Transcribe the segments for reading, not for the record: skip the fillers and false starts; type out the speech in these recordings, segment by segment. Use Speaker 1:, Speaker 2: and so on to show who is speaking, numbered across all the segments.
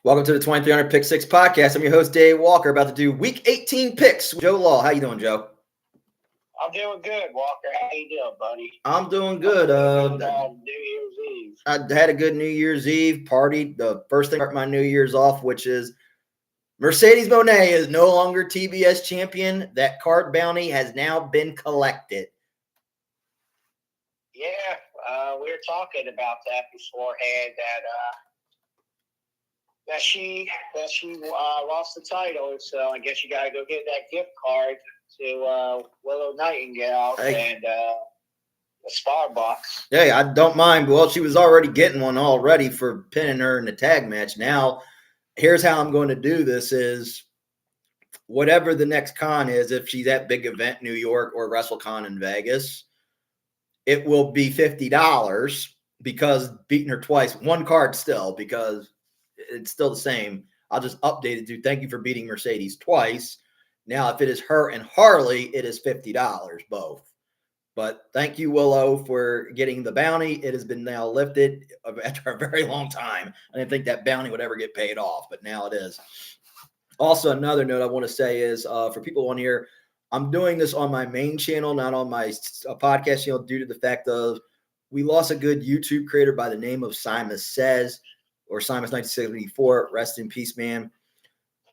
Speaker 1: Welcome to the 2300 Pick 6 podcast. I'm your host, Dave Walker, about to do Week 18 picks. Joe Law, how you doing, Joe?
Speaker 2: I'm doing good, Walker. How you doing, buddy?
Speaker 1: I'm doing good.
Speaker 2: New Year's Eve.
Speaker 1: I had a good New Year's Eve party. The first thing to start my New Year's off, which is Mercedes Moné is no longer TBS champion. That card bounty has now been collected.
Speaker 2: Yeah, we were talking about that beforehand. That she lost the title, so I guess you got to go get that gift card to Willow Nightingale and the Starbucks.
Speaker 1: Hey, I don't mind. Well, she was already getting one already for pinning her in the tag match. Now, here's how I'm going to do this is whatever the next con is, if she's at big event New York or WrestleCon in Vegas, it will be $50 because beating her twice, one card still, because it's still the same. I'll just update it to thank you for beating Mercedes twice. Now, if it is her and Harley, it is $50 both. But thank you, Willow, for getting the bounty. It has been now lifted after a very long time. I didn't think that bounty would ever get paid off, but now it is. Also, another note I want to say is for people on here, I'm doing this on my main channel, not on my podcast channel, due to the fact of we lost a good YouTube creator by the name of SIMUS Says, or SIMUS 1974. Rest in peace, man.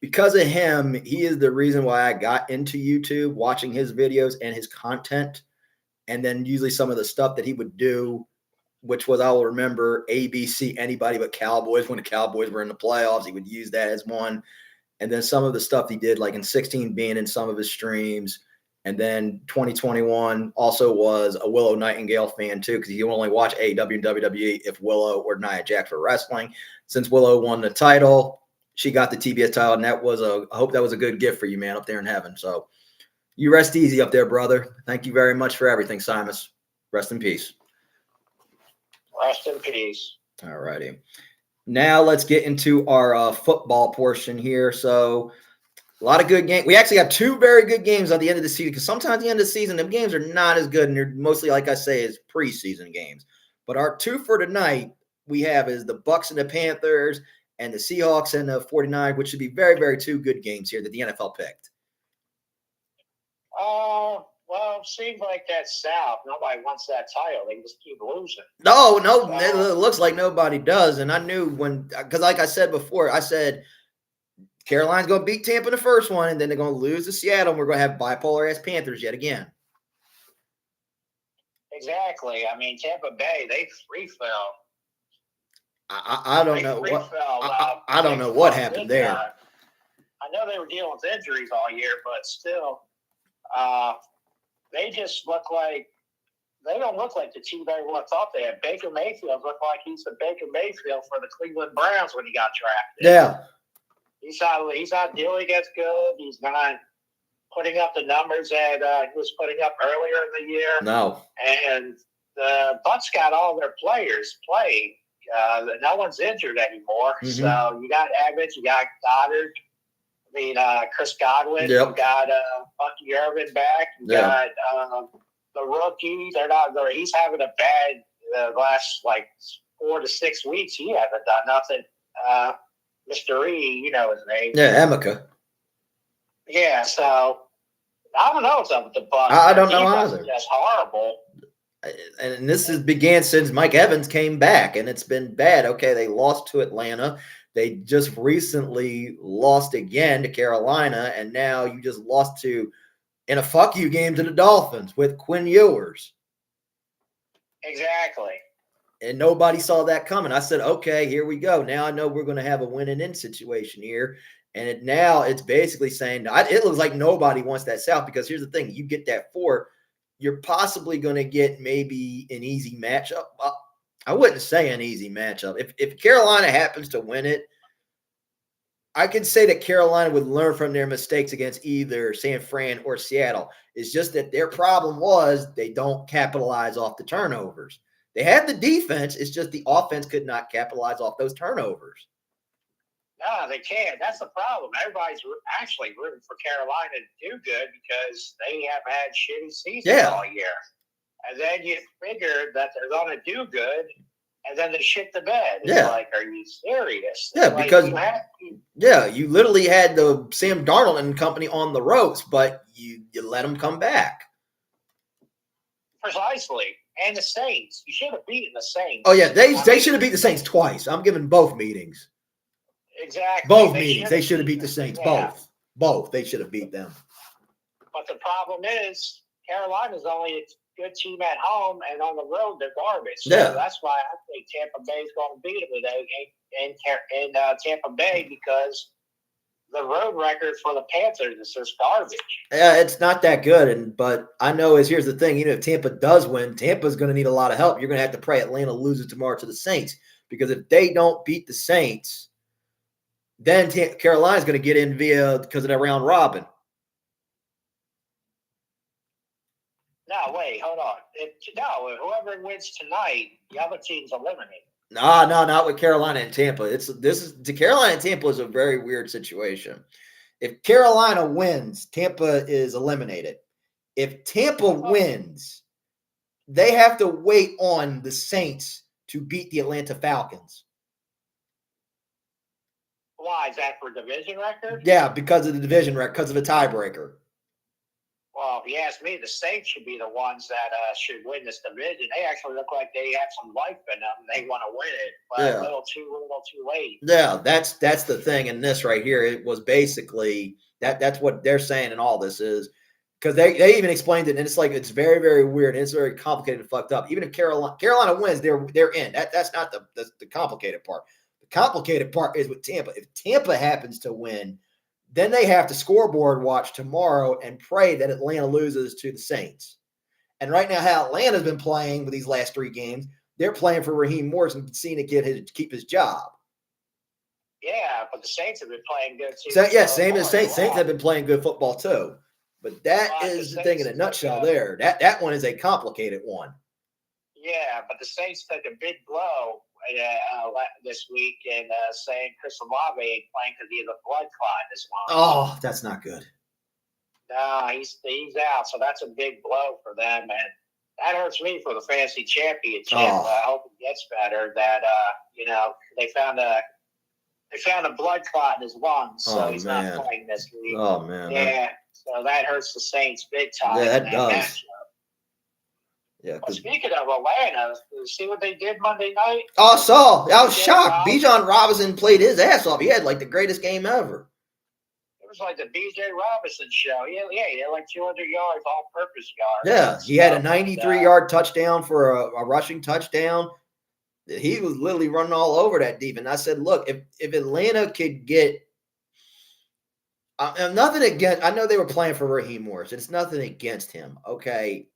Speaker 1: Because of him, he is the reason why I got into YouTube, watching his videos and his content. And then usually some of the stuff that he would do, which was, I will remember, ABC, anybody but Cowboys. When the Cowboys were in the playoffs, he would use that as one. And then some of the stuff he did, like in 16 being in some of his streams. And then 2021 also was a Willow Nightingale fan too, because he would only watch AEW and WWE if Willow or Nia Jax were wrestling. Since Willow won the title, she got the TBS title, and I hope that was a good gift for you, man, up there in heaven. So you rest easy up there, brother. Thank you very much for everything, Simus. Rest in peace.
Speaker 2: Rest in peace.
Speaker 1: All righty. Now let's get into our football portion here. So a lot of good games. We actually have two very good games at the end of the season, because sometimes at the end of the season, the games are not as good, and they're mostly, like I say, is preseason games. But our two for tonight we have is the Bucks and the Panthers and the Seahawks and the 49, which should be very, very two good games here that the NFL picked.
Speaker 2: Well, it seems like that South. Nobody wants that title. They just keep losing.
Speaker 1: No, it looks like nobody does. And I knew because like I said before, I said Carolina's going to beat Tampa in the first one, and then they're going to lose to Seattle, and we're going to have bipolar-ass Panthers yet again.
Speaker 2: Exactly. I mean, Tampa Bay, they free fell.
Speaker 1: I don't know what I don't know what happened there.
Speaker 2: I know they were dealing with injuries all year, but still, they just look like they don't look like the team everyone thought they had. Baker Mayfield looked like he's the Baker Mayfield for the Cleveland Browns when he got drafted.
Speaker 1: Yeah,
Speaker 2: he's not dealing as good. He's not putting up the numbers that he was putting up earlier in the year.
Speaker 1: No,
Speaker 2: and the Bucks got all their players playing. No one's injured anymore. Mm-hmm. So you got Evans, you got Goddard. Chris Godwin.
Speaker 1: Yep.
Speaker 2: You got Bucky Irvin back. You got the rookie. He's having a bad last 4 to 6 weeks. He hasn't done nothing. Mr. E, you know his name.
Speaker 1: Yeah, Emeka.
Speaker 2: Yeah, so I don't know what's up with the Bucks.
Speaker 1: I don't know either.
Speaker 2: That's horrible.
Speaker 1: And this began since Mike Evans came back, and it's been bad. Okay, they lost to Atlanta. They just recently lost again to Carolina, and now you just lost in a fuck you game to the Dolphins with Quinn Ewers.
Speaker 2: Exactly.
Speaker 1: And nobody saw that coming. I said, okay, here we go. Now I know we're going to have a win and in situation here. And it's basically saying it looks like nobody wants that South, because here's the thing. You get that 4, you're possibly going to get maybe an easy matchup. I wouldn't say an easy matchup. If Carolina happens to win it, I can say that Carolina would learn from their mistakes against either San Fran or Seattle. It's just that their problem was they don't capitalize off the turnovers. They had the defense. It's just the offense could not capitalize off those turnovers.
Speaker 2: No, they can't. That's the problem. Everybody's actually rooting for Carolina to do good because they have had shitty seasons all year. And then you figure that they're going to do good, and then they shit the bed. It's
Speaker 1: Yeah.
Speaker 2: like, are you serious?
Speaker 1: Yeah,
Speaker 2: Like,
Speaker 1: because
Speaker 2: you have to,
Speaker 1: yeah, you literally had the Sam Darnold and company on the ropes, but you let them come back.
Speaker 2: precisely. And the Saints. You should have beaten the Saints.
Speaker 1: Oh yeah, they should have beat the Saints twice. I'm giving both meetings.
Speaker 2: Exactly.
Speaker 1: Both meetings. They should have beat the Saints.
Speaker 2: Yeah.
Speaker 1: Both. They should have beat them.
Speaker 2: But the problem is, Carolina's only a good team at home, and on the road they're garbage. So
Speaker 1: Yeah.
Speaker 2: that's why I think Tampa Bay is going to beat them in Tampa Bay, because the road record for the Panthers is just garbage.
Speaker 1: Yeah, it's not that good. But I know here's the thing. If Tampa does win, Tampa's going to need a lot of help. You're going to have to pray Atlanta loses tomorrow to the Saints, because if they don't beat the Saints, then Carolina's going to get in because of that round robin.
Speaker 2: No, wait, hold on. Whoever wins tonight, the other team's eliminated.
Speaker 1: No, not with Carolina and Tampa. Carolina and Tampa is a very weird situation. If Carolina wins, Tampa is eliminated. If Tampa wins, they have to wait on the Saints to beat the Atlanta Falcons.
Speaker 2: Why? Is that for division record?
Speaker 1: Yeah, because of the division record, because of the tiebreaker.
Speaker 2: Well, if you ask me, the Saints should be the ones that should win this division. They actually look like they have some life in them. They want to win it, but a little too late.
Speaker 1: Yeah, that's the thing in this right here. It was basically that's what they're saying in all this is, because they even explained it, and it's like it's very, very weird, and it's very complicated and fucked up. Even if Carolina wins, they're in. That's not the complicated part. The complicated part is with Tampa. If Tampa happens to win, then they have to scoreboard watch tomorrow and pray that Atlanta loses to the Saints. And right now, how Atlanta's been playing with these last 3 games, they're playing for Raheem Morris and seeing to keep his job.
Speaker 2: Yeah, but the Saints have been playing good too.
Speaker 1: Same as Saints. Saints have been playing good football too. But that is the thing in a nutshell there. That one is a complicated one.
Speaker 2: Yeah, but the Saints took a big blow this week, and saying Chris Olave ain't playing because he has a blood clot in his lung.
Speaker 1: Oh, that's not good.
Speaker 2: No, he's out, so that's a big blow for them, and that hurts me for the fantasy championship. I hope it gets better. That they found a blood clot in his lungs, so he's not playing this week.
Speaker 1: Oh man.
Speaker 2: Yeah, so that hurts the Saints big time.
Speaker 1: Yeah, that does.
Speaker 2: Matchup.
Speaker 1: Yeah.
Speaker 2: Well, speaking of Atlanta, see what they did Monday night?
Speaker 1: Oh, I saw. I was shocked. Bijan Robinson played his ass off. He had like the greatest game ever.
Speaker 2: It was like the B.J. Robinson show. Yeah, he had like 200 yards, all-purpose yards.
Speaker 1: Yeah, he had a 93-yard touchdown for a rushing touchdown. He was literally running all over that defense. I said, look, if Atlanta could get nothing against – I know they were playing for Raheem Morris. It's nothing against him, okay?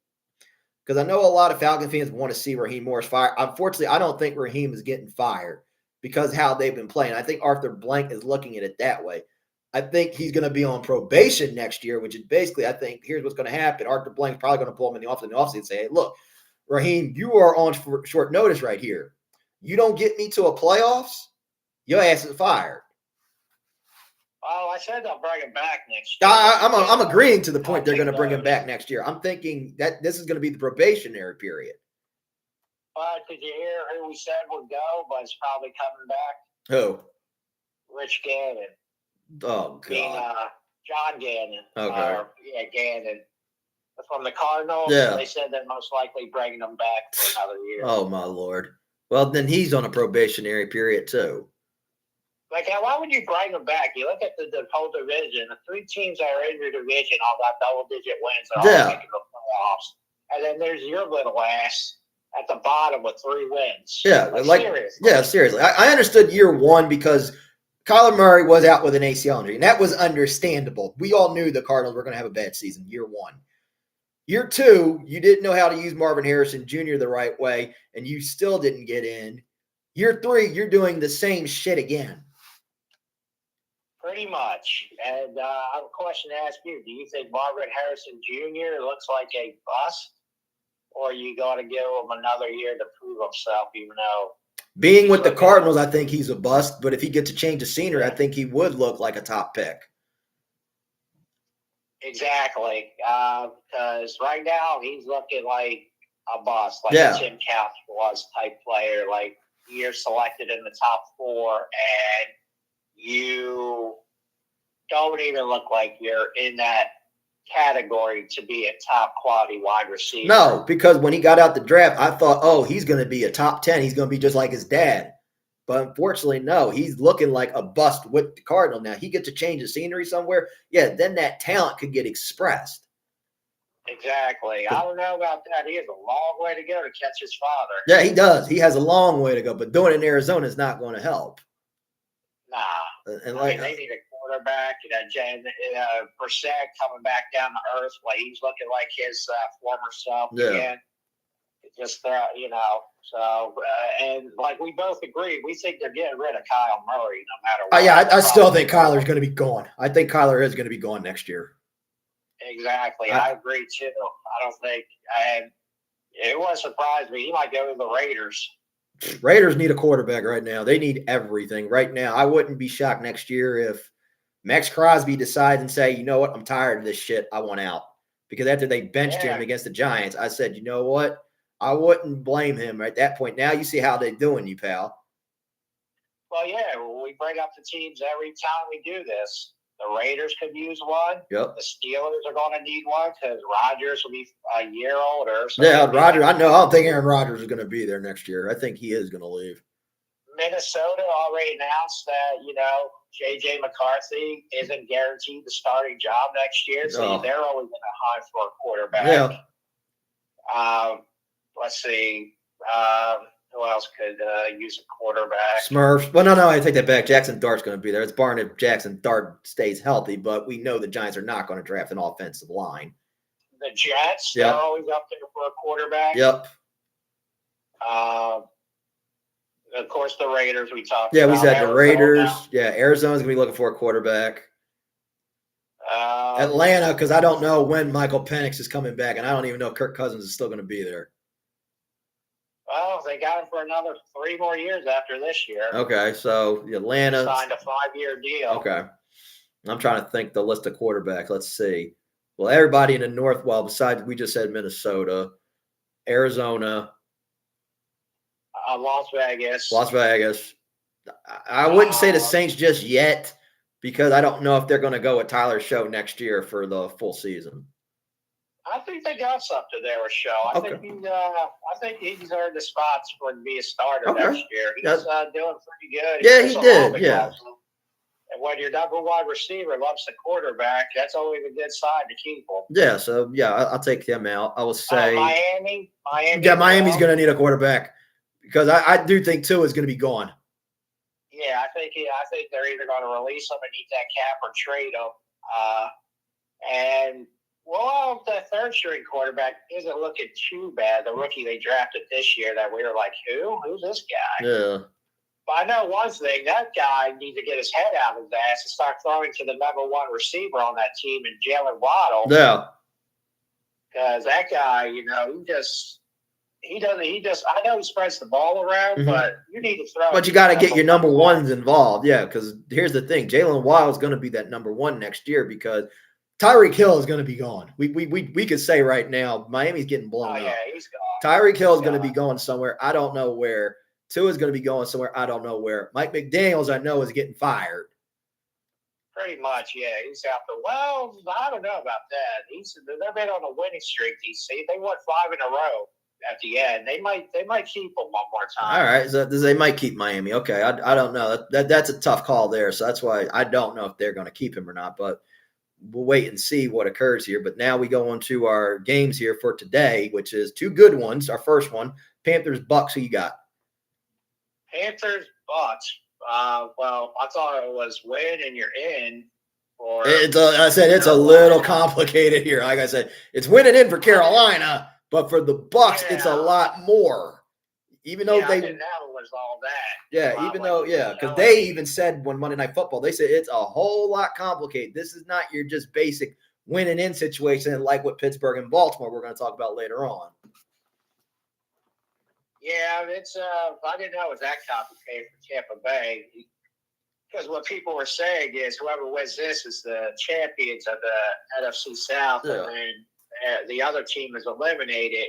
Speaker 1: Because I know a lot of Falcon fans want to see Raheem Morris fired. Unfortunately, I don't think Raheem is getting fired because how they've been playing. I think Arthur Blank is looking at it that way. I think he's going to be on probation next year, which is basically, I think, here's what's going to happen. Arthur Blank's probably going to pull him in the offseason and say, hey, look, Raheem, you are on short notice right here. You don't get me to a playoffs, your ass is fired.
Speaker 2: Oh, I said they'll bring him back next year.
Speaker 1: I'm agreeing to the point they're going to bring him back next year. I'm thinking that this is going to be the probationary period.
Speaker 2: But did you hear who we said would go, but is probably coming back?
Speaker 1: Who?
Speaker 2: Rich Gannon.
Speaker 1: Oh, God.
Speaker 2: John Gannon.
Speaker 1: Okay.
Speaker 2: Gannon. From the Cardinals.
Speaker 1: Yeah.
Speaker 2: They said they're most likely bringing him back for another year.
Speaker 1: Oh, my Lord. Well, then he's on a probationary period, too.
Speaker 2: Like, why would you bring them back? You look at the whole division. The 3 teams that are in your division all got double-digit wins. They're all making the playoffs. And then there's your little ass at the bottom with 3 wins.
Speaker 1: Yeah,
Speaker 2: seriously.
Speaker 1: Yeah, seriously. I understood year 1 because Kyler Murray was out with an ACL injury, and that was understandable. We all knew the Cardinals were going to have a bad season year 1. Year 2, you didn't know how to use Marvin Harrison Jr. the right way, and you still didn't get in. Year 3, you're doing the same shit again.
Speaker 2: Pretty much. And I have a question to ask you. Do you think Marvin Harrison Jr. looks like a bust? Or are you going to give him another year to prove himself, even though...
Speaker 1: Being with the Cardinals, I think he's a bust. But if he gets a change of scenery, I think he would look like a top pick.
Speaker 2: Exactly. Because right now, he's looking like a bust, like
Speaker 1: Yeah.
Speaker 2: a Tim Couch was type player. Like you're selected in the top 4, and you don't even look like you're in that category to be a top quality wide receiver.
Speaker 1: No, because when he got out the draft, I thought, oh, he's going to be a top 10. He's going to be just like his dad. But unfortunately, no, he's looking like a bust with the Cardinal. Now, he gets to change the scenery somewhere. Yeah, then that talent could get expressed.
Speaker 2: Exactly. I don't know about that. He has a long way to go to catch his father.
Speaker 1: Yeah, he does. He has a long way to go. But doing it in Arizona is not going to help.
Speaker 2: Nah.
Speaker 1: And
Speaker 2: I mean, they need a quarterback. Brissett coming back down to earth. Like he's looking like his former self again. Just so and like we both agree, we think they're getting rid of Kyle Murray no matter what.
Speaker 1: Yeah, I still think Kyler's going to be gone. I think Kyler is going to be gone next year.
Speaker 2: Exactly, I agree too. I don't think, and it wouldn't surprise me. He might go to the Raiders.
Speaker 1: Raiders need a quarterback right now. They need everything right now. I wouldn't be shocked next year if Max Crosby decides and say, you know what, I'm tired of this shit. I want out. Because after they benched him against the Giants, I said, you know what? I wouldn't blame him at that point. Now you see how they're doing you, pal.
Speaker 2: Well, yeah, we bring up the teams every time we do this. The Raiders could use one.
Speaker 1: Yep.
Speaker 2: The Steelers are going to need one because Rodgers will be a year older.
Speaker 1: So yeah, Rodgers. I know. I don't think Aaron Rodgers is going to be there next year. I think he is going to leave.
Speaker 2: Minnesota already announced that, J.J. McCarthy isn't guaranteed the starting job next year, so they're always going to hunt for a quarterback.
Speaker 1: Yeah.
Speaker 2: Let's see. Who else could use a quarterback?
Speaker 1: Smurfs. Well, no, I take that back. Jackson Dart's going to be there. It's barring if Jackson Dart stays healthy, but we know the Giants are not going to draft an offensive line.
Speaker 2: The Jets, they're always up there for a quarterback.
Speaker 1: Yep.
Speaker 2: Of course, the Raiders we talked about.
Speaker 1: Yeah, we said the Raiders. Yeah, Arizona's going to be looking for a quarterback. Atlanta, because I don't know when Michael Penix is coming back, and I don't even know if Kirk Cousins is still going to be there.
Speaker 2: Well, they got him for another 3 more years after this year.
Speaker 1: Okay, so Atlanta
Speaker 2: signed a 5-year deal.
Speaker 1: Okay. I'm trying to think the list of quarterbacks. Let's see. Well, everybody in the North, besides we just said Minnesota, Arizona.
Speaker 2: Las Vegas.
Speaker 1: I wouldn't say the Saints just yet because I don't know if they're going to go with Tyler Show next year for the full season.
Speaker 2: I think they got something there with Show. I think he's earned the spots for to be a starter next year. He's doing pretty good.
Speaker 1: Yeah, he did. Yeah.
Speaker 2: And when your number one receiver loves the quarterback, that's always a good sign to keep him.
Speaker 1: Yeah, so I'll take them out. I will say
Speaker 2: Miami.
Speaker 1: Yeah, Miami's going to need a quarterback because I do think Tua is going to be gone.
Speaker 2: Yeah, I think they're either going to release him and eat that cap or trade him. The third string quarterback isn't looking too bad. The rookie they drafted this year that we were like, who's this guy?
Speaker 1: Yeah.
Speaker 2: But I know one thing, that guy needs to get his head out of his ass and start throwing to the number one receiver on that team in Jalen Waddle.
Speaker 1: Yeah.
Speaker 2: Because that guy, I know he spreads the ball around, but you need to throw.
Speaker 1: But you got to get your number ones involved. Yeah, because here's the thing. Jalen Waddle is going to be that number one next year because Tyreek Hill is going to be gone. We could say right now, Miami's getting blown up.
Speaker 2: Yeah, he's gone.
Speaker 1: Tyreek Hill is going to be going somewhere. I don't know where. Tua is going to be going somewhere. I don't know where. Mike McDaniels, I know, is getting fired.
Speaker 2: Pretty much, yeah. He's out there. Well, I don't know about that. They've been on a winning streak, DC. They won 5 in a row at the end. They might keep them one more time.
Speaker 1: All right. So they might keep Miami. Okay. I don't know. That's a tough call there. So that's why I don't know if they're going to keep him or not. But we'll wait and see what occurs here. But now we go on to our games here for today, which is 2 good ones. Our first one, Panthers-Bucks. Who you got?
Speaker 2: Panthers-Bucks. Well, I thought it was win and you're in.
Speaker 1: I said it's a little complicated here. Like I said, it's winning in for Carolina, but for the Bucks, it's a lot more. Even though
Speaker 2: I didn't know it was all that.
Speaker 1: Yeah, because they even said when Monday Night Football, they said it's a whole lot complicated. This is not your just basic winning in situation like what Pittsburgh and Baltimore we're going to talk about later on.
Speaker 2: Yeah, it's I didn't know it was that complicated for Tampa Bay because what people were saying is whoever wins this is the champions of the NFC South, and then the other team is eliminated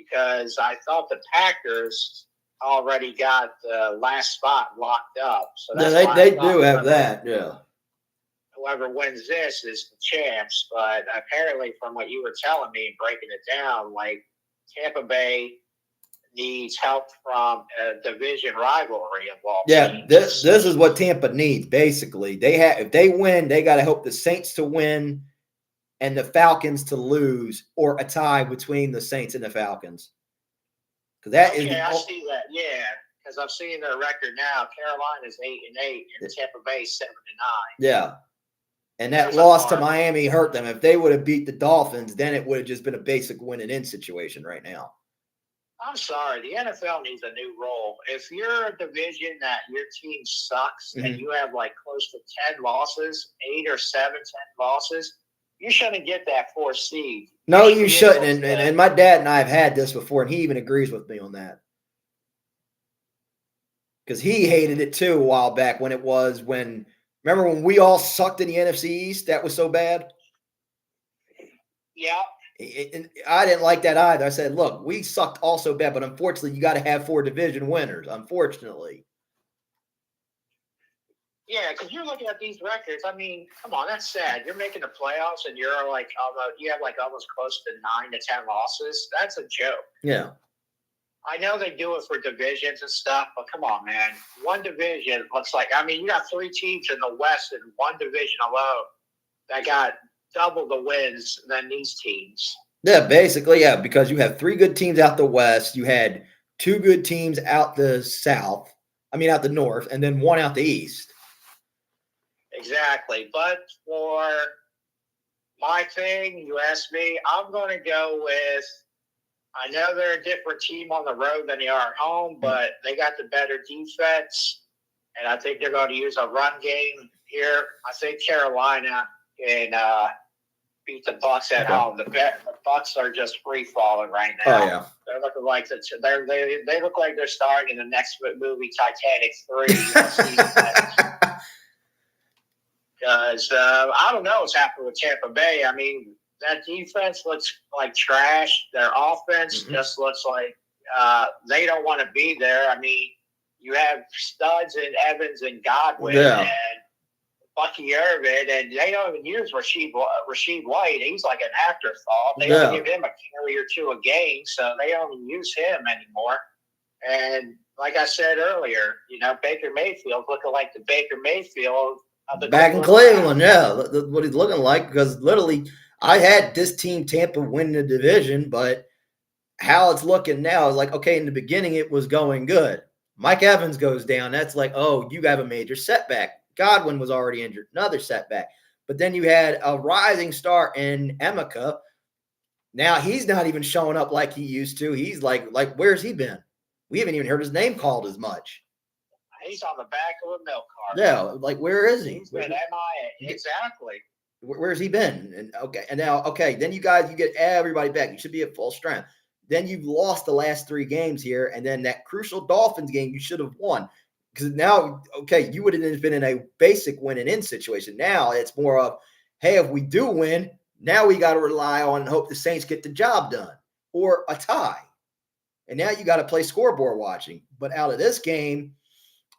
Speaker 2: because I thought the Packers already got the last spot locked up. So that's
Speaker 1: Yeah,
Speaker 2: why
Speaker 1: they do have that. Yeah.
Speaker 2: Whoever wins this is the champs. But apparently, from what you were telling me, breaking it down, like Tampa Bay needs help from a division rivalry involved.
Speaker 1: Yeah, this is what Tampa needs. Basically, if they win, they got to hope the Saints to win and the Falcons to lose, or a tie between the Saints and the Falcons. Because that is
Speaker 2: I see that. Yeah, because I'm seeing their record now. Carolina's 8-8, and Tampa Bay 7-9.
Speaker 1: Yeah, and that loss to Miami hurt them. If they would have beat the Dolphins, then it would have just been a basic win-and-in situation right now.
Speaker 2: I'm sorry. The NFL needs a new rule. If you're a division that your team sucks and you have like close to 10 losses, 8 or 7, 10 losses, you shouldn't get that 4th seed.
Speaker 1: No, you shouldn't. And my dad and I have had this before, and he even agrees with me on that. Because he hated it too a while back remember when we all sucked in the NFC East? That was so bad.
Speaker 2: Yeah.
Speaker 1: I didn't like that either. I said, look, we sucked all so bad, but unfortunately, you got to have 4 division winners, unfortunately.
Speaker 2: Yeah, because you're looking at these records. I mean, come on, that's sad. You're making the playoffs, and you're like you have like almost close to 9 to 10 losses. That's a joke.
Speaker 1: Yeah.
Speaker 2: I know they do it for divisions and stuff, but come on, man. One division looks like, I mean, you got 3 teams in the West in one division alone that got double the wins than these teams.
Speaker 1: Yeah, basically, yeah, because you have 3 good teams out the West. You had 2 good teams out the South. Out the North, and then 1 out the East.
Speaker 2: Exactly. But for my thing, you asked me, I'm going to go with, I know they're a different team on the road than they are at home, but they got the better defense, and I think they're going to use a run game here. I think Carolina can beat the Bucs at home. The Bucs are just free falling right now.
Speaker 1: Oh yeah,
Speaker 2: they're looking like they look like they're starring in the next movie, Titanic 3. Because I don't know what's happening with Tampa Bay. I mean, that defense looks like trash. Their offense just looks like they don't want to be there. I mean, you have studs in Evans and Godwin and Bucky Irvin, and they don't even use Rasheed White. He's like an afterthought. They only give him a carry or 2 a game, so they don't even use him anymore. And like I said earlier, Baker Mayfield looking like the Baker Mayfield
Speaker 1: back in Cleveland, what he's looking like, because literally I had this team, Tampa, win the division, but how it's looking now is like, okay, in the beginning it was going good. Mike Evans goes down. That's like, oh, you have a major setback. Godwin was already injured, another setback. But then you had a rising star in Emeka. Now he's not even showing up like he used to. He's like where's he been? We haven't even heard his name called as much.
Speaker 2: He's on the back of a milk cart.
Speaker 1: Yeah, like where is he?
Speaker 2: He's been MIA. Exactly.
Speaker 1: Where's he been? And now, then you get everybody back. You should be at full strength. Then you've lost the last 3 games here, and then that crucial Dolphins game you should have won. Because now, you would have been in a basic win-and-in situation. Now it's more of, hey, if we do win, now we got to rely on and hope the Saints get the job done or a tie. And now you got to play scoreboard watching. But out of this game,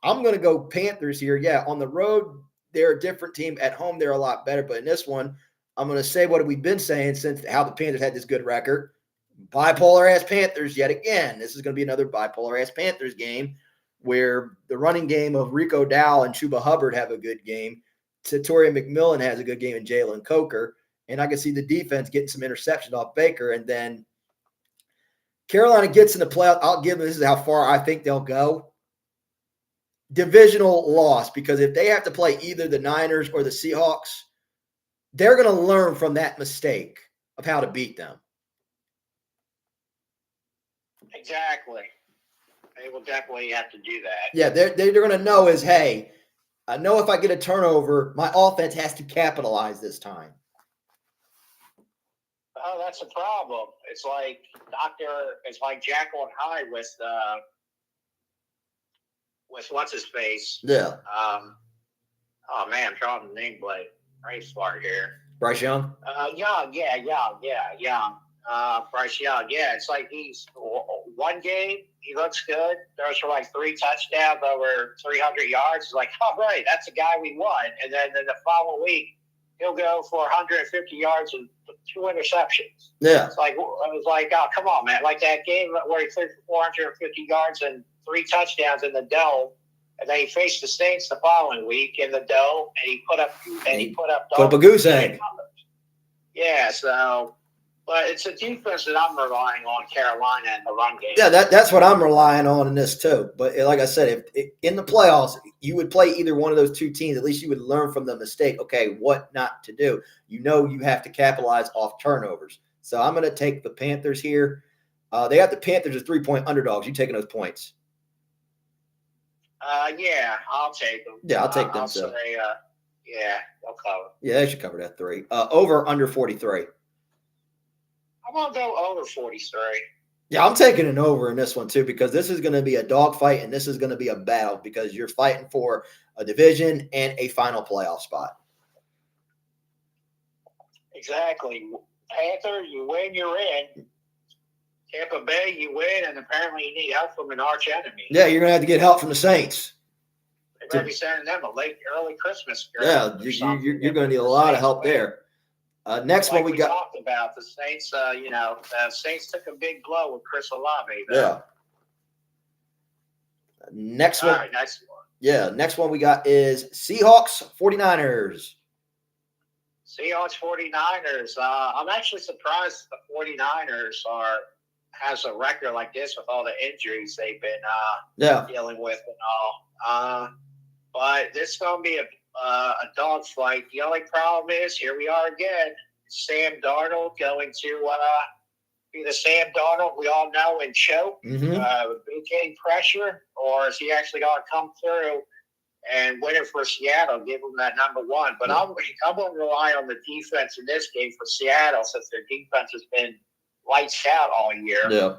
Speaker 1: I'm going to go Panthers here. Yeah, on the road, they're a different team. At home, they're a lot better. But in this one, I'm going to say what we've been saying since how the Panthers had this good record. Bipolar-ass Panthers yet again. This is going to be another bipolar-ass Panthers game where the running game of Rico Dowell and Chuba Hubbard have a good game. Satori McMillan has a good game, and Jalen Coker. And I can see the defense getting some interceptions off Baker. And then Carolina gets in the playoff. I'll give them, this is how far I think they'll go. Divisional loss, because if they have to play either the Niners or the Seahawks, they're going to learn from that mistake of how to beat them.
Speaker 2: Exactly. They will definitely have to do that.
Speaker 1: Yeah, they're going to know is, hey, I know if I get a turnover, my offense has to capitalize this time.
Speaker 2: Oh, that's a problem. It's like Jekyll and Hyde with what's his face.
Speaker 1: Yeah.
Speaker 2: Oh man, I'm drawing the name blank. Brain smart here.
Speaker 1: Bryce Young?
Speaker 2: Young. Bryce Young. Yeah, it's like he's one game, he looks good. Throws for like 3 touchdowns over 300 yards. It's like, oh, right, that's a guy we want. And then the following week, he'll go for 150 yards and 2 interceptions.
Speaker 1: Yeah.
Speaker 2: It's like, I was like, oh, come on, man. Like that game where he threw for 450 yards and 3 touchdowns in the dome. And then he faced the Saints the following week in the dome, and he put up
Speaker 1: a goose egg.
Speaker 2: Yeah, so, but it's a defense that I'm relying on, Carolina, and the run game.
Speaker 1: Yeah, that's what I'm relying on in this too. But like I said, if in the playoffs you would play either one of those two teams, at least you would learn from the mistake. Okay, what not to do. You have to capitalize off turnovers. So I'm going to take the Panthers here. They have the Panthers as 3-point underdogs. You taking those points?
Speaker 2: Yeah, I'll take them.
Speaker 1: Yeah, I'll take them.
Speaker 2: Say, yeah, they'll cover.
Speaker 1: Yeah, they should cover that 3. Over under 43.
Speaker 2: I'm gonna go over 43.
Speaker 1: Yeah, I'm taking an over in this one too, because this is going to be a dogfight and this is going to be a battle because you're fighting for a division and a final playoff spot.
Speaker 2: Exactly. Panther, you win, you're in. Tampa Bay, you win, and apparently you need help from an arch enemy.
Speaker 1: Yeah, you're gonna have to get help from the Saints.
Speaker 2: They're gonna be sending them a late early Christmas.
Speaker 1: Yeah, you're gonna need a lot of help there. Next one we got.
Speaker 2: Talked about the Saints. The Saints took a big blow with Chris Olave.
Speaker 1: Yeah. Next one.
Speaker 2: All right, next one.
Speaker 1: Yeah, next one we got is Seahawks 49ers.
Speaker 2: Seahawks 49ers. I'm actually surprised the 49ers has a record like this with all the injuries they've been dealing with and all. But this is going to be a dogfight. The only problem is, here we are again. Sam Darnold going to be the Sam Darnold we all know and choke, getting pressure, or is he actually going to come through and win it for Seattle, give them that number 1? But I'm going to rely on the defense in this game for Seattle, since their defense has been lights out all year.
Speaker 1: Yeah.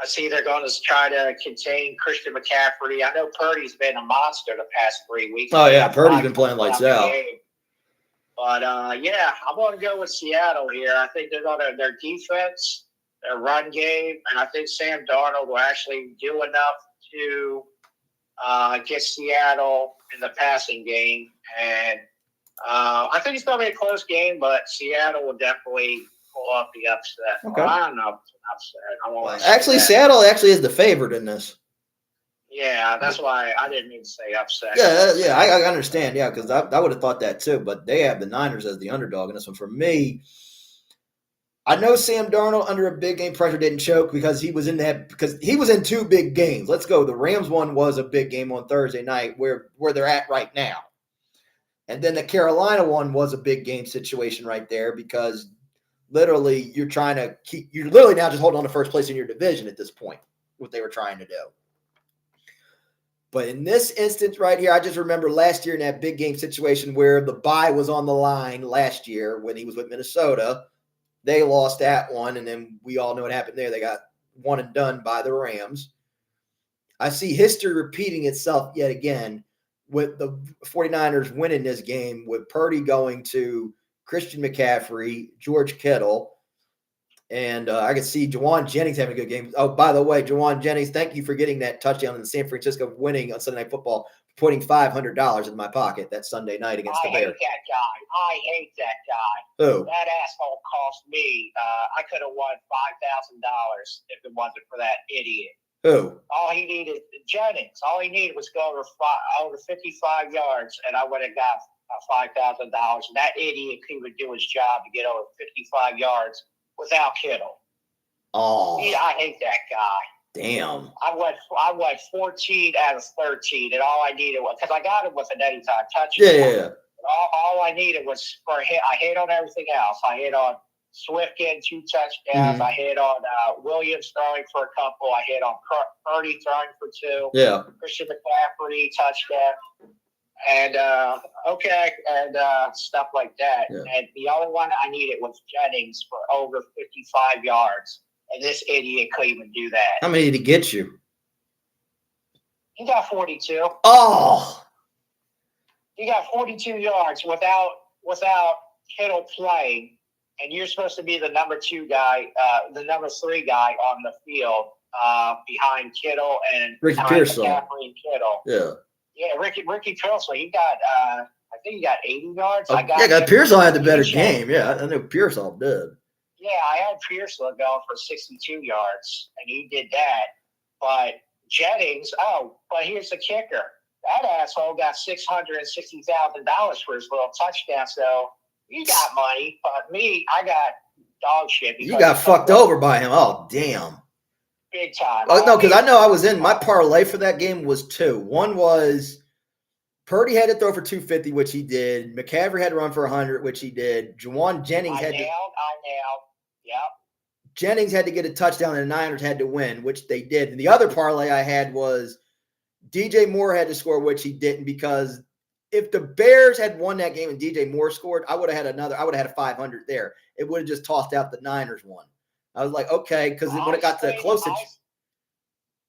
Speaker 2: I see they're going to try to contain Christian McCaffrey. I know Purdy's been a monster the past 3 weeks.
Speaker 1: Oh, yeah, Purdy's been playing lights out.
Speaker 2: But, I'm going to go with Seattle here. I think their defense, their run game, and I think Sam Darnold will actually do enough to get Seattle in the passing game. And I think it's going to be a close game, but Seattle will definitely pull off the upset.
Speaker 1: Okay.
Speaker 2: Well, I don't know if it's an upset.
Speaker 1: Actually, Seattle actually is the favorite in this.
Speaker 2: Yeah, that's why I didn't mean to say upset.
Speaker 1: Yeah, I understand. Yeah, because I would have thought that too. But they have the Niners as the underdog in this one. For me, I know Sam Darnold under a big game pressure didn't choke because he was in 2 big games. Let's go. The Rams one was a big game on Thursday night where they're at right now. And then the Carolina one was a big game situation right there because literally you're literally now just holding on to first place in your division at this point, what they were trying to do. But in this instance right here, I just remember last year in that big game situation where the bye was on the line last year when he was with Minnesota. They lost that one, and then we all know what happened there. They got one and done by the Rams. I see history repeating itself yet again with the 49ers winning this game with Purdy going to Christian McCaffrey, George Kittle, and I could see Juwan Jennings having a good game. Oh, by the way, Juwan Jennings, thank you for getting that touchdown in San Francisco, winning on Sunday Night Football, putting $500 in my pocket that Sunday night against the Bears.
Speaker 2: I hate that guy.
Speaker 1: Who?
Speaker 2: That asshole cost me. I could have won $5,000 if it wasn't for that idiot.
Speaker 1: Who?
Speaker 2: All he needed, Jennings. All he needed was go over 55 yards, and I would have got $5,000. And that idiot couldn't do his job to get over 55 yards without Kittle.
Speaker 1: Oh,
Speaker 2: I hate that guy.
Speaker 1: Damn.
Speaker 2: I went 14 out of 13, and all I needed was, because I got him with an anytime touchdown.
Speaker 1: Yeah.
Speaker 2: All I needed was for hit. I hit on everything else. I hit on Swift getting 2 touchdowns. I hit on Williams throwing for a couple. I hit on Purdy throwing for 2.
Speaker 1: Yeah.
Speaker 2: Christian McCaffrey touchdown. And stuff like that.
Speaker 1: Yeah.
Speaker 2: And the only one I needed was Jennings for over 55 yards. And this idiot couldn't even do that.
Speaker 1: How many did he get you?
Speaker 2: He got 42.
Speaker 1: Oh.
Speaker 2: He got 42 yards without Kittle playing. and you're supposed to be the number 2 guy, the number 3 guy on the field behind Kittle and
Speaker 1: Ricky
Speaker 2: behind
Speaker 1: Pearsall.
Speaker 2: McCaffrey and Kittle.
Speaker 1: Yeah,
Speaker 2: Ricky Pearsall. He got, I think he got 80 yards.
Speaker 1: Pearsall had the better game. Yeah, I know Pearsall did.
Speaker 2: Yeah, I had Pearsall going for 62 yards, and he did that. But Jennings, but here's the kicker. That asshole got $660,000 for his little touchdown, so he got money. But me, I got dog shit.
Speaker 1: You got fucked over by him. Oh, damn.
Speaker 2: Big time.
Speaker 1: Oh, no, because I know I was in – my parlay for that game was 2. One was Purdy had to throw for 250, which he did. McCaffrey had to run for 100, which he did. Juwan Jennings
Speaker 2: I nailed. Yep.
Speaker 1: Jennings had to get a touchdown, and the Niners had to win, which they did. And the other parlay I had was DJ Moore had to score, which he didn't, because if the Bears had won that game and DJ Moore scored, I would have had a 500 there. It would have just tossed out the Niners one. I was like, okay, because when it got to the closest.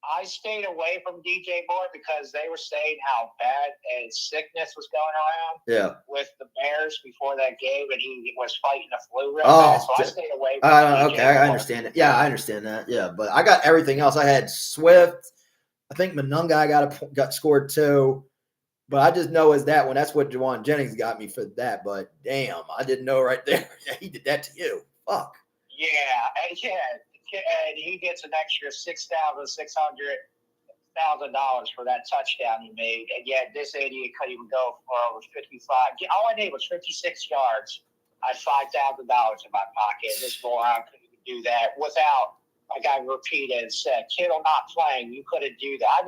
Speaker 2: I stayed away from DJ Moore because they were saying how bad and sickness was going around with the Bears before that game, and he was fighting the flu real bad, so I stayed away from DJ
Speaker 1: okay,
Speaker 2: Moore.
Speaker 1: I understand it. Yeah, I understand that. Yeah, but I got everything else. I had Swift. I think Monunga got scored too. But I just know as that one. That's what Juwan Jennings got me for that. But damn, I didn't know right there. He did that to you. Fuck.
Speaker 2: Yeah, and he gets an extra $6,600 for that touchdown he made. And yet this idiot couldn't even go for over 55. All I needed was 56 yards. I had $5,000 in my pocket. This moron couldn't even do that without, like I repeated and said, Kittle not playing. You couldn't do that.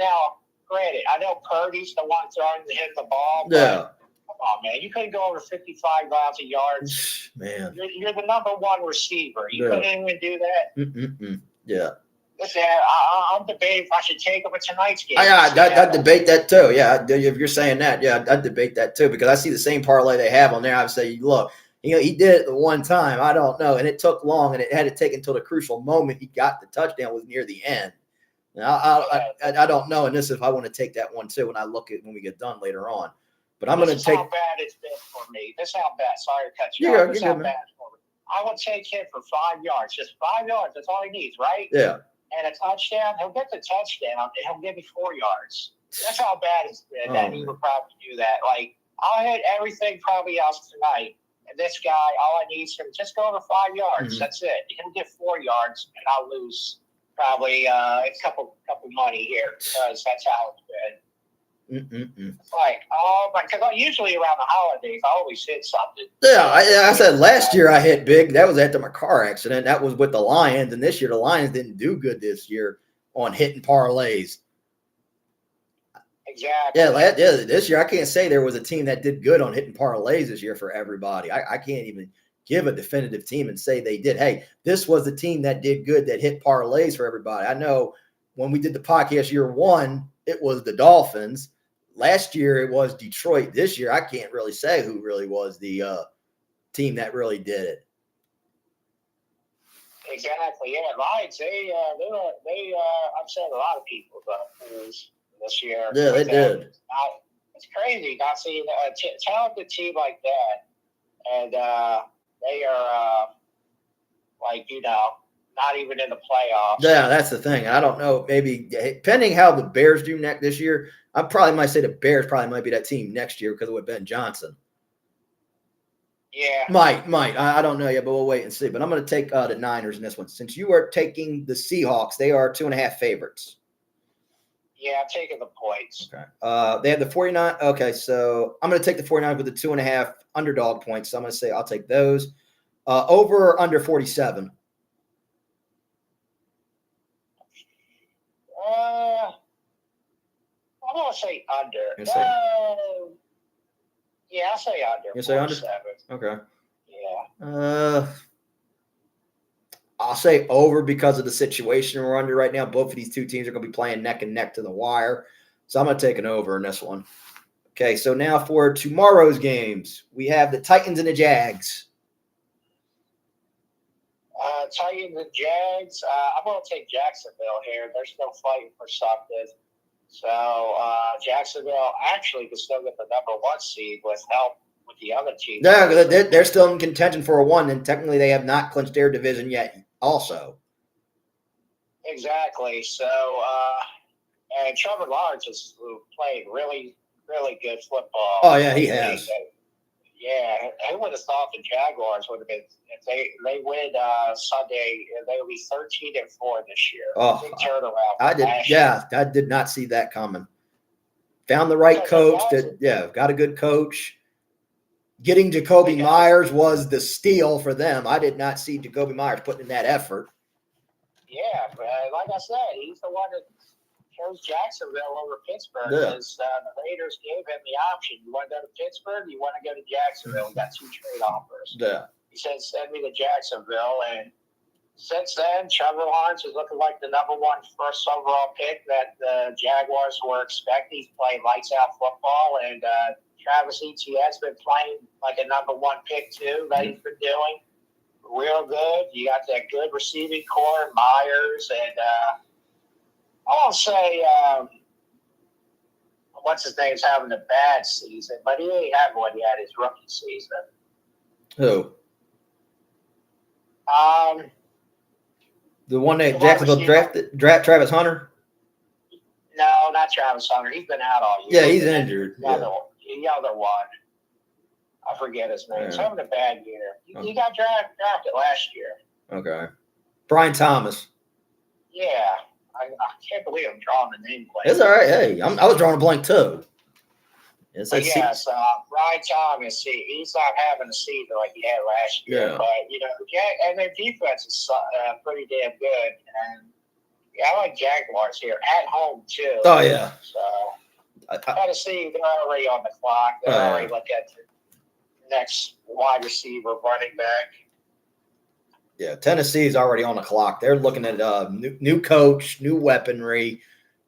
Speaker 2: Granted, I know Purdy's the one throwing the ball. But come on, man. You couldn't go over 55,000 yards.
Speaker 1: Man.
Speaker 2: You're the number 1 receiver. You couldn't even do that.
Speaker 1: Yeah.
Speaker 2: Listen, I'm debating if I should take him for tonight's game.
Speaker 1: I'd debate that too. Yeah, if you're saying that, I'd debate that too, because I see the same parlay they have on there. I would say, look, he did it the one time. I don't know, and it took long, and it had to take until the crucial moment he got the touchdown was near the end. I don't know, and this if I want to take that one too when we get done later on. But I'm going to take.
Speaker 2: How bad it's been for me. This is how bad. Sorry to cut you off. This is how bad it's for me. I would take him for 5 yards, just 5 yards. That's all he needs, right?
Speaker 1: Yeah.
Speaker 2: And a touchdown. He'll get the touchdown, and he'll give me 4 yards. That's how bad it's been. That he would probably do that. Like I'll hit everything probably else tonight. And this guy, all I need is him just go over 5 yards. Mm-hmm. That's it. He'll get 4 yards, and I'll lose. Probably a couple money here because that's how it's been. It's like, because usually around the holidays, I always hit something.
Speaker 1: Yeah, I said last year I hit big. That was after my car accident. That was with the Lions, and this year the Lions didn't do good this year on hitting parlays.
Speaker 2: Exactly.
Speaker 1: Yeah, this year I can't say there was a team that did good on hitting parlays this year for everybody. I can't even give a definitive team and say they did. Hey, this was the team that did good, that hit parlays for everybody. I know when we did the podcast year 1, it was the Dolphins. Last year it was Detroit. This year I can't really say who really was the team that really did it.
Speaker 2: Exactly. Yeah, Lions. They upset a lot of people this year.
Speaker 1: Yeah, they did.
Speaker 2: It's crazy not seeing a talented team like that, and they are not even in the playoffs.
Speaker 1: Yeah, that's the thing. I don't know. Maybe depending how the Bears do this year, I probably might say the Bears probably might be that team next year because of what Ben Johnson.
Speaker 2: Yeah.
Speaker 1: Might. I don't know yet, but we'll wait and see. But I'm going to take the Niners in this one. Since you are taking the Seahawks, they are 2.5 favorites.
Speaker 2: Yeah, I'm taking the points.
Speaker 1: Okay. They have the 49. Okay, so I'm going to take the 49 with the 2.5 underdog points. So I'm going to say I'll take those. Over or under 47?
Speaker 2: I'm going to say under. Yeah, I'll say under.
Speaker 1: You say under? Okay.
Speaker 2: Yeah.
Speaker 1: I'll say over because of the situation we're under right now. Both of these two teams are going to be playing neck and neck to the wire. So I'm going to take an over in this one. Okay, so now for tomorrow's games, we have the Titans and the Jags.
Speaker 2: Titans and Jags. I'm going to take Jacksonville here. They're still fighting for something. So Jacksonville actually could still get the number 1 seed with help with the other teams.
Speaker 1: No, they're still in contention for a 1, and technically they have not clinched their division yet also.
Speaker 2: Exactly. So, and Trevor Lawrence has played really, really good football.
Speaker 1: Oh, yeah, he has.
Speaker 2: Yeah, I would have thought the Jaguars would have been, if they win Sunday, they would be 13-4 this year.
Speaker 1: Oh,
Speaker 2: big turnaround.
Speaker 1: I did not see that coming. Found the right coach. Got a good coach. Getting Jacoby Myers was the steal for them. I did not see Jacoby Myers putting in that effort.
Speaker 2: Yeah, but like I said, he's the one that chose Jacksonville over Pittsburgh because the Raiders gave him the option. You want to go to Pittsburgh? You want to go to Jacksonville? We got 2 trade offers.
Speaker 1: Yeah.
Speaker 2: He said, send me to Jacksonville. And since then, Trevor Lawrence is looking like the number 1 first overall pick that the Jaguars were expecting. He's playing lights-out football. And Travis Etienne's been playing like a number 1 pick, too, that he's been doing. Real good. You got that good receiving core, Myers, and I won't say what's his name's having a bad season, but he ain't had one yet his rookie season.
Speaker 1: Who? The one that Jacksonville drafted Travis Hunter?
Speaker 2: No, not Travis Hunter. He's been out all year.
Speaker 1: Yeah, he's injured.
Speaker 2: The other one. I forget his name. He's having a bad year. He got drafted last year.
Speaker 1: Okay. Brian Thomas.
Speaker 2: Yeah. I can't believe I'm drawing the name blank.
Speaker 1: It's all right. Hey, I was drawing a blank too.
Speaker 2: Brian Thomas, he's not having a season like he had last year. Yeah. But, and their defense is pretty damn good. And I like Jaguars here at home too.
Speaker 1: Oh, yeah.
Speaker 2: So, Tennessee, they're already on the clock. They're already looking at the next wide receiver, running back.
Speaker 1: Yeah, Tennessee is already on the clock. They're looking at new coach, new weaponry,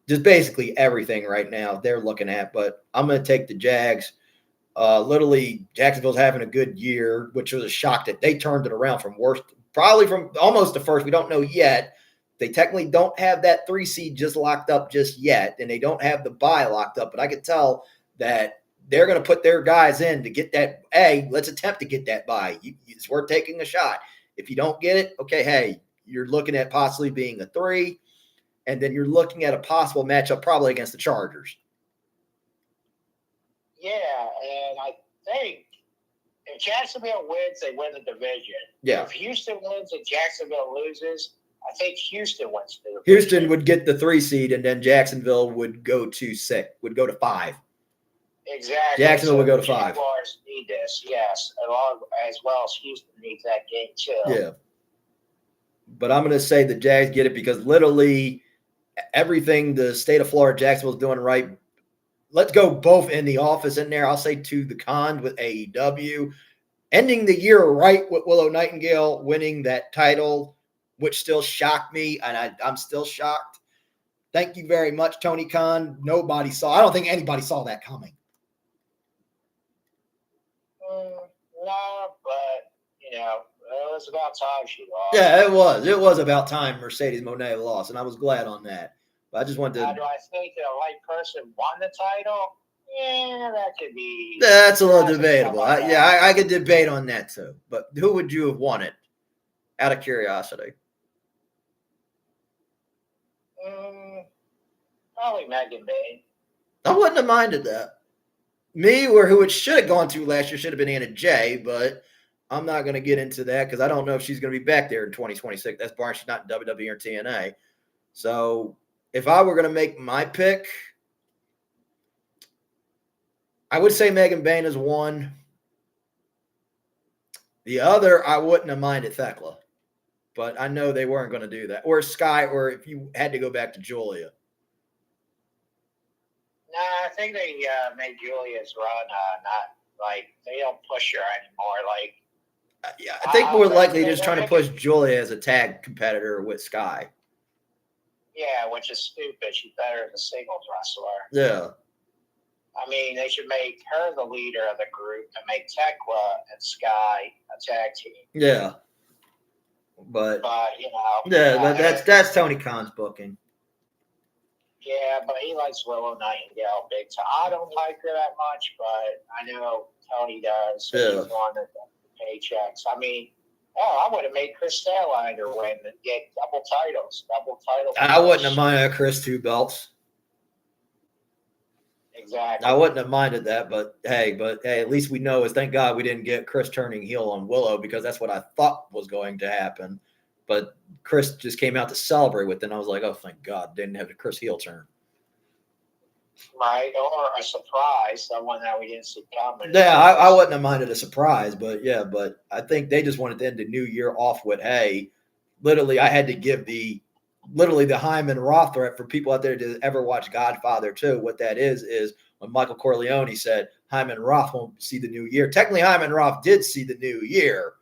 Speaker 1: just basically everything right now they're looking at. But I'm going to take the Jags. Literally, Jacksonville's having a good year, which was a shock that they turned it around from worst, probably from almost the first. We don't know yet. They technically don't have that 3 seed just locked up just yet, and they don't have the bye locked up. But I could tell that they're going to put their guys in to get that. Hey, let's attempt to get that bye. It's worth taking a shot. If you don't get it, okay, hey, you're looking at possibly being a 3, and then you're looking at a possible matchup probably against the Chargers.
Speaker 2: Yeah, and I think if Jacksonville wins, they win the division.
Speaker 1: Yeah.
Speaker 2: If Houston wins and Jacksonville loses, I think Houston wins the division.
Speaker 1: Houston would get the 3 seed, and then Jacksonville would go to 5.
Speaker 2: Exactly.
Speaker 1: Jacksonville would go to 5.
Speaker 2: Jaguars need this, yes, as well as Houston needs that game too.
Speaker 1: Yeah. But I'm going to say the Jags get it because literally everything the state of Florida, Jacksonville's doing right. Let's go both in the office in there. I'll say to the con with AEW. Ending the year right with Willow Nightingale winning that title, which still shocked me, and I'm still shocked. Thank you very much, Tony Khan. I don't think anybody saw that coming.
Speaker 2: No, but, it was about time she lost.
Speaker 1: Yeah, it was. It was about time Mercedes Moné lost, and I was glad on that. But I just wanted to.
Speaker 2: Do I think the right person won the title? Yeah, that could be.
Speaker 1: That's a little debatable. I could debate on that too. But who would you have won it? Out of curiosity.
Speaker 2: Probably Megan Bain.
Speaker 1: I wouldn't have minded that. Me, or who it should have gone to last year, should have been Anna Jay, but I'm not going to get into that because I don't know if she's going to be back there in 2026. That's barring she's not in WWE or TNA. So if I were going to make my pick, I would say Megan Bain is one. The other, I wouldn't have minded Thekla. But I know they weren't going to do that. Or Sky, or if you had to go back to Julia.
Speaker 2: Nah, I think they made Julia's run they don't push her anymore.
Speaker 1: Yeah, I think more likely just trying to push Julia as a tag competitor with Sky.
Speaker 2: Yeah, which is stupid. She's better as a singles wrestler.
Speaker 1: Yeah.
Speaker 2: I mean, they should make her the leader of the group and make Thekla and Sky a tag team.
Speaker 1: Yeah. But
Speaker 2: Yeah,
Speaker 1: that's Tony Khan's booking.
Speaker 2: Yeah, but he likes Willow Nightingale big time. I don't like her that much, but I know Tony does. And he's one that gets the paychecks. I mean, I would have made Chris Statlander win and get double titles.
Speaker 1: I wouldn't have minded Chris 2 belts.
Speaker 2: Exactly.
Speaker 1: I wouldn't have minded that, but hey, at least we know is thank God we didn't get Chris turning heel on Willow, because that's what I thought was going to happen. But Chris just came out to celebrate with it, and I was like, oh, thank God, didn't have the Chris heel turn.
Speaker 2: Right, or a surprise, someone that we didn't see coming.
Speaker 1: Yeah, I wouldn't have minded a surprise, but I think they just wanted to end the new year off with, hey, literally, I had to give the Hyman Roth threat for people out there to ever watch Godfather 2. What that is when Michael Corleone said Hyman Roth won't see the new year. Technically, Hyman Roth did see the new year,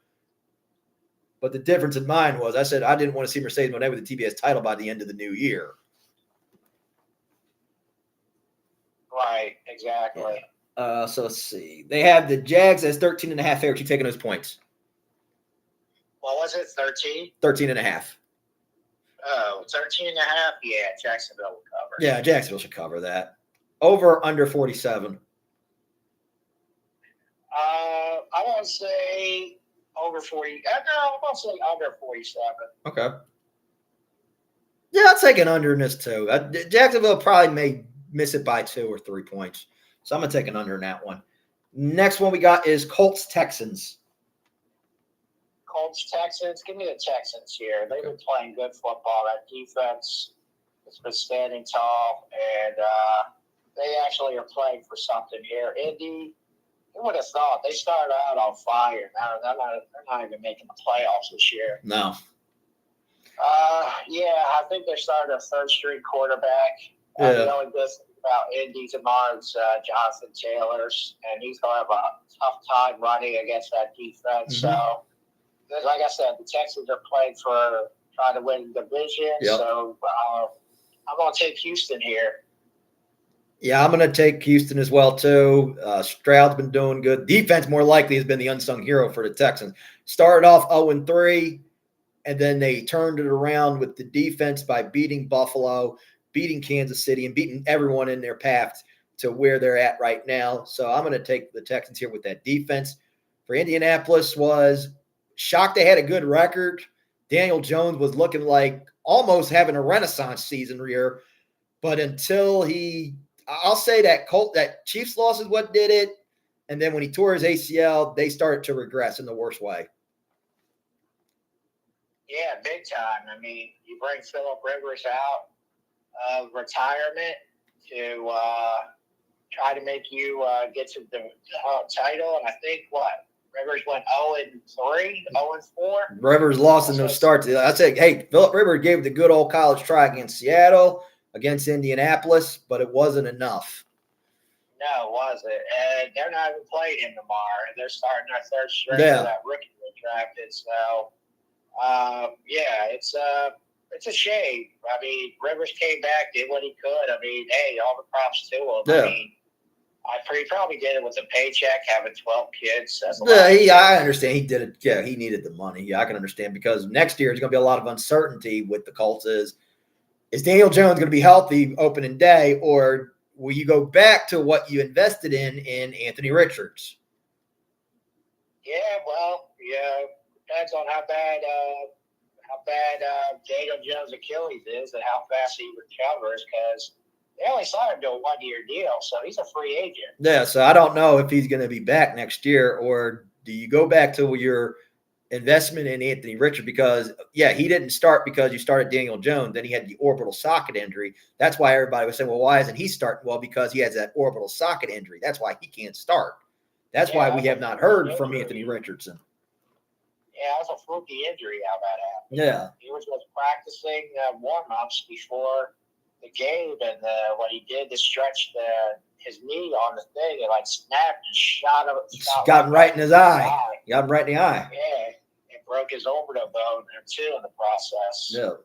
Speaker 1: but the difference in mine was I said I didn't want to see Mercedes Moné with the TBS title by the end of the new year.
Speaker 2: Right, exactly.
Speaker 1: So let's see. They have the Jags as 13.5 favorites. You taking those points?
Speaker 2: What was it, 13?
Speaker 1: 13.5.
Speaker 2: Oh, 13.5? Yeah, Jacksonville will cover.
Speaker 1: Yeah, Jacksonville should cover that. Over, under 47.
Speaker 2: I want to say over 40. No, I want to say under 47.
Speaker 1: Okay. Yeah, I'll take an under in this too. Jacksonville probably may miss it by 2 or 3 points. So I'm going to take an under in that one. Next one we got is Colts-Texans.
Speaker 2: Colts-Texans. Give me the Texans here. They've been playing good football. That defense has been standing tall, and they actually are playing for something here. Indy, who would have thought? They started out on fire. Now they're not even making the playoffs this year.
Speaker 1: No.
Speaker 2: Yeah, I think they're starting a third-string quarterback. The only good thing about Indy tomorrow is Jonathan Taylor's, and he's going to have a tough time running against that defense.
Speaker 1: Mm-hmm.
Speaker 2: So, like I said, the Texans are playing for trying to win the division. Yep. So, I'm going to take Houston here.
Speaker 1: Yeah, I'm going to take Houston as well, too. Stroud's been doing good. Defense, more likely, has been the unsung hero for the Texans. Started off 0-3, and then they turned it around with the defense by beating Buffalo, beating Kansas City, and beating everyone in their path to where they're at right now. So I'm going to take the Texans here with that defense. For Indianapolis, was shocked they had a good record. Daniel Jones was looking like almost having a renaissance season here, but until I'll say that Chiefs loss is what did it, and then when he tore his ACL, they started to regress in the worst way.
Speaker 2: Yeah, big time. I mean, you bring Phillip Rivers out of retirement to try to make you get to the title. And I think Rivers went 0-3, 0-4.
Speaker 1: Rivers lost in those starts. I said, hey, Phillip Rivers gave the good old college try against Seattle, against Indianapolis, but it wasn't enough.
Speaker 2: No, it wasn't. And they're not even playing him tomorrow. And they're starting their third string for that rookie they drafted. So, it's a shame. I mean, Rivers came back, did what he could. I mean, hey, all the props to him.
Speaker 1: Yeah.
Speaker 2: I mean, he probably did it with a paycheck, having 12 kids.
Speaker 1: I understand. He did it. Yeah, he needed the money. Yeah, I can understand, because next year there's going to be a lot of uncertainty with the Colts. Is Daniel Jones going to be healthy opening day, or will you go back to what you invested in Anthony Richards?
Speaker 2: Yeah, well, depends on how bad Daniel Jones' Achilles is and how fast he recovers, because they only signed him to a 1-year deal, so he's a free agent.
Speaker 1: Yeah, so I don't know if he's going to be back next year, or do you go back to your investment in Anthony Richards? Because, he didn't start because you started Daniel Jones. Then he had the orbital socket injury. That's why everybody was saying, well, why isn't he starting? Well, because he has that orbital socket injury. That's why he can't start. That's why we have not heard from Anthony Richardson.
Speaker 2: Yeah, it was a fluky injury how that happened.
Speaker 1: Yeah.
Speaker 2: He was just practicing warm-ups before the game, and what he did to stretch his knee on the thing, it snapped and shot him.
Speaker 1: Got him right in his eye. Got him right in the eye.
Speaker 2: Yeah, it broke his orbital bone there too in the process.
Speaker 1: Yeah.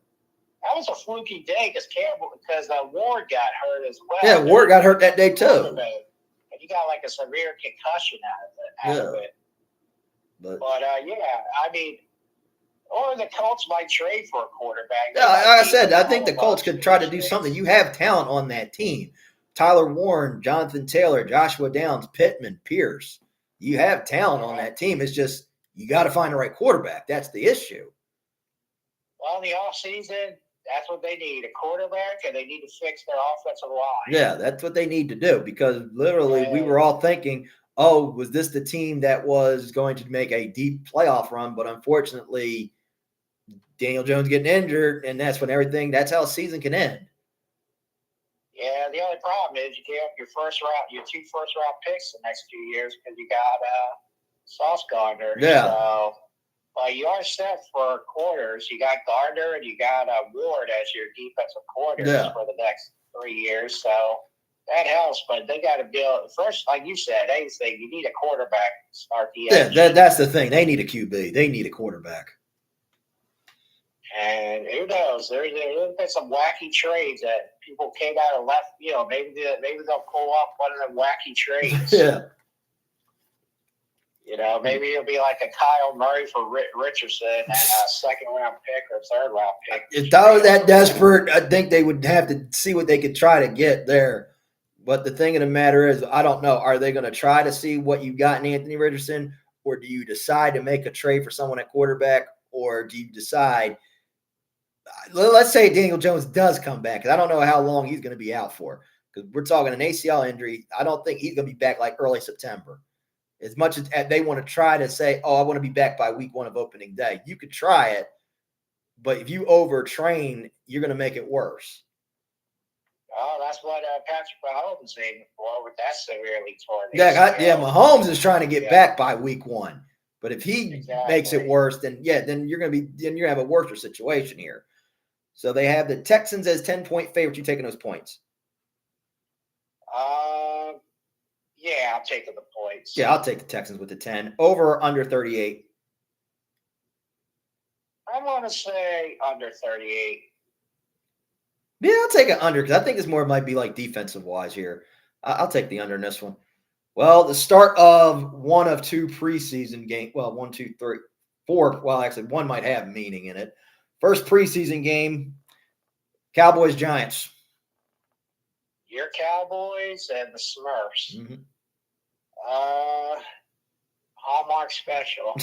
Speaker 2: That was a fluky day because Ward got hurt as well.
Speaker 1: Yeah, Ward got hurt that day too.
Speaker 2: And he got a severe concussion out of it.
Speaker 1: But
Speaker 2: I mean, Or the Colts might trade for a quarterback.
Speaker 1: Yeah, like I said, I think the Colts could try to do something. You have talent on that team. Tyler Warren, Jonathan Taylor, Joshua Downs, Pittman, Pierce. You have talent on that team. It's just you got to find the right quarterback. That's the issue.
Speaker 2: Well, in the offseason, that's what they need, a quarterback, and they need to fix their offensive line.
Speaker 1: Yeah, that's what they need to do because literally we were all thinking, oh, was this the team that was going to make a deep playoff run? But unfortunately, Daniel Jones getting injured, and that's how a season can end.
Speaker 2: Yeah, the only problem is you gave up your two first round picks the next 2 years because you got Sauce Gardner.
Speaker 1: Yeah.
Speaker 2: So, you are set for quarters. You got Gardner and you got Ward as your defensive quarters for the next 3 years. So that helps, but they got to build first, like you said, anything you need a quarterback to start the
Speaker 1: edge. Yeah, that's the thing. They need a QB. They need a quarterback.
Speaker 2: And who knows? There's been some wacky trades that people came out and left. Maybe they'll pull off one of them wacky trades.
Speaker 1: Yeah.
Speaker 2: Maybe it'll be like a Kyle Murray for Richardson and a second-round pick or third-round pick.
Speaker 1: If I was that desperate, I think they would have to see what they could try to get there. But the thing of the matter is, I don't know. Are they going to try to see what you got in Anthony Richardson, or do you decide to make a trade for someone at quarterback, or do you decide – let's say Daniel Jones does come back, because I don't know how long he's going to be out for, because we're talking an ACL injury. I don't think he's going to be back like early September. As much as they want to try to say, oh, I want to be back by week 1 of opening day. You could try it, but if you overtrain, you're going to make it worse.
Speaker 2: Oh, that's what Patrick Mahomes said before with that severely torn.
Speaker 1: Yeah, Mahomes is trying to get back by week 1. But if he makes it worse, then you're going to have a worse situation here. So they have the Texans as 10-point favorites. You taking those points?
Speaker 2: Yeah, I'm taking the points.
Speaker 1: Yeah, I'll take the Texans with the 10. Over or under 38?
Speaker 2: I want to say under 38.
Speaker 1: Yeah, I'll take it under because I think this more might be like defensive-wise here. I'll take the under in this one. Well, the start of one of 2 preseason games. Well, 1, 2, 3, 4. Well, actually, one might have meaning in it. First preseason game, Cowboys-Giants.
Speaker 2: Your Cowboys and the Smurfs.
Speaker 1: Mm-hmm.
Speaker 2: Hallmark special.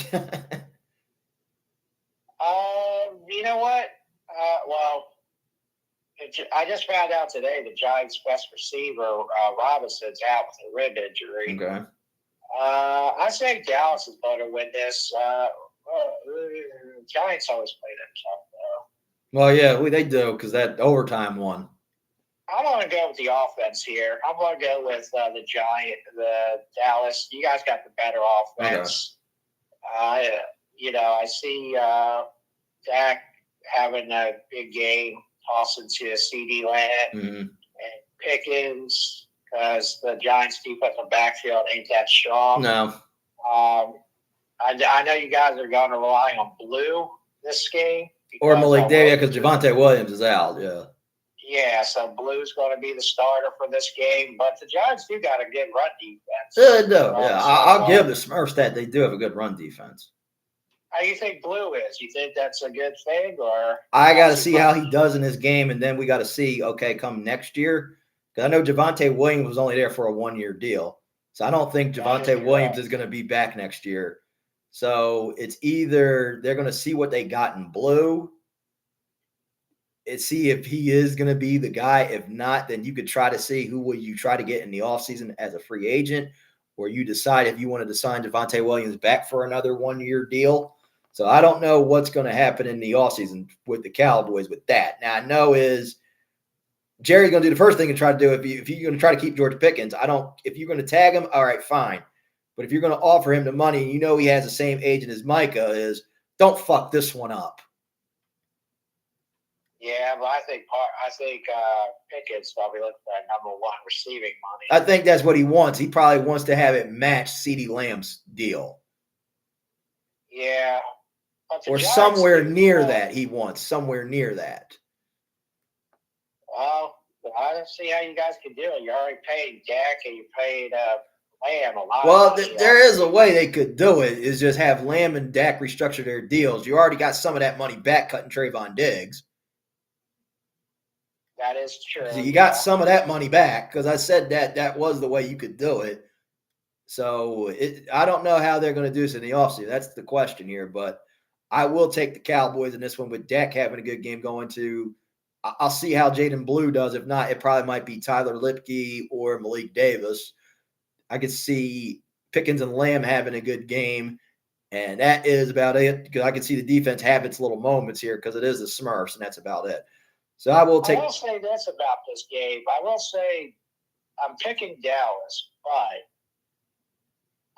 Speaker 2: You know what? I just found out today the Giants' best receiver, Robinson's out with a rib injury.
Speaker 1: Okay.
Speaker 2: I say Dallas is going to win this. Giants always play them tough, though.
Speaker 1: Well, yeah, they do because that overtime one.
Speaker 2: I'm going to go with the offense here. I'm going to go with the Dallas. You guys got the better offense. Okay. I see Dak having a big game, tossing to CD Lamb and Pickens because the Giants' defensive backfield ain't that strong.
Speaker 1: No.
Speaker 2: I know you guys are going to rely on Blue this game.
Speaker 1: Or Malik Davis because Javonte Williams is out, yeah.
Speaker 2: Yeah, so Blue's going to be the starter for this game, but the Giants do got a good run defense.
Speaker 1: Yeah, they do. Yeah, I'll give the Smurfs that they do have a good run defense.
Speaker 2: How do you think Blue is? You think that's a good thing, or
Speaker 1: I got to see how he does in this game, and then we got to see. Okay, come next year, because I know Javonte Williams was only there for a 1-year deal, so I don't think Javonte Williams is going to be back next year. So it's either they're going to see what they got in Blue. See if he is going to be the guy. If not, then you could try to see who will you try to get in the offseason as a free agent, or you decide if you wanted to sign Javonte Williams back for another 1-year deal. So I don't know what's going to happen in the offseason with the Cowboys with that. Now, I know is Jerry's going to do the first thing and try to do if you're going to try to keep George Pickens. If you're going to tag him, all right, fine. But if you're going to offer him the money, he has the same agent as Micah, don't fuck this one up.
Speaker 2: Yeah, but I think Pickett's probably looking for that number 1 receiving money.
Speaker 1: I think that's what he wants. He probably wants to have it match CeeDee Lamb's deal.
Speaker 2: Yeah.
Speaker 1: Or somewhere near that he wants. Somewhere near that.
Speaker 2: Well, I don't see how you guys can do it. You already paid Dak and you paid Lamb a lot.
Speaker 1: Well, there is a way they could do it. Is just have Lamb and Dak restructure their deals. You already got some of that money back cutting Trayvon Diggs.
Speaker 2: That is true.
Speaker 1: So you got some of that money back because I said that was the way you could do it. So I don't know how they're going to do this in the offseason. That's the question here. But I will take the Cowboys in this one with Dak having a good game going to. I'll see how Jaden Blue does. If not, it probably might be Tyler Lipke or Malik Davis. I could see Pickens and Lamb having a good game. And that is about it because I can see the defense have its little moments here because it is the Smurfs, and that's about it. So I will
Speaker 2: say this about this game. I will say I'm picking Dallas, but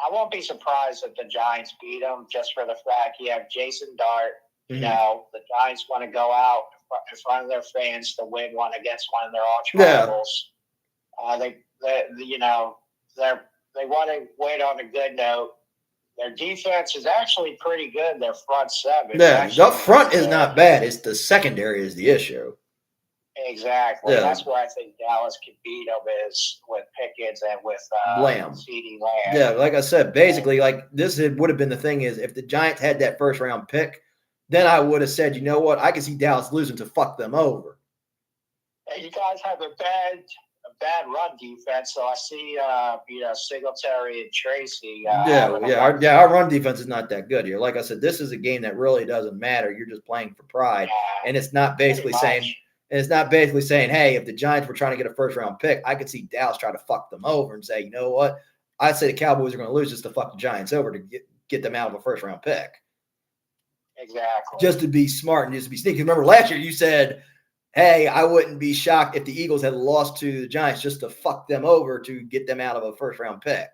Speaker 2: I won't be surprised if the Giants beat them just for the fact you have Jason Dart. Mm-hmm. You know, the Giants want to go out in front of their fans to win one against one of their arch rivals. They want to win on a good note. Their defense is actually pretty good. Their front seven.
Speaker 1: Yeah, the front is not bad. It's the secondary is the issue.
Speaker 2: Exactly. Yeah. That's where I think Dallas can beat them is with Pickens and with
Speaker 1: Lamb.
Speaker 2: CeeDee Lamb.
Speaker 1: Yeah, like I said, basically, like this would have been the thing is if the Giants had that first round pick, then I would have said, you know what, I can see Dallas losing to fuck them over.
Speaker 2: And you guys have a bad run defense, so I see Singletary and Tracy.
Speaker 1: Our run defense is not that good here. Like I said, this is a game that really doesn't matter. You're just playing for pride, and it's not basically saying. And it's not basically saying, hey, if the Giants were trying to get a first-round pick, I could see Dallas try to fuck them over and say, you know what? I'd say the Cowboys are going to lose just to fuck the Giants over to get them out of a first-round pick.
Speaker 2: Exactly.
Speaker 1: Just to be smart and just to be sneaky. Remember last year you said, hey, I wouldn't be shocked if the Eagles had lost to the Giants just to fuck them over to get them out of a first-round pick.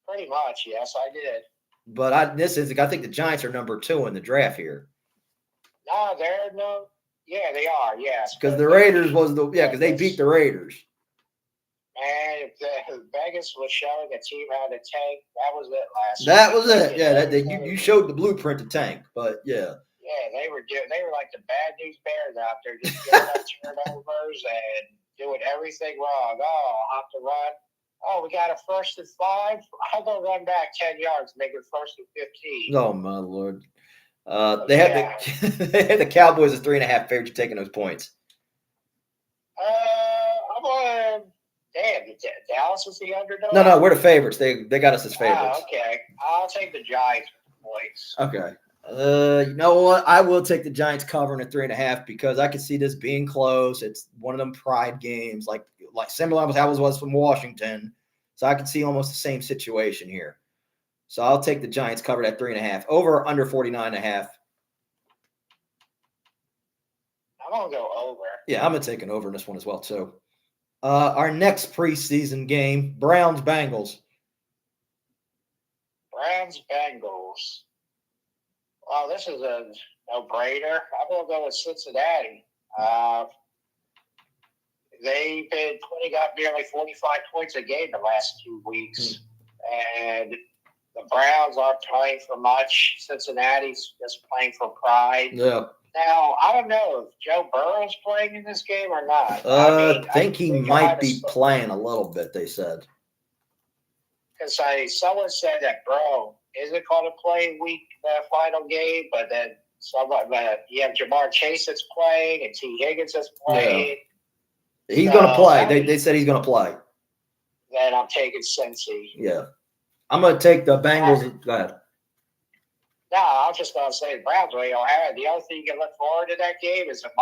Speaker 2: Pretty much, yes, I did.
Speaker 1: But I think the Giants are number 2 in the draft here.
Speaker 2: No, they're no. Yeah, they are. Yes,
Speaker 1: because the Raiders because they beat the Raiders.
Speaker 2: And if Vegas was showing a team had a tank, that was it last.
Speaker 1: That was it. Yeah, you showed the blueprint to tank, but yeah.
Speaker 2: Yeah, they were like the bad news bears out there, just giving up turnovers and doing everything wrong. Oh, I'll have to run. Oh, we got a 1st and 5. I'll go run back 10 yards, make it 1st and 15.
Speaker 1: Oh my Lord. They had the Cowboys as 3.5 favorites taking those points.
Speaker 2: I'm on. Damn, Dallas was the underdog.
Speaker 1: No, we're the favorites. They got us as favorites.
Speaker 2: Okay, I'll take the Giants with points.
Speaker 1: Okay. You know what? I will take the Giants covering at 3.5 because I can see this being close. It's one of them pride games, like similar to how it was from Washington. So I can see almost the same situation here. So I'll take the Giants covered at 3.5. Over or under 49.5.
Speaker 2: I'm going to go over.
Speaker 1: Yeah, I'm going to take an over in this one as well, too. Our next preseason game, Browns-Bengals.
Speaker 2: Browns-Bengals. Well, this is a no-brainer. I'm going to go with Cincinnati. They've got nearly 45 points a game the last 2 weeks. And the Browns aren't playing for much. Cincinnati's just playing for pride.
Speaker 1: Yeah.
Speaker 2: Now, I don't know if Joe Burrow's playing in this game or not.
Speaker 1: I think he might be playing a little bit, they said.
Speaker 2: Because someone said that Burrow isn't going to play the final game, but then you have Jamar Chase that's playing and T. Higgins that's playing.
Speaker 1: Yeah. He's going to play. They said he's going to play.
Speaker 2: Then I'm taking Cincy.
Speaker 1: Yeah. I'm going to take the Bengals. Go ahead.
Speaker 2: No, I was just going to say the Browns. The only thing you can look forward to that game is if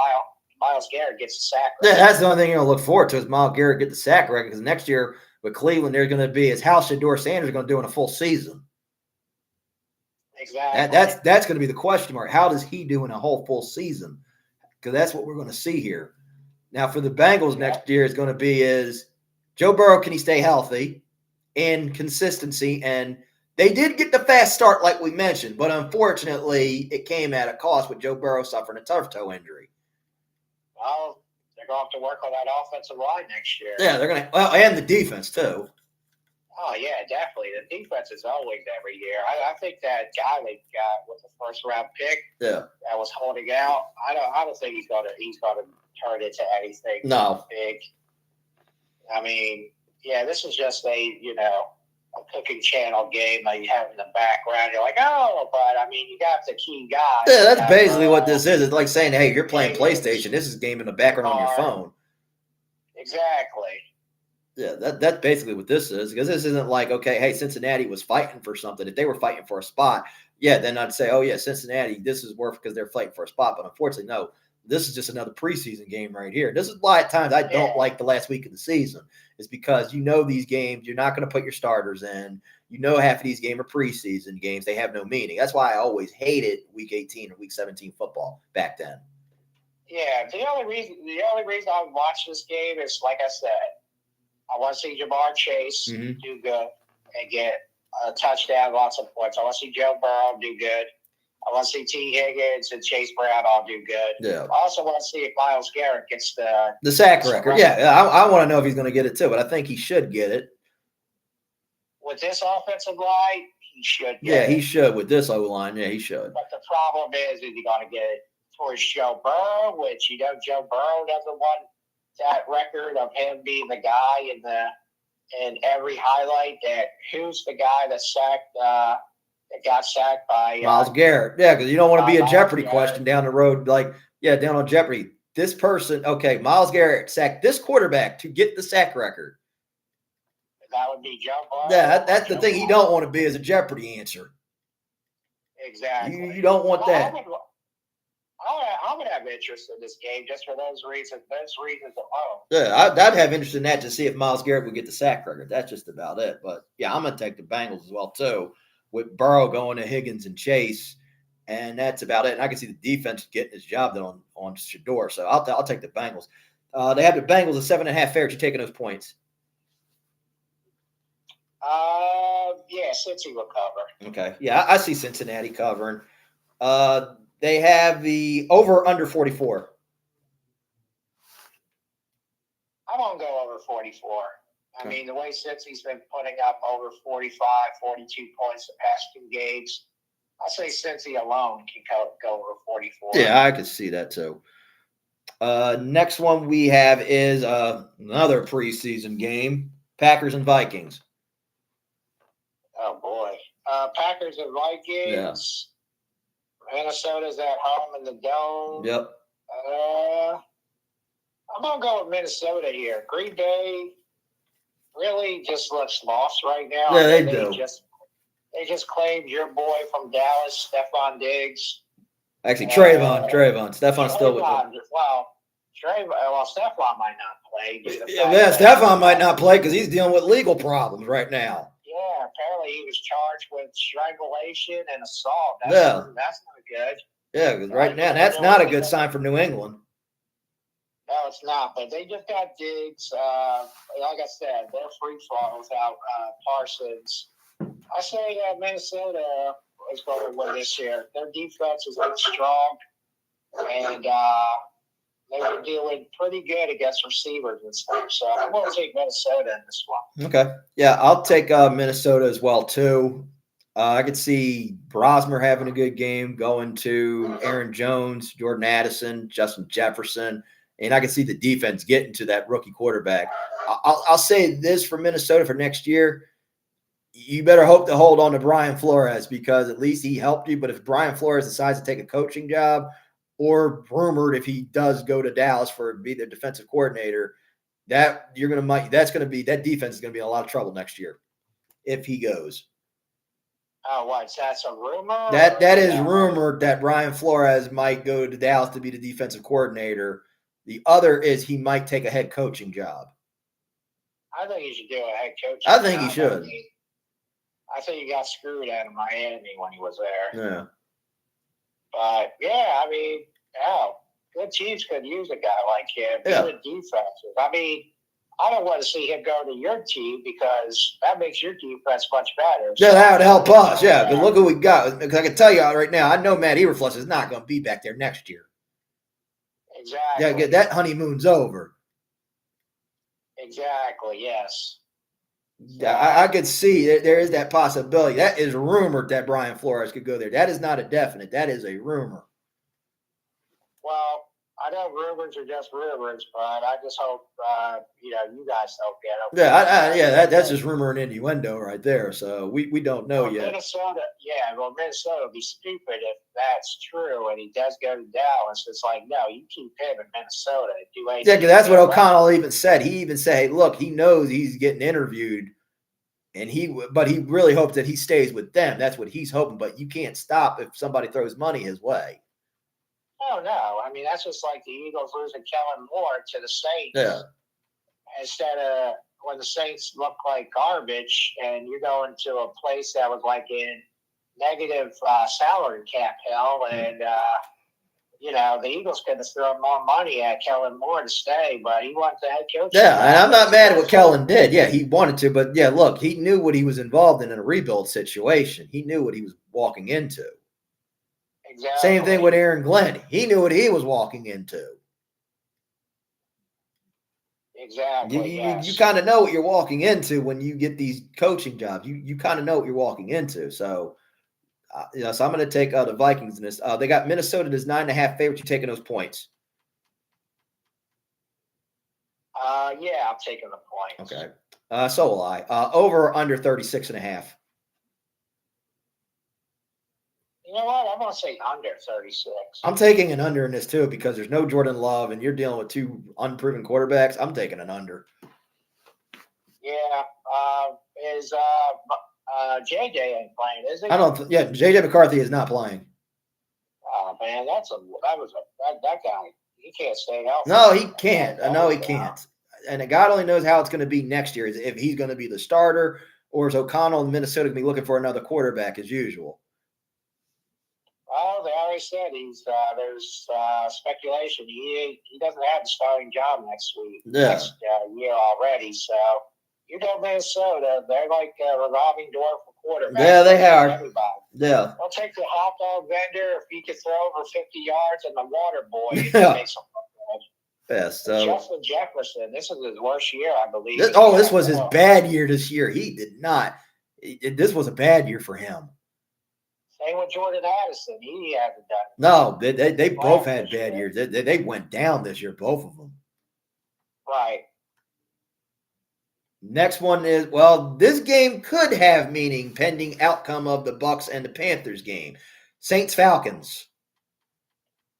Speaker 2: Myles Garrett gets a sack record.
Speaker 1: Yeah, that's the only thing you're going to look forward to is Myles Garrett get the sack record because next year with Cleveland, there's going to be how Shedeur Sanders going to do in a full season.
Speaker 2: Exactly.
Speaker 1: That's going to be the question mark. How does he do in a whole full season? Because that's what we're going to see here. Now, for the Bengals next year is going to be is Joe Burrow, can he stay healthy and consistency? And they did get the fast start like we mentioned, but unfortunately it came at a cost with Joe Burrow suffering a turf toe injury.
Speaker 2: Well, they're going to have to work on that offensive line next year.
Speaker 1: Yeah, they're going to – and the defense too.
Speaker 2: Oh, yeah, definitely. The defense is always every year. I think that guy they got with the first-round pick that was holding out, I don't think he's going to turn into anything big. I mean, yeah, this is just a cooking channel game that you have in the background. You're like, oh, but I mean, you got the key guys.
Speaker 1: Yeah, that's basically what this is. It's like saying, hey, you're playing
Speaker 2: Higgins,
Speaker 1: PlayStation. This is a game in the background on your phone.
Speaker 2: Exactly.
Speaker 1: Yeah, that's basically what this is, because this isn't like, okay, hey, Cincinnati was fighting for something. If they were fighting for a spot, yeah, then I'd say, oh, yeah, Cincinnati, this is worth because they're fighting for a spot. But unfortunately, no, this is just another preseason game right here. This is why at times I don't like the last week of the season, is because these games, you're not going to put your starters in. Half of these games are preseason games. They have no meaning. That's why I always hated week 18 or week 17 football back then.
Speaker 2: Yeah, the only reason I would watch this game is, like I said, I want to see Jamar Chase do good and get a touchdown, lots of points. I want to see Joe Burrow do good. I want to see T. Higgins and Chase Brown all do good.
Speaker 1: Yeah.
Speaker 2: I also want to see if Myles Garrett gets the
Speaker 1: sack record. Yeah, I want to know if he's going to get it too, but I think he should get it.
Speaker 2: With this offensive line, he should get it.
Speaker 1: Yeah, he should. With this O-line, yeah, he should.
Speaker 2: But the problem is he going to get it towards Joe Burrow, which, Joe Burrow doesn't want that record of him being the guy in every highlight that who's the guy that got sacked by
Speaker 1: Myles Garrett. Yeah, because you don't want to be a Jeopardy question down the road. Like, yeah, down on Jeopardy. This person, okay, Myles Garrett sacked this quarterback to get the sack record.
Speaker 2: That would be Joe Burrow.
Speaker 1: Yeah, that's the thing you don't want to be as a Jeopardy answer.
Speaker 2: Exactly.
Speaker 1: You don't want that.
Speaker 2: I would have interest in this game just for those reasons alone.
Speaker 1: Yeah, I'd have interest in that to see if Myles Garrett would get the sack record. That's just about it. But, yeah, I'm going to take the Bengals as well, too, with Burrow going to Higgins and Chase, and that's about it. And I can see the defense getting his job done on Shador, so I'll take the Bengals. They have the Bengals at 7.5 favorite. You taking those points?
Speaker 2: Yeah, Cincy will cover.
Speaker 1: Okay. Yeah, I see Cincinnati covering. They have the over under 44.
Speaker 2: I won't go over 44. I mean, the way Cincy's been putting up over 45, 42 points the past two games, I say Cincy alone can go over 44.
Speaker 1: Yeah, I could see that too. Next one we have is another preseason game, Packers and Vikings.
Speaker 2: Oh, boy. Packers and Vikings. Yeah. Minnesota's at home in the Dome.
Speaker 1: Yep.
Speaker 2: I'm going to go with Minnesota here. Green Bay really just looks lost right now.
Speaker 1: Yeah, they do.
Speaker 2: They just claimed your boy from Dallas, Stephon Diggs.
Speaker 1: Actually, Trayvon. Stephon's still with them.
Speaker 2: Stephon might not play.
Speaker 1: Yeah, Stephon might not play because he's dealing with legal problems right now.
Speaker 2: Yeah, apparently he was charged with strangulation and assault. That's not good.
Speaker 1: Yeah, because right now that's not a good sign for New England.
Speaker 2: No, it's not. But they just got Diggs. Like I said, they're free fall without Parsons. I say Minnesota is going to win this year. Their defense is strong, and they were doing pretty good against receivers and stuff. So I'm going to take Minnesota in this one.
Speaker 1: Okay. Yeah, I'll take Minnesota as well, too. I could see Brosmer having a good game, going to Aaron Jones, Jordan Addison, Justin Jefferson, and I can see the defense getting to that rookie quarterback. I'll say this for Minnesota for next year. You better hope to hold on to Brian Flores because at least he helped you. But if Brian Flores decides to take a coaching job, or rumored if he does go to Dallas for be the defensive coordinator, that defense is going to be in a lot of trouble next year if he goes.
Speaker 2: Oh, what? That's a rumor?
Speaker 1: That is rumored that Brian Flores might go to Dallas to be the defensive coordinator. The other is he might take a head coaching job.
Speaker 2: I think he should do a head coaching
Speaker 1: I think he should.
Speaker 2: I think he got screwed out of Miami when he was there.
Speaker 1: Yeah.
Speaker 2: But, yeah, I mean, good teams could use a guy like him. Good defenses. I mean, I don't want to see him go to your team because that makes your defense much better.
Speaker 1: Yeah, that would help us. Yeah, but look who we got. Because I can tell you right now, I know Matt Eberflus is not going to be back there next year.
Speaker 2: Exactly.
Speaker 1: Yeah, that honeymoon's over.
Speaker 2: Exactly, yes.
Speaker 1: Yeah, I could see there is that possibility. That is rumored that Brian Flores could go there. That is not a definite. That is a rumor.
Speaker 2: Well, I know rumors are just rumors, but I just hope you guys don't get them.
Speaker 1: Yeah, that's just rumor and innuendo right there. So we don't know yet.
Speaker 2: Minnesota would be stupid if that's true, and he does go to Dallas. It's like, no, you keep him in Minnesota.
Speaker 1: Yeah, because that's what O'Connell even said. He even said, "Hey, look, he knows he's getting interviewed, but he really hopes that he stays with them. That's what he's hoping. But you can't stop if somebody throws money his way."
Speaker 2: Oh, no. I mean, that's just like the Eagles losing Kellen Moore to the Saints.
Speaker 1: Yeah.
Speaker 2: Instead of when the Saints look like garbage and you're going to a place that was like in negative salary cap hell, and, the Eagles could have thrown more money at Kellen Moore to stay, but he wanted the head coach.
Speaker 1: Yeah, and I'm not mad at what Kellen did. Yeah, he wanted to, but yeah, look, he knew what he was involved in a rebuild situation. He knew what he was walking into.
Speaker 2: Exactly.
Speaker 1: Same thing with Aaron Glenn. He knew what he was walking into.
Speaker 2: Exactly.
Speaker 1: You kind of know what you're walking into when you get these coaching jobs. You kind of know what you're walking into. So, so I'm going to take the Vikings in this. They got Minnesota as 9.5 favorites. You taking those points?
Speaker 2: Yeah, I'm taking the points.
Speaker 1: Okay. So will I. Over or under 36.5.
Speaker 2: You know what? I'm going to say under 36.
Speaker 1: I'm taking an under in this too because there's no Jordan Love and you're dealing with two unproven quarterbacks. I'm taking an under.
Speaker 2: Yeah. Is JJ ain't playing, is he?
Speaker 1: Yeah, JJ McCarthy is not playing.
Speaker 2: Oh man, that guy. He can't stay healthy.
Speaker 1: No, he can't. No, he can't. And God only knows how it's going to be next year. If he's going to be the starter, or is O'Connell in Minnesota going to be looking for another quarterback as usual?
Speaker 2: Well, they already said there's speculation. He doesn't have the starting job next year already. So Minnesota, they're like a revolving door for quarterbacks.
Speaker 1: Yeah, they are.
Speaker 2: Everybody.
Speaker 1: Yeah.
Speaker 2: I'll take the hot dog vendor if he can throw over 50 yards, and the water boy if
Speaker 1: Yeah.
Speaker 2: he makes them look good.
Speaker 1: Yeah, so
Speaker 2: Justin Jefferson, this is his worst year, I believe.
Speaker 1: This was his bad year this year. He did not. This was a bad year for him.
Speaker 2: Same with Jordan Addison. He hasn't done it.
Speaker 1: No, they both had bad years. They went down this year, both of them.
Speaker 2: Right.
Speaker 1: Next one is, well, this game could have meaning pending outcome of the Bucs and the Panthers game. Saints-Falcons.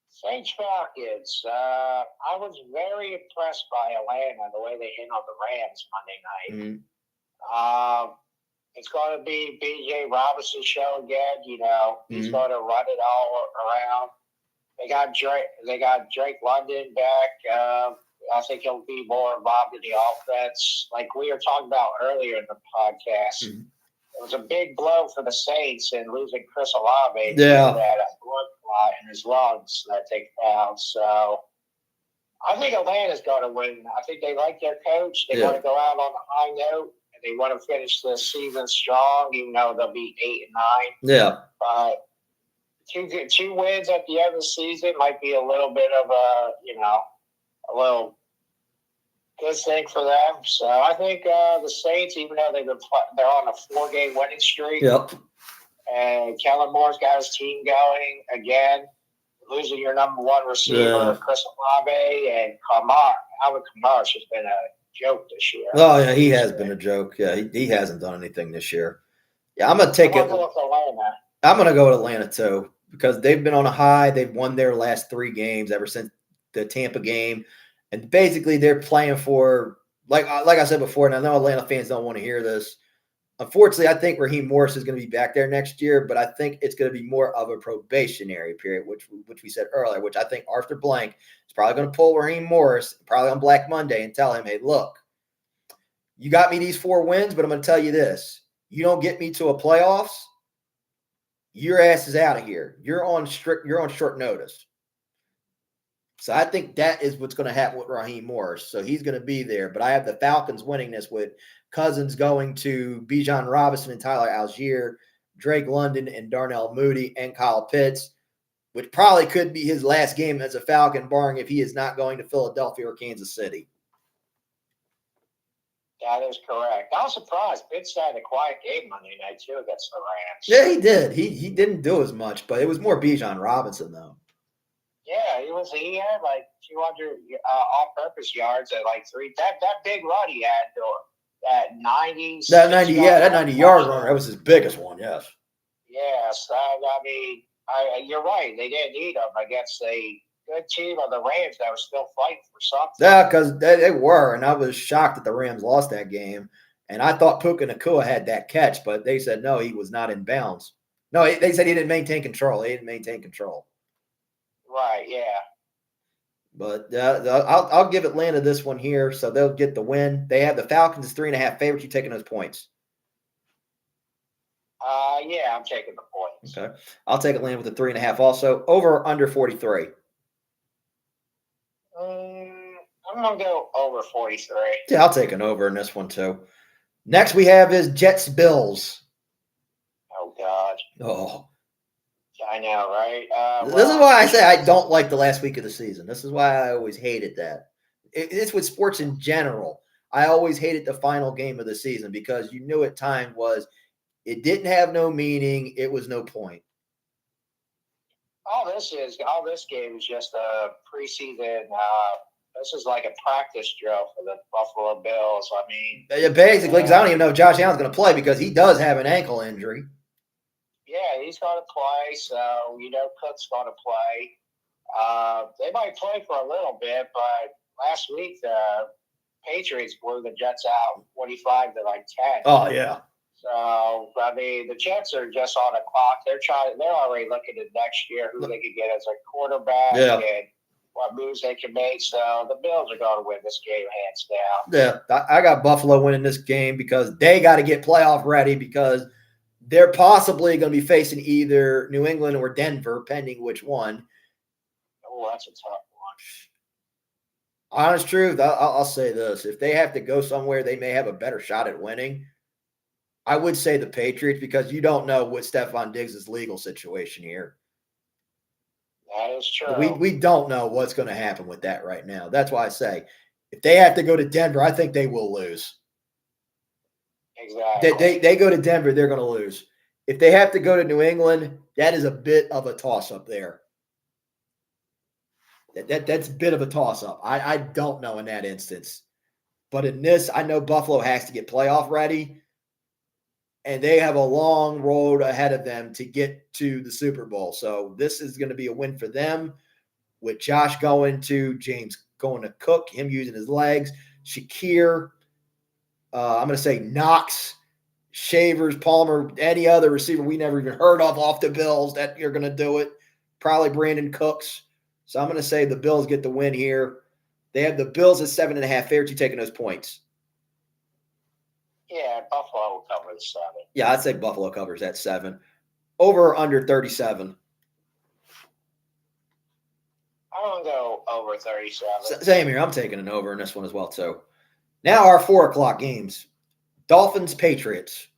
Speaker 2: Saints-Falcons. I was very impressed by Atlanta, the way they handled the Rams Monday night. Mm-hmm. It's going to be B.J. Robinson's show again. He's going to run it all around. They got Drake London back. I think he'll be more involved in the offense. Like we were talking about earlier in the podcast, It was a big blow for the Saints in losing Chris Olave.
Speaker 1: Yeah.
Speaker 2: He had a blood clot in his lungs that they found. So I think Atlanta's going to win. I think they like their coach. They want to go out on a high note. They want to finish the season strong, even though they'll be 8-9.
Speaker 1: Yeah.
Speaker 2: But two wins at the end of the season might be a little bit of a little good thing for them. So I think the Saints, even though they're on a 4-game winning streak, and Kellen Moore's got his team going again, losing your number one receiver, Chris Olave, and Alvin Kamara's just been a joke this year.
Speaker 1: Oh, yeah, he has been a joke. Yeah, he hasn't done anything this year. Yeah, I'm going to take it. I'm going to go with Atlanta, too, because they've been on a high. They've won their last 3 games ever since the Tampa game. And basically, they're playing for, like I said before, and I know Atlanta fans don't want to hear this. Unfortunately, I think Raheem Morris is going to be back there next year, but I think it's going to be more of a probationary period, which we said earlier, which I think Arthur Blank is probably going to pull Raheem Morris probably on Black Monday and tell him, hey, look, you got me these 4 wins, but I'm going to tell you this. You don't get me to a playoffs, your ass is out of here. You're on short notice. So I think that is what's going to happen with Raheem Morris. So he's going to be there. But I have the Falcons winning this with Cousins going to Bijan Robinson and Tyler Algier, Drake London and Darnell Mooney and Kyle Pitts, which probably could be his last game as a Falcon, barring if he is not going to Philadelphia or Kansas City.
Speaker 2: That is correct. I was surprised. Pitts had a quiet game Monday night, too, against the Rams.
Speaker 1: Yeah, he did. He didn't do as much, but it was more Bijan Robinson, though.
Speaker 2: Yeah, he had like 200 all-purpose yards at like three. That big run he had at 96
Speaker 1: That 90,
Speaker 2: yard
Speaker 1: yeah, that 90-yard runner, that was his biggest one, yes.
Speaker 2: Yes, I mean, you're right. They didn't need him against a good team of the Rams that was still fighting for something.
Speaker 1: Yeah, because they were, and I was shocked that the Rams lost that game. And I thought Puka Nacua had that catch, but they said no, he was not in bounds. No, they said he didn't maintain control. He didn't maintain control.
Speaker 2: Right, yeah.
Speaker 1: But I'll give Atlanta this one here, so they'll get the win. They have the Falcons as 3.5 favorites. You taking those points?
Speaker 2: Yeah, I'm taking the points.
Speaker 1: Okay, I'll take Atlanta with the 3.5. Also, over or under 43.
Speaker 2: I'm gonna go over 43.
Speaker 1: Yeah, I'll take an over in this one too. Next we have is Jets Bills.
Speaker 2: Oh God.
Speaker 1: Oh,
Speaker 2: I know, right?
Speaker 1: this is why I say I don't like the last week of the season. This is why I always hated that. It's with sports in general. I always hated the final game of the season because you knew at time was it didn't have no meaning. It was no point.
Speaker 2: All this game is just a preseason. This is like a practice drill for the Buffalo Bills. I mean,
Speaker 1: basically, because I don't even know if Josh Allen's going to play because he does have an ankle injury.
Speaker 2: Yeah, he's going to play, so Cook's going to play. They might play for a little bit, but last week the Patriots blew the Jets out 45 to like 10.
Speaker 1: Oh yeah.
Speaker 2: So I mean, the Jets are just on the clock. They're already looking at next year who they could get as a quarterback and what moves they can make. So the Bills are going to win this game hands down.
Speaker 1: Yeah, I got Buffalo winning this game because they got to get playoff ready because they're possibly going to be facing either New England or Denver, pending which one.
Speaker 2: Oh, that's a tough
Speaker 1: one. Honest truth, I'll say this. If they have to go somewhere, they may have a better shot at winning. I would say the Patriots because you don't know what Stephon Diggs' legal situation here.
Speaker 2: That is true.
Speaker 1: We don't know what's going to happen with that right now. That's why I say if they have to go to Denver, I think they will lose.
Speaker 2: Exactly.
Speaker 1: They go to Denver, they're going to lose. If they have to go to New England, that is a bit of a toss-up there. That's a bit of a toss-up. I don't know in that instance. But in this, I know Buffalo has to get playoff ready. And they have a long road ahead of them to get to the Super Bowl. So this is going to be a win for them with Josh going to James going to Cook, him using his legs, Shakir, I'm going to say Knox, Shavers, Palmer, any other receiver we never even heard of off the Bills that you're going to do it. Probably Brandon Cooks. So I'm going to say the Bills get the win here. They have the Bills at 7.5 favorites. You taking those points?
Speaker 2: Yeah, Buffalo will cover the 7.
Speaker 1: Yeah, I'd say Buffalo covers that 7. Over or under 37?
Speaker 2: I'm going to go over 37.
Speaker 1: Same here. I'm taking an over in this one as well, too. Now our 4 o'clock games. Dolphins, Patriots.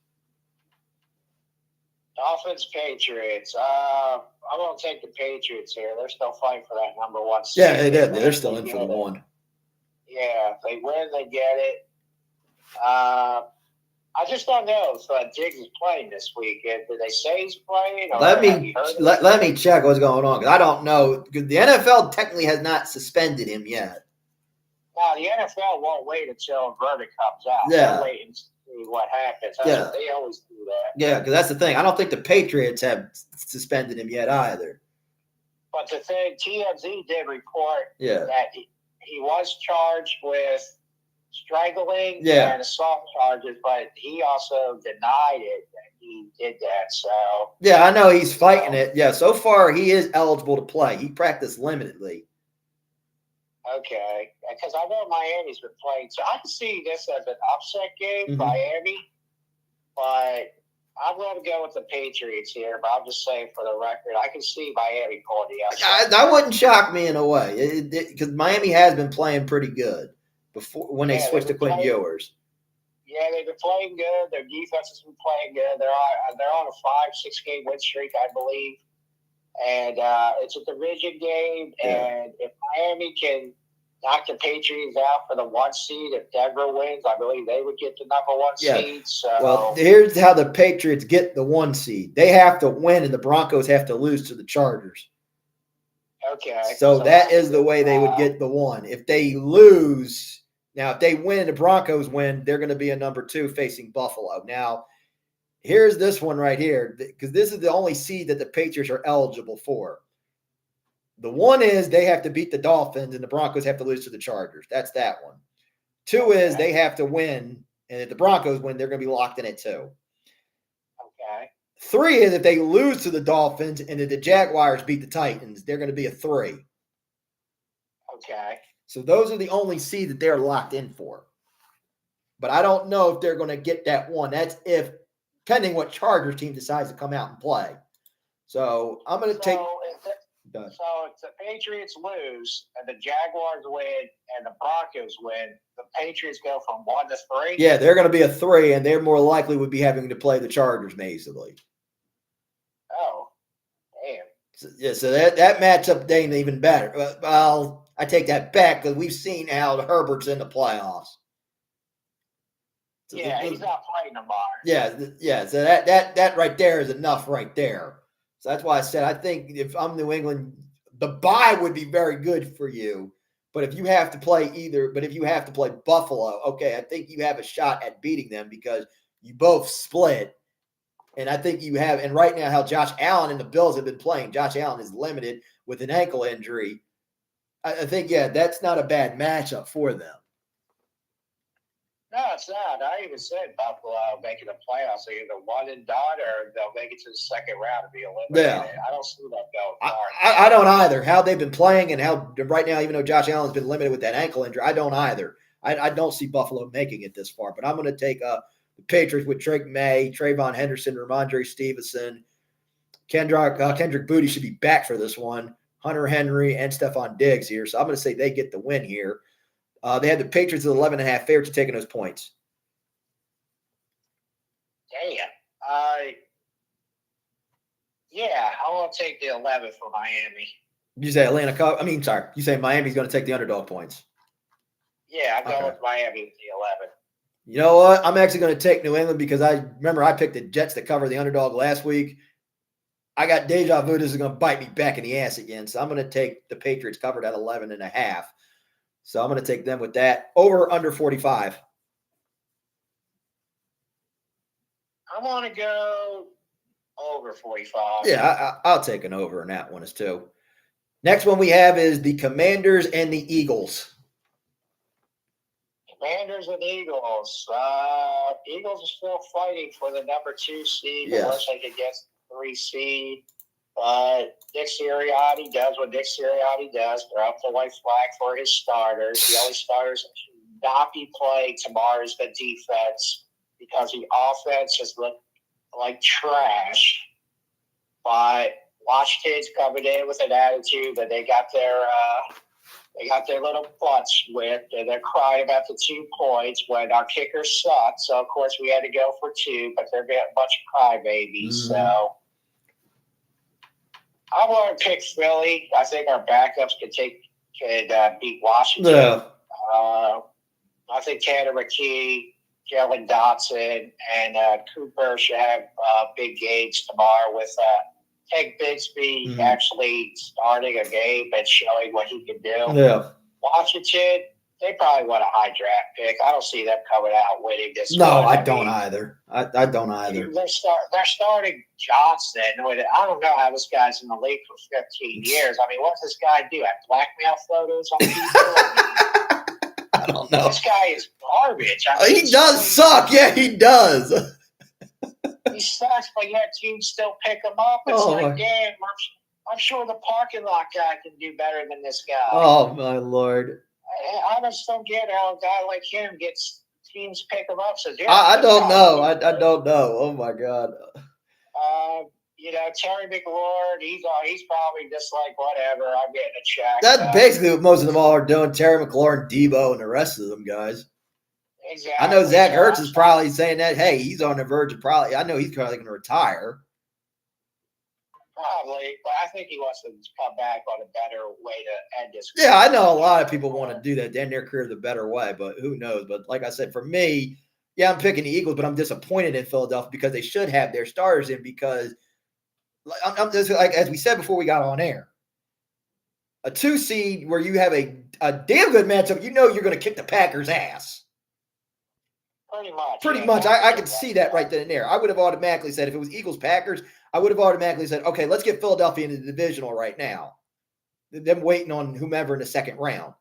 Speaker 2: Dolphins, Patriots. I'm going to take the Patriots here. They're still fighting for that number 1 seed.
Speaker 1: Yeah, they did. They're still in for the 1.
Speaker 2: Yeah, if they win, they get it. I just don't know if Diggs is playing this weekend. Did they say he's playing? Or
Speaker 1: let me check what's going on because I don't know. The NFL technically has not suspended him yet.
Speaker 2: No, the NFL won't wait until a verdict comes out.
Speaker 1: Yeah.
Speaker 2: They'll wait and see what happens. They always do that.
Speaker 1: Yeah, because that's the thing. I don't think the Patriots have suspended him yet either.
Speaker 2: But the thing, TMZ did report
Speaker 1: that
Speaker 2: he was charged with strangling and assault charges, but he also denied it that he did that. So
Speaker 1: yeah, I know he's fighting it. Yeah, so far he is eligible to play. He practiced limitedly.
Speaker 2: Okay, because I know Miami's been playing, so I can see this as an upset game, Miami. But I'm going to go with the Patriots here. But I'm just saying for the record, I can see Miami pulling the upset.
Speaker 1: That wouldn't shock me in a way because Miami has been playing pretty good. Before when they switched to Quinn Ewers.
Speaker 2: Yeah, they've been playing good. Their defense has been playing good. They're on a 5-6 game win streak, I believe. And it's a division game. Yeah. And if Miami can knock the Patriots out for the 1 seed, if Denver wins, I believe they would get the number 1 seed. So
Speaker 1: well, here's how the Patriots get the 1 seed. They have to win, and the Broncos have to lose to the Chargers.
Speaker 2: Okay.
Speaker 1: So that is the way they would get the 1. If they lose, now if they win, the Broncos win, they're going to be a number 2 facing Buffalo. Now, here's this one right here, because this is the only seed that the Patriots are eligible for. The 1 is they have to beat the Dolphins and the Broncos have to lose to the Chargers. That's that one. 2 is they have to win, and if the Broncos win, they're going to be locked in at 2.
Speaker 2: Okay.
Speaker 1: 3 is if they lose to the Dolphins and if the Jaguars beat the Titans, they're going to be a 3.
Speaker 2: Okay.
Speaker 1: So those are the only seed that they're locked in for. But I don't know if they're going to get that 1. That's if, depending what Chargers team decides to come out and play. So I'm going to take.
Speaker 2: So if the Patriots lose and the Jaguars win and the Broncos win, the Patriots go from 1 to 3?
Speaker 1: Yeah, they're going to be a 3, and they're more likely would be having to play the Chargers, basically.
Speaker 2: Oh, damn.
Speaker 1: So that matchup ain't even better. Well, I take that back because we've seen how Herbert's in the playoffs.
Speaker 2: So he's not playing tomorrow.
Speaker 1: Yeah. So that right there is enough right there. So that's why I said I think if I'm New England, the bye would be very good for you. But if you have to play Buffalo, okay, I think you have a shot at beating them because you both split. And I think you have, and right now how Josh Allen and the Bills have been playing, Josh Allen is limited with an ankle injury. I think, that's not a bad matchup for them.
Speaker 2: No, it's not. I even said Buffalo making the playoffs. They're either 1 and done or they'll make it to the second round and be eliminated. Yeah. I don't see that going far.
Speaker 1: I don't either. How they've been playing and how right now, even though Josh Allen's been limited with that ankle injury, I don't either. I don't see Buffalo making it this far. But I'm going to take the Patriots with Drake May, Trayvon Henderson, Ramondre Stevenson, Kendrick Booty should be back for this one, Hunter Henry, and Stephon Diggs here. So I'm going to say they get the win here. They had the Patriots at 11.5 favorites taking those points.
Speaker 2: Damn. I want to take the 11 for Miami.
Speaker 1: You say you say Miami's going to take the underdog points.
Speaker 2: Yeah, I'm going with Miami with the 11.
Speaker 1: You know what? I'm actually going to take New England because I picked the Jets to cover the underdog last week. I got deja vu. This is going to bite me back in the ass again. So I'm going to take the Patriots covered at 11.5. So I'm going to take them with that. Over under 45.
Speaker 2: I want to go over 45.
Speaker 1: Yeah, I'll take an over in that one as too. Next one we have is the Commanders and the Eagles.
Speaker 2: Commanders and Eagles. Eagles are still fighting for the number 2 seed. Yes. Unless they could get 3 seed. But Nick Sirianni does what Nick Sirianni does. Throw up the white flag for his starters. The only starters that should not be playing tomorrow is the defense because the offense has looked like trash. But Washington's coming in with an attitude that they got their little butts whipped, and they're crying about the 2 points when our kicker sucked. So, of course, we had to go for 2, but they're a bunch of crybabies. So I want to pick Philly. I think our backups could beat Washington. Yeah. I think Tanner McKee, Jalen Dotson, and Cooper should have big games tomorrow with Hank Bigsby actually starting a game and showing what he can do. Yeah. Washington, they probably want a high draft pick. I don't see them coming out winning this.
Speaker 1: No, I don't either. I don't either.
Speaker 2: They're starting Johnson. I don't know how this guy's in the league for 15 years. I mean, what does this guy do? Have blackmail photos on people?
Speaker 1: I don't know.
Speaker 2: This guy is garbage.
Speaker 1: He does suck. Yeah, he does.
Speaker 2: He sucks, but yet teams still pick him up. It's damn, I'm sure the parking lot guy can do better than this guy.
Speaker 1: Oh, my Lord.
Speaker 2: I just don't get how a guy like him gets teams pick him up. So
Speaker 1: I don't know. I don't know. Oh, my God.
Speaker 2: Terry McLaurin, he's probably just like, whatever, I'm getting a check.
Speaker 1: That's basically what most of them all are doing. Terry McLaurin, Debo, and the rest of them guys.
Speaker 2: Exactly.
Speaker 1: I know Zach Ertz is probably saying that, hey, he's on the verge of I know he's probably going to retire.
Speaker 2: Probably, but I think he wants to come back on a better way to end his
Speaker 1: career. Yeah, I know a lot of people want to do that, to end their career the better way, but who knows? But like I said, for me, I'm picking the Eagles, but I'm disappointed in Philadelphia because they should have their starters in because I'm just like, as we said before we got on air, a 2 seed where you have a damn good matchup, you know you're going to kick the Packers' ass. Pretty much. I could see that right then and there. I would have automatically said, if it was Eagles-Packers, I would have automatically said, okay, let's get Philadelphia into the divisional right now. Them waiting on whomever in the second round.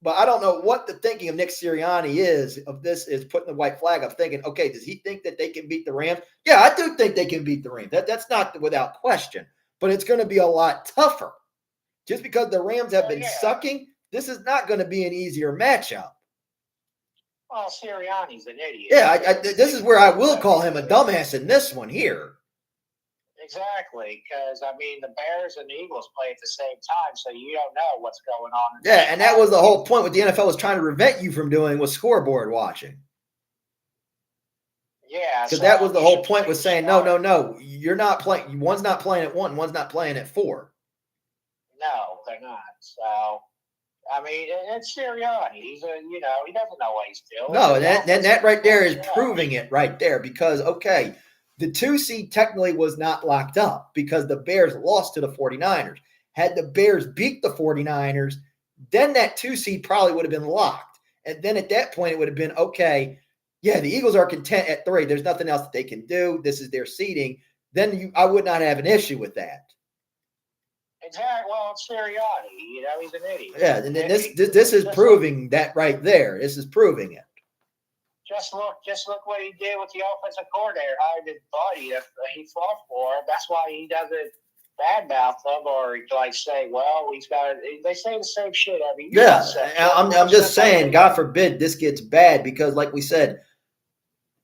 Speaker 1: But I don't know what the thinking of Nick Sirianni is putting the white flag up, thinking, okay, does he think that they can beat the Rams? Yeah, I do think they can beat the Rams. That's not without question. But it's going to be a lot tougher. Just because the Rams have been sucking, this is not going to be an easier matchup.
Speaker 2: Well, Sirianni's an idiot.
Speaker 1: Yeah, this is where I will call him a dumbass in this one here.
Speaker 2: Exactly, because, I mean, the Bears and the Eagles play at the same time, so you don't know what's going on.
Speaker 1: Yeah, and that was the whole point what the NFL was trying to prevent you from doing was scoreboard watching.
Speaker 2: Yeah.
Speaker 1: Because that was the whole point, was saying, no, you're not playing. One's not playing at 1, one's not playing at 4.
Speaker 2: No, they're not. So, I mean, it's Sirianni. He doesn't know what he's doing.
Speaker 1: No, and that right there is proving it right there, because, okay, the 2 seed technically was not locked up because the Bears lost to the 49ers. Had the Bears beat the 49ers, then that 2 seed probably would have been locked. And then at that point, it would have been, okay, yeah, the Eagles are content at 3. There's nothing else that they can do. This is their seeding. Then I would not have an issue with that.
Speaker 2: Exactly. Well, it's Sirianni. He's an idiot.
Speaker 1: Yeah, and then this is proving that right there. This is proving it.
Speaker 2: Just look what he did with the offensive coordinator, hired his buddy that he fought for. That's why he doesn't badmouth them or like say, well, he's got. They say the same shit every year.
Speaker 1: Yeah, I'm just saying, God forbid this gets bad, because, like we said,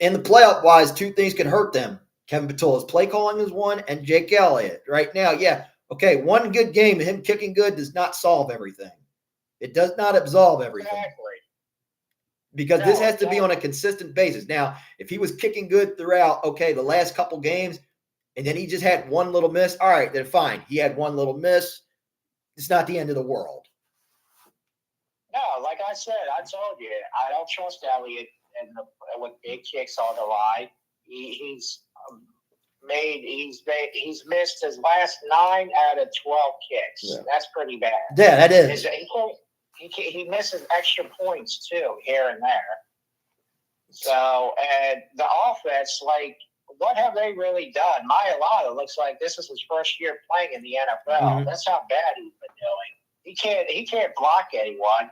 Speaker 1: in the playoff wise, 2 things could hurt them. Kevin Patula's play calling is one, and Jake Elliott right now. Yeah, okay, one good game of him kicking good does not solve everything. It does not absolve everything.
Speaker 2: Exactly.
Speaker 1: Because this has to be on a consistent basis. Now, if he was kicking good throughout, okay, the last couple games, and then he just had one little miss, all right, then fine. He had one little miss. It's not the end of the world.
Speaker 2: No, like I said, I told you, I don't trust Elliott with big kicks on the line. He's missed his last 9 out of 12 kicks. Yeah. That's pretty bad.
Speaker 1: Yeah, that is.
Speaker 2: He misses extra points, too, here and there. So, and the offense, like, what have they really done? Mailata looks like this is his first year playing in the NFL. Mm-hmm. That's how bad he's been doing. He can't block anyone.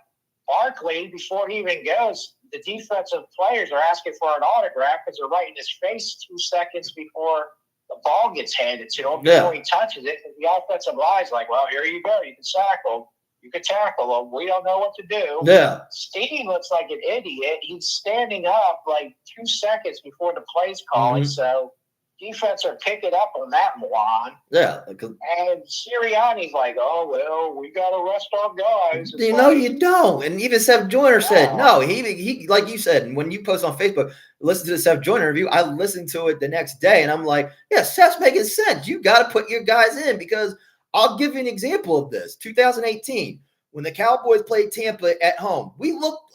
Speaker 2: Barkley, before he even goes, the defensive players are asking for an autograph because they're right in his face 2 seconds before the ball gets handed to him, before he touches it. And the offensive line's like, well, here you go. You can sack him. You could tackle him. We don't know what to do.
Speaker 1: Yeah.
Speaker 2: Steve looks like an idiot. He's standing up like 2 seconds before the play's calling. Mm-hmm. So defense are picking up on that one.
Speaker 1: Yeah.
Speaker 2: And Sirianni's like, oh, well, we got to rest our guys.
Speaker 1: You don't. And even Seth Joyner said, no, he like you said, when you post on Facebook, listen to the Seth Joyner review, I listened to it the next day, and I'm like, yeah, Seth's making sense. You got to put your guys in, because I'll give you an example of this. 2018, when the Cowboys played Tampa at home,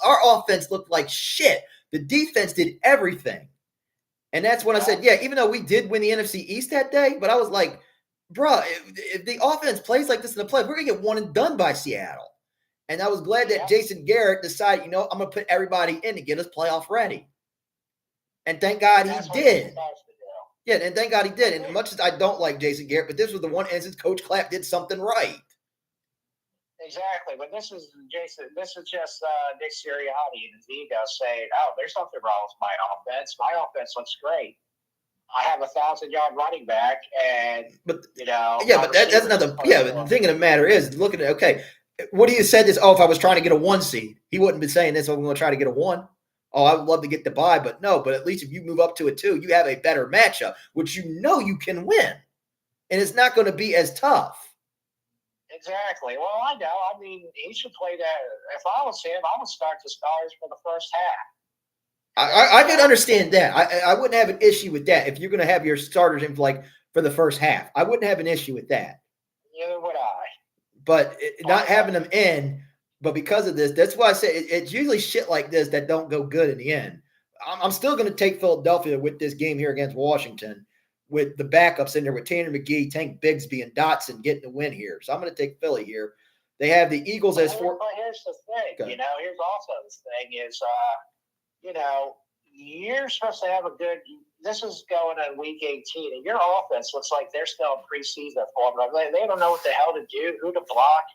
Speaker 1: our offense looked like shit. The defense did everything. And that's when I said, yeah, even though we did win the NFC East that day, but I was like, bro, if the offense plays like this in the play, we're going to get one and done by Seattle. And I was glad that Jason Garrett decided, I'm going to put everybody in to get us playoff ready. And thank God he did. Yeah, and thank God he did. And much as I don't like Jason Garrett, but this was the one instance Coach Clapp did something right.
Speaker 2: Exactly, but this is just Nick Sirianni and his ego saying, "Oh, there's nothing wrong with my offense. My offense looks great. I have a 1,000-yard running back, and
Speaker 1: but that's another. Yeah, but the thing of the matter is, looking at what do you said this? Oh, if I was trying to get a 1 seed, he wouldn't be saying this. I'm going to try to get a 1. Oh, I would love to get the bye, but no. But at least if you move up to a 2, you have a better matchup, which you can win, and it's not going to be as tough.
Speaker 2: Exactly. Well, I know. I mean, he should play that. If I was him, I would start the starters for the first half.
Speaker 1: I could understand that. I wouldn't have an issue with that if you're going to have your starters in for the first half. I wouldn't have an issue with that.
Speaker 2: Neither would I.
Speaker 1: But not having them in, but because of this, that's why I say it's usually shit like this that don't go good in the end. I'm still going to take Philadelphia with this game here against Washington. with the backups in there with Tanner McGee, Tank Bigsby, and Dotson getting the win here. So I'm going to take Philly here. They have the Eagles as four.
Speaker 2: But here's the thing,
Speaker 1: okay.
Speaker 2: here's also the thing is, you're supposed to have a good. This is going on week 18, and your offense looks like they're still in preseason form. They don't know what the hell to do, who to block,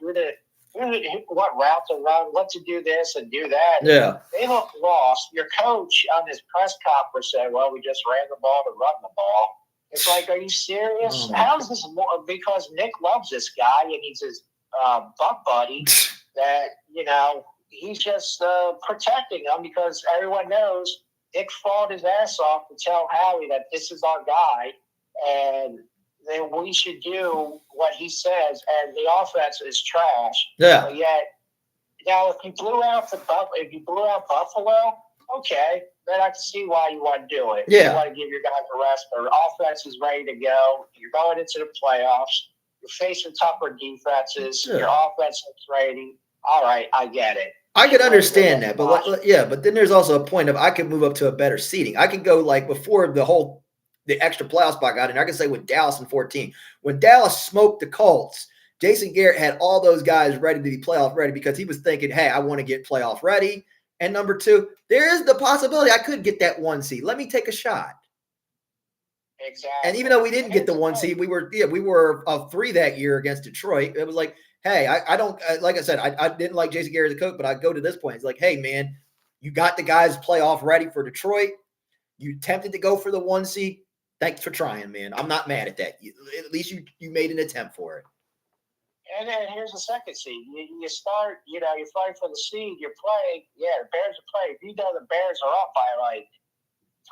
Speaker 2: what route to run, what to do this and do that.
Speaker 1: Yeah.
Speaker 2: They look lost. Your coach on his press conference said, well, we just ran the ball to run the ball. It's like, are you serious? How is this more? Because Nick loves this guy, and he's his butt buddy that, he's just protecting him because everyone knows Nick fought his ass off to tell Howie that this is our guy and then we should do what he says, and the offense is trash.
Speaker 1: Yeah.
Speaker 2: But yet, now if you blew out Buffalo, okay, then I can see why you want to do it.
Speaker 1: Yeah.
Speaker 2: You want to give your guys a rest. Their offense is ready to go. You're going into the playoffs. You're facing tougher defenses.
Speaker 1: Yeah.
Speaker 2: Your offense is ready. All right, I get it.
Speaker 1: I could understand that, but but then there's also a point of I could move up to a better seating. I could go like before the extra playoff spot got in. I can say with Dallas in 14, when Dallas smoked the Colts, Jason Garrett had all those guys ready to be playoff ready because he was thinking, hey, I want to get playoff ready. And number two, there is the possibility I could get that 1 seed. Let me take a shot.
Speaker 2: Exactly.
Speaker 1: And even though we didn't get the 1 seed, we were a 3 that year against Detroit. It was like, hey, I don't like I said, I didn't like Jason Garrett as a coach, but I go to this point. It's like, hey, man, you got the guys playoff ready for Detroit. You attempted to go for the 1 seed. Thanks for trying, man. I'm not mad at that. At least you made an attempt for it.
Speaker 2: And then here's the second seed. You start, you're fighting for the seed. You're playing. Yeah, the Bears are playing. If you know the Bears are up by like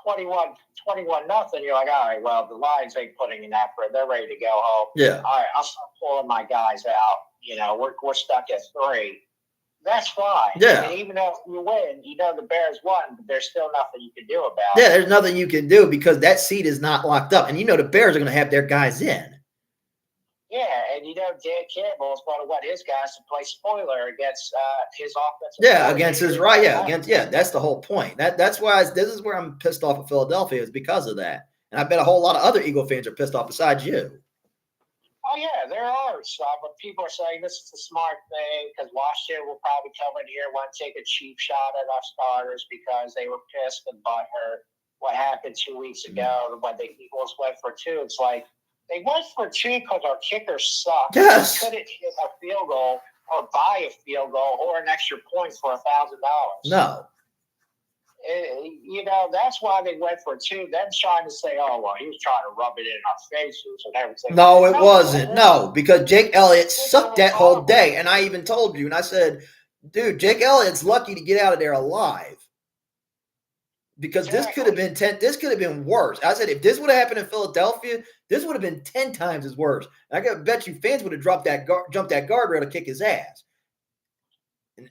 Speaker 2: 21-0, you're like, all right, well, the Lions ain't putting in effort. They're ready to go home.
Speaker 1: Yeah.
Speaker 2: All right, I'll start pulling my guys out. We're stuck at 3. That's fine.
Speaker 1: Yeah.
Speaker 2: And even though you win, the Bears won, but there's still nothing you can do about it.
Speaker 1: Yeah, there's nothing you can do because that seed is not locked up. And the Bears are going to have their guys in.
Speaker 2: Yeah, and Dan Campbell is going to want his guys to play spoiler against his offense.
Speaker 1: Yeah, against his right. Yeah, that's the whole point. That's why this is where I'm pissed off at Philadelphia is because of that. And I bet a whole lot of other Eagle fans are pissed off besides you.
Speaker 2: Oh, yeah, there are some, but people are saying this is a smart thing because Washington will probably come in here and want to take a cheap shot at our starters because they were pissed and butthurt what happened 2 weeks ago when the Eagles went for 2. It's like they went for 2 because our kickers suck.
Speaker 1: Yes.
Speaker 2: They couldn't hit a field goal or buy a field goal or an extra point for $1,000.
Speaker 1: No.
Speaker 2: That's why they went for 2. Then trying to say, oh, well, he was trying to rub it in our faces and everything.
Speaker 1: No, it wasn't. No, because Jake Elliott sucked that whole day. And I even told you, and I said, dude, Jake Elliott's lucky to get out of there alive. Because this could have been this could have been worse. I said, if this would have happened in Philadelphia, this would have been 10 times as worse. And I gotta bet you fans would have jumped that guardrail to kick his ass. And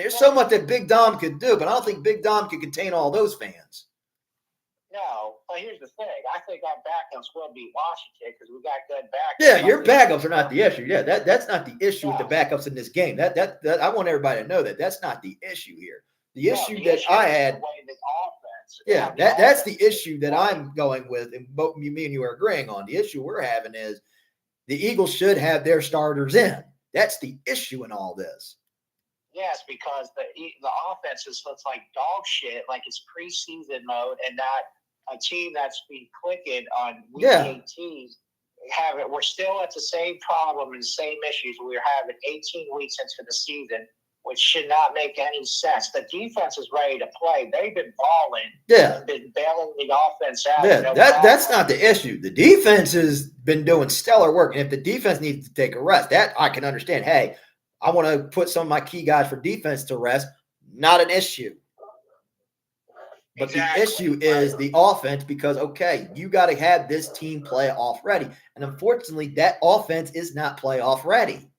Speaker 1: there's so much that Big Dom could do, but I don't think Big Dom could contain all those fans.
Speaker 2: No, but here's the thing. I think our backups will beat Washington because we got good backups.
Speaker 1: Yeah, your backups are not the issue. Yeah, that's not the issue with the backups in this game. That I want everybody to know that's not the issue here. The issue that I had. Yeah, that's the issue that I'm going with, and both me and you are agreeing on. The issue we're having is the Eagles should have their starters in. That's the issue in all this.
Speaker 2: Yes, because the offense looks like dog shit, like it's preseason mode, and not a team that's been clicking on week 18. We're still at the same problem and the same issues we were having 18 weeks into the season, which should not make any sense. The defense is ready to play. They've been balling.
Speaker 1: Yeah.
Speaker 2: They've been bailing the offense out.
Speaker 1: Yeah, that's not the issue. The defense has been doing stellar work. And if the defense needs to take a rest, that I can understand. Hey, I want to put some of my key guys for defense to rest. Not an issue. But the issue is the offense because, okay, you got to have this team playoff ready. And unfortunately, that offense is not playoff ready.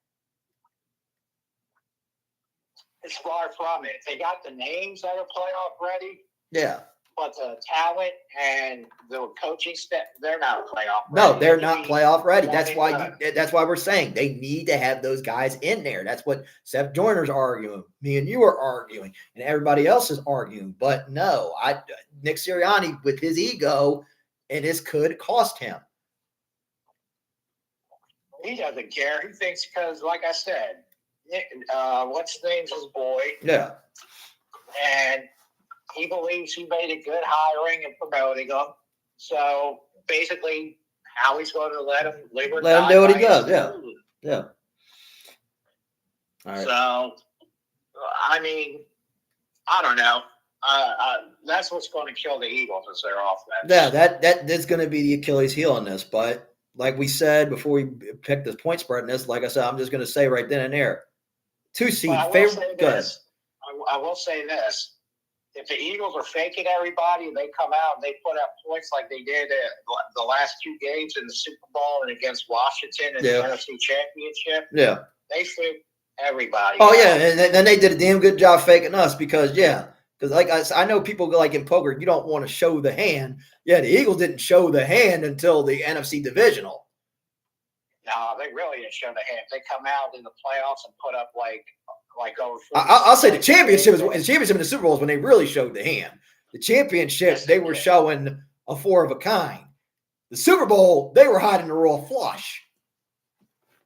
Speaker 2: It's far from it. They got the names that are playoff ready.
Speaker 1: Yeah.
Speaker 2: But the talent and the coaching staff, they're not playoff ready.
Speaker 1: No, they're not playoff ready. That's why we're saying they need to have those guys in there. That's what Seth Joyner's arguing. Me and you are arguing. And everybody else is arguing. But no, Nick Sirianni, with his ego, and this could cost him.
Speaker 2: He doesn't care. He thinks because, like I said, what's his name's his boy.
Speaker 1: Yeah.
Speaker 2: And he believes he made a good hiring and promoting him. So basically, Howie's going to let him live or
Speaker 1: Let him
Speaker 2: die
Speaker 1: do what
Speaker 2: by
Speaker 1: he does.
Speaker 2: his
Speaker 1: Yeah.
Speaker 2: food.
Speaker 1: Yeah. All right.
Speaker 2: So, I mean, I don't know. That's what's going to kill the Eagles is their offense.
Speaker 1: Yeah, that's going to be the Achilles heel in this. But like we said before we picked this point spread in this, like I said, I'm just going to say right then and there, 2 seed favorite. Good.
Speaker 2: I will say this: if the Eagles are faking everybody and they come out and they put up points like they did the last 2 games in the Super Bowl and against Washington in the NFC Championship, they fake everybody.
Speaker 1: Oh yeah, and then they did a damn good job faking us because like I know people go like in poker, you don't want to show the hand. Yeah, the Eagles didn't show the hand until the NFC divisional.
Speaker 2: No, they really didn't show the hand. They come out in the playoffs and put up like over.
Speaker 1: I'll say the championship and the Super Bowl is when they really showed the hand. The championship, they were showing a 4 of a kind. The Super Bowl, they were hiding the royal flush.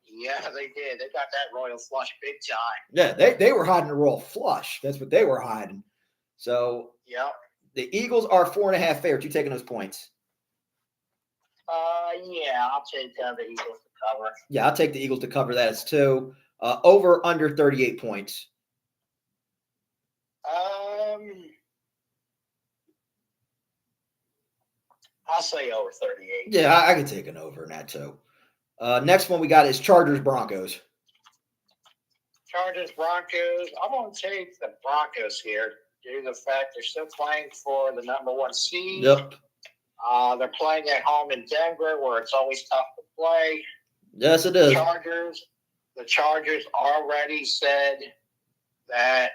Speaker 2: Yeah, they did. They got that royal flush big time.
Speaker 1: Yeah, they were hiding the royal flush. That's what they were hiding. So the Eagles are 4.5 favorites. You taking those points?
Speaker 2: Yeah, I'll take the Eagles to cover.
Speaker 1: Yeah, I'll take the Eagles to cover that as 2. Over under 38 points.
Speaker 2: I'll say over 38.
Speaker 1: Yeah, I can take an over in that too. Next one we got is Chargers Broncos.
Speaker 2: Chargers Broncos. I'm going to take the Broncos here due to the fact they're still playing for the number 1 seed.
Speaker 1: Yep.
Speaker 2: They're playing at home in Denver, where it's always tough to play.
Speaker 1: Yes, it is.
Speaker 2: The Chargers already said that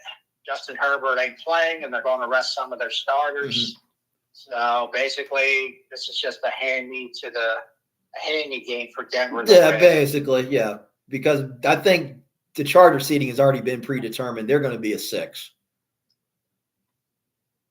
Speaker 2: Justin Herbert ain't playing, and they're going to rest some of their starters. Mm-hmm. So basically, this is just a handy game for Denver.
Speaker 1: Yeah, basically, yeah. Because I think the Charger seeding has already been predetermined. They're going to be a 6.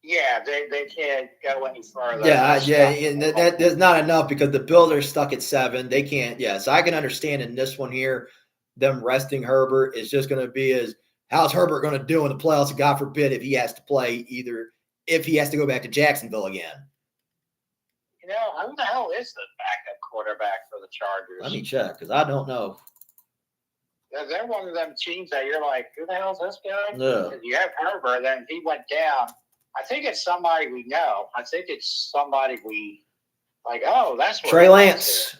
Speaker 2: Yeah, they can't go any further.
Speaker 1: Yeah, and that there's not enough because the Bills are stuck at 7. They can't. Yeah, so I can understand in this one here, them resting Herbert is just going to be how's Herbert going to do in the playoffs? God forbid if he has to play if he has to go back to Jacksonville again.
Speaker 2: You know, who the hell is the backup quarterback for the Chargers?
Speaker 1: Let me check because I don't know.
Speaker 2: They're one of them teams that you're like, who the hell is this guy?
Speaker 1: Yeah.
Speaker 2: You have Herbert, then he went down. I think it's somebody we know. I think it's somebody we like. Oh, that's
Speaker 1: Trey Lance.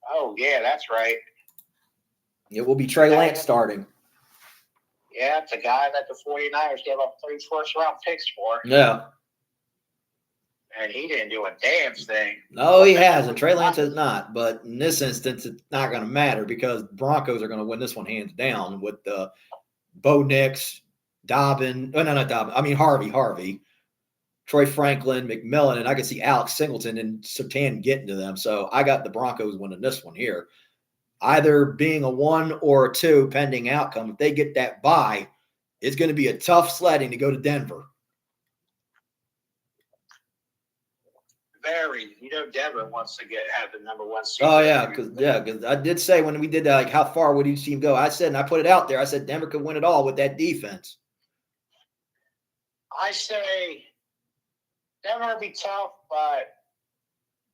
Speaker 2: Oh yeah, that's right.
Speaker 1: It will be Trey Lance starting.
Speaker 2: Yeah, it's a guy that the 49ers gave up 3 first-round picks for.
Speaker 1: Yeah.
Speaker 2: And he didn't do a damn thing.
Speaker 1: No, he hasn't. Trey Lance has not. But in this instance, it's not going to matter because Broncos are going to win this one hands down with Bo Nix, Dobbin. Oh, no, not Dobbin. I mean, Harvey, Troy Franklin, McMillan, and I can see Alex Singleton and Surtain getting to them. So I got the Broncos winning this one here. Either being a 1 or a 2 pending outcome. If they get that bye, it's going to be a tough sledding to go to Denver.
Speaker 2: Very. You know, Denver wants to have the number 1 seed.
Speaker 1: Oh, yeah, because I did say when we did that, like, how far would each team go? I said, and I put it out there, I said Denver could win it all with that defense.
Speaker 2: I say Denver will be tough, but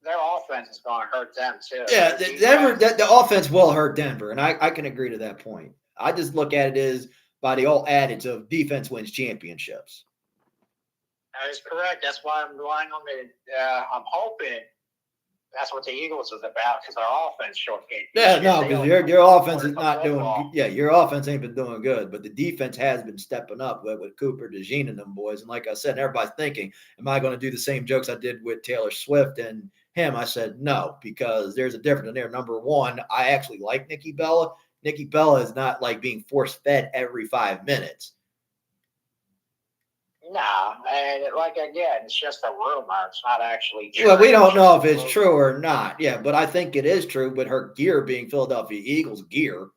Speaker 2: their offense is going to hurt them too.
Speaker 1: Yeah, the offense will hurt Denver, and I can agree to that point. I just look at it as by the old adage of defense wins championships.
Speaker 2: That is correct. That's why I'm relying on I'm hoping that's what the Eagles is about because our offense showcased.
Speaker 1: Yeah, no, because your offense is not doing. Yeah, your offense ain't been doing good, but the defense has been stepping up with Cooper, DeJean, and them boys. And like I said, everybody's thinking, "Am I going to do the same jokes I did with Taylor Swift and him?" I said no because there's a difference in there. Number one, I actually like Nikki Bella. Nikki Bella is not like being force fed every 5 minutes.
Speaker 2: Nah, and again, it's just a rumor. It's not actually true.
Speaker 1: Well, we don't know if it's true or not. Yeah, but I think it is true. But her gear being Philadelphia Eagles gear.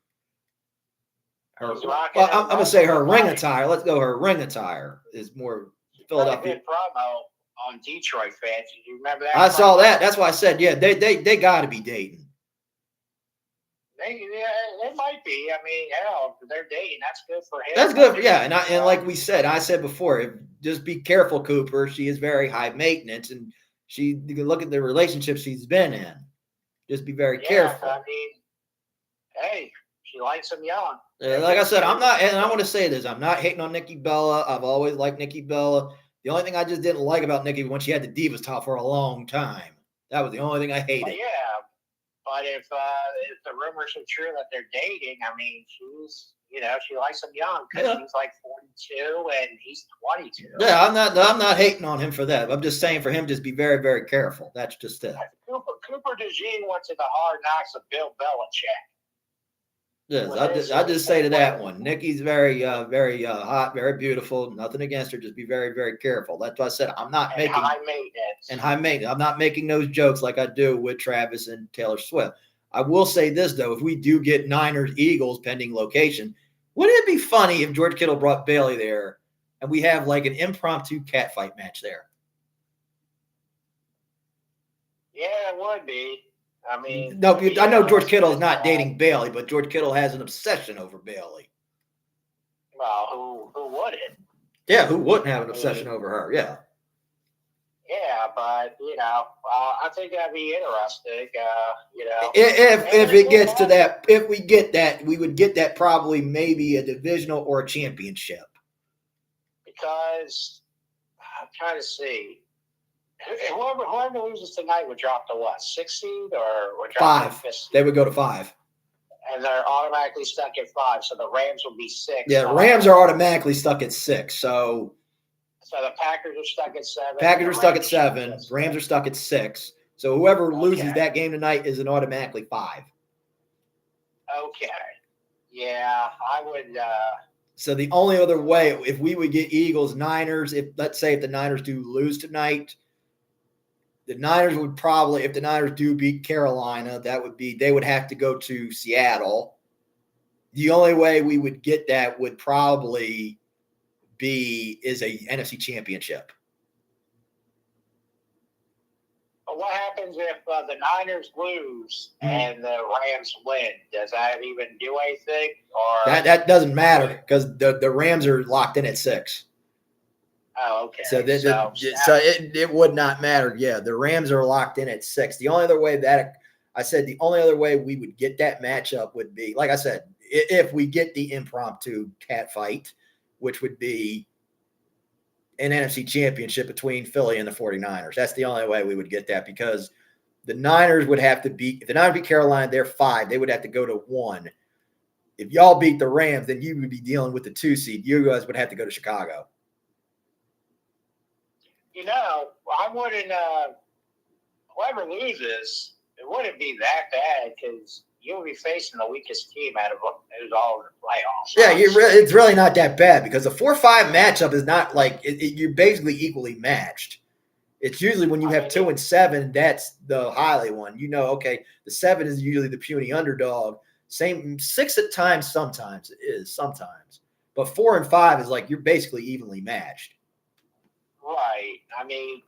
Speaker 1: I'm going to say her ring attire. Let's go. Her ring attire is more Philadelphia.
Speaker 2: Good promo on Detroit fans. Do you remember that?
Speaker 1: I saw that. That's why I said, yeah, they got to be dating.
Speaker 2: They might be. I mean, hell, if they're dating, that's good for him.
Speaker 1: That's good. Yeah, and like we said, I said before, just be careful, Cooper. She is very high maintenance, and you can look at the relationship she's been in. Just be very careful.
Speaker 2: I mean, hey, she likes him young.
Speaker 1: Like I said, I'm not, and I want to say this: I'm not hating on Nikki Bella. I've always liked Nikki Bella. The only thing I just didn't like about Nikki when she had the Divas top for a long time. That was the only thing I hated.
Speaker 2: Well, yeah, but if the rumors are true that they're dating, I mean, she likes him young because she's like 42 and he's 22.
Speaker 1: Yeah, I'm not hating on him for that. I'm just saying for him, just be very, very careful. That's just it.
Speaker 2: Cooper DeJean went to the hard knocks of Bill Belichick.
Speaker 1: Yes, I just say to that one, Nikki's very, very hot, very beautiful. Nothing against her. Just be very, very careful. That's why I said I'm not making
Speaker 2: high maintenance.
Speaker 1: And high maintenance. I'm not making those jokes like I do with Travis and Taylor Swift. I will say this though: if we do get Niners Eagles pending location, wouldn't it be funny if George Kittle brought Bailey there and we have like an impromptu catfight match there?
Speaker 2: Yeah, it would be. I mean,
Speaker 1: no, I know George Kittle is not dating Bailey, but George Kittle has an obsession over Bailey.
Speaker 2: Well, who wouldn't?
Speaker 1: Yeah, who wouldn't have an obsession over her? Yeah.
Speaker 2: Yeah, but I think that'd be interesting.
Speaker 1: If it gets to that, if we get that, we would get that probably maybe a divisional or a championship.
Speaker 2: Because I'm trying to see. Whoever loses tonight would drop to what, 6 seed or would drop
Speaker 1: 5?
Speaker 2: To 5th seed?
Speaker 1: They would go to 5.
Speaker 2: And they're automatically stuck at 5, so the Rams will be 6.
Speaker 1: Yeah, the Rams are automatically stuck at 6. So
Speaker 2: the Packers are stuck at 7.
Speaker 1: Packers are stuck at 7. Rams are stuck at 6. So whoever loses that game tonight is an automatically 5.
Speaker 2: Okay. Yeah, I would.
Speaker 1: So the only other way, if we would get Eagles, Niners, let's say if the Niners do lose tonight, the Niners would probably, if the Niners do beat Carolina, they would have to go to Seattle. The only way we would get that would probably is a NFC championship.
Speaker 2: But what happens if the Niners lose and the Rams win? Does that even do anything? Or
Speaker 1: that doesn't matter because the Rams are locked in at 6.
Speaker 2: Oh, okay.
Speaker 1: So it would not matter. Yeah, the Rams are locked in at 6. The only other way the only other way we would get that matchup would be, like I said, if we get the impromptu cat fight, which would be an NFC championship between Philly and the 49ers. That's the only way we would get that because the Niners would have to if the Niners beat Carolina, they're 5. They would have to go to 1. If y'all beat the Rams, then you would be dealing with the 2 seed. You guys would have to go to Chicago.
Speaker 2: I wouldn't. Whoever loses, it wouldn't be that bad because you'll be facing the weakest team out of all of the playoffs.
Speaker 1: Yeah, it's really not that bad because the 4-5 matchup is not like you're basically equally matched. It's usually when you have 2 and 7, that's the highly one. Okay, the 7 is usually the puny underdog. Same 6 at times, sometimes it is, sometimes. But 4 and 5 is like you're basically evenly matched.
Speaker 2: Right. I mean,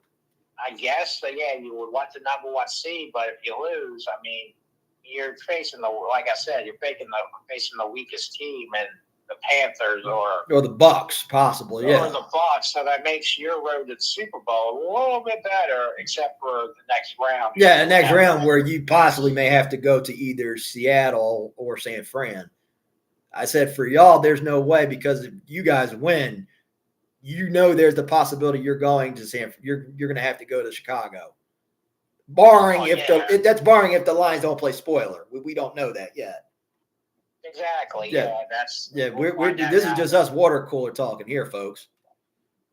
Speaker 2: I guess, you would want the number 1 seed, but if you lose, I mean, you're facing like I said, you're facing the weakest team and the Panthers or
Speaker 1: the Bucks, possibly, yeah.
Speaker 2: Or the Bucks, so that makes your road to the Super Bowl a little bit better, except for the next round.
Speaker 1: Yeah, the next round where you possibly may have to go to either Seattle or San Fran. I said for y'all, there's no way because if you guys win, there's the possibility you're going to you're going to have to go to Chicago. Barring that's barring if the Lions don't play spoiler. We don't know that yet.
Speaker 2: Exactly.
Speaker 1: This is just us water cooler talking here, folks.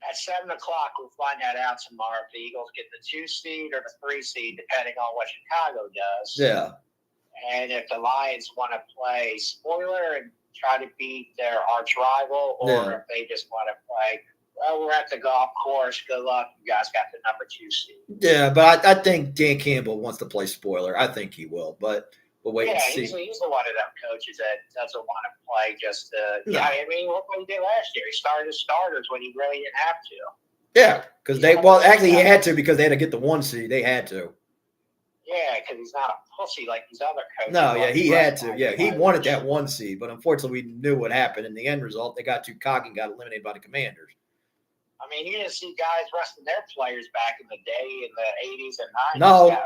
Speaker 2: At 7:00, we'll find that out tomorrow if the Eagles get the 2 seed or the 3 seed, depending on what Chicago does.
Speaker 1: Yeah.
Speaker 2: And if the Lions want to play spoiler and try to beat their arch rival, or if they just want to play, we're at the golf course. Good luck. You guys got the number 2 seed. Yeah,
Speaker 1: but I think Dan Campbell wants to play spoiler. I think he will, but we'll wait and see.
Speaker 2: He's the one of them coaches that doesn't want to play just to. Yeah, I mean, look what he did last year. He started his starters when he really didn't have to.
Speaker 1: Yeah, because actually he had to because they had to get the 1 seed. They had to.
Speaker 2: Yeah, because he's not a pussy like these other coaches.
Speaker 1: No, yeah, he had to. Yeah, he wanted that 1 seed, but unfortunately, we knew what happened. In the end result, they got too cocky and got eliminated by the Commanders.
Speaker 2: I mean, you didn't see guys resting their players back in the day in the 80s and 90s.
Speaker 1: No,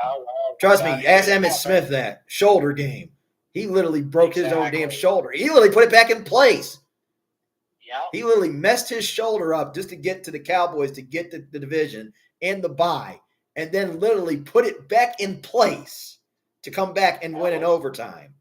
Speaker 1: trust me. Ask Emmitt Smith that shoulder game. He literally broke his own damn shoulder. He literally put it back in place.
Speaker 2: Yeah.
Speaker 1: He literally messed his shoulder up just to get to the Cowboys to get the division and the bye, and then literally put it back in place to come back and win in overtime.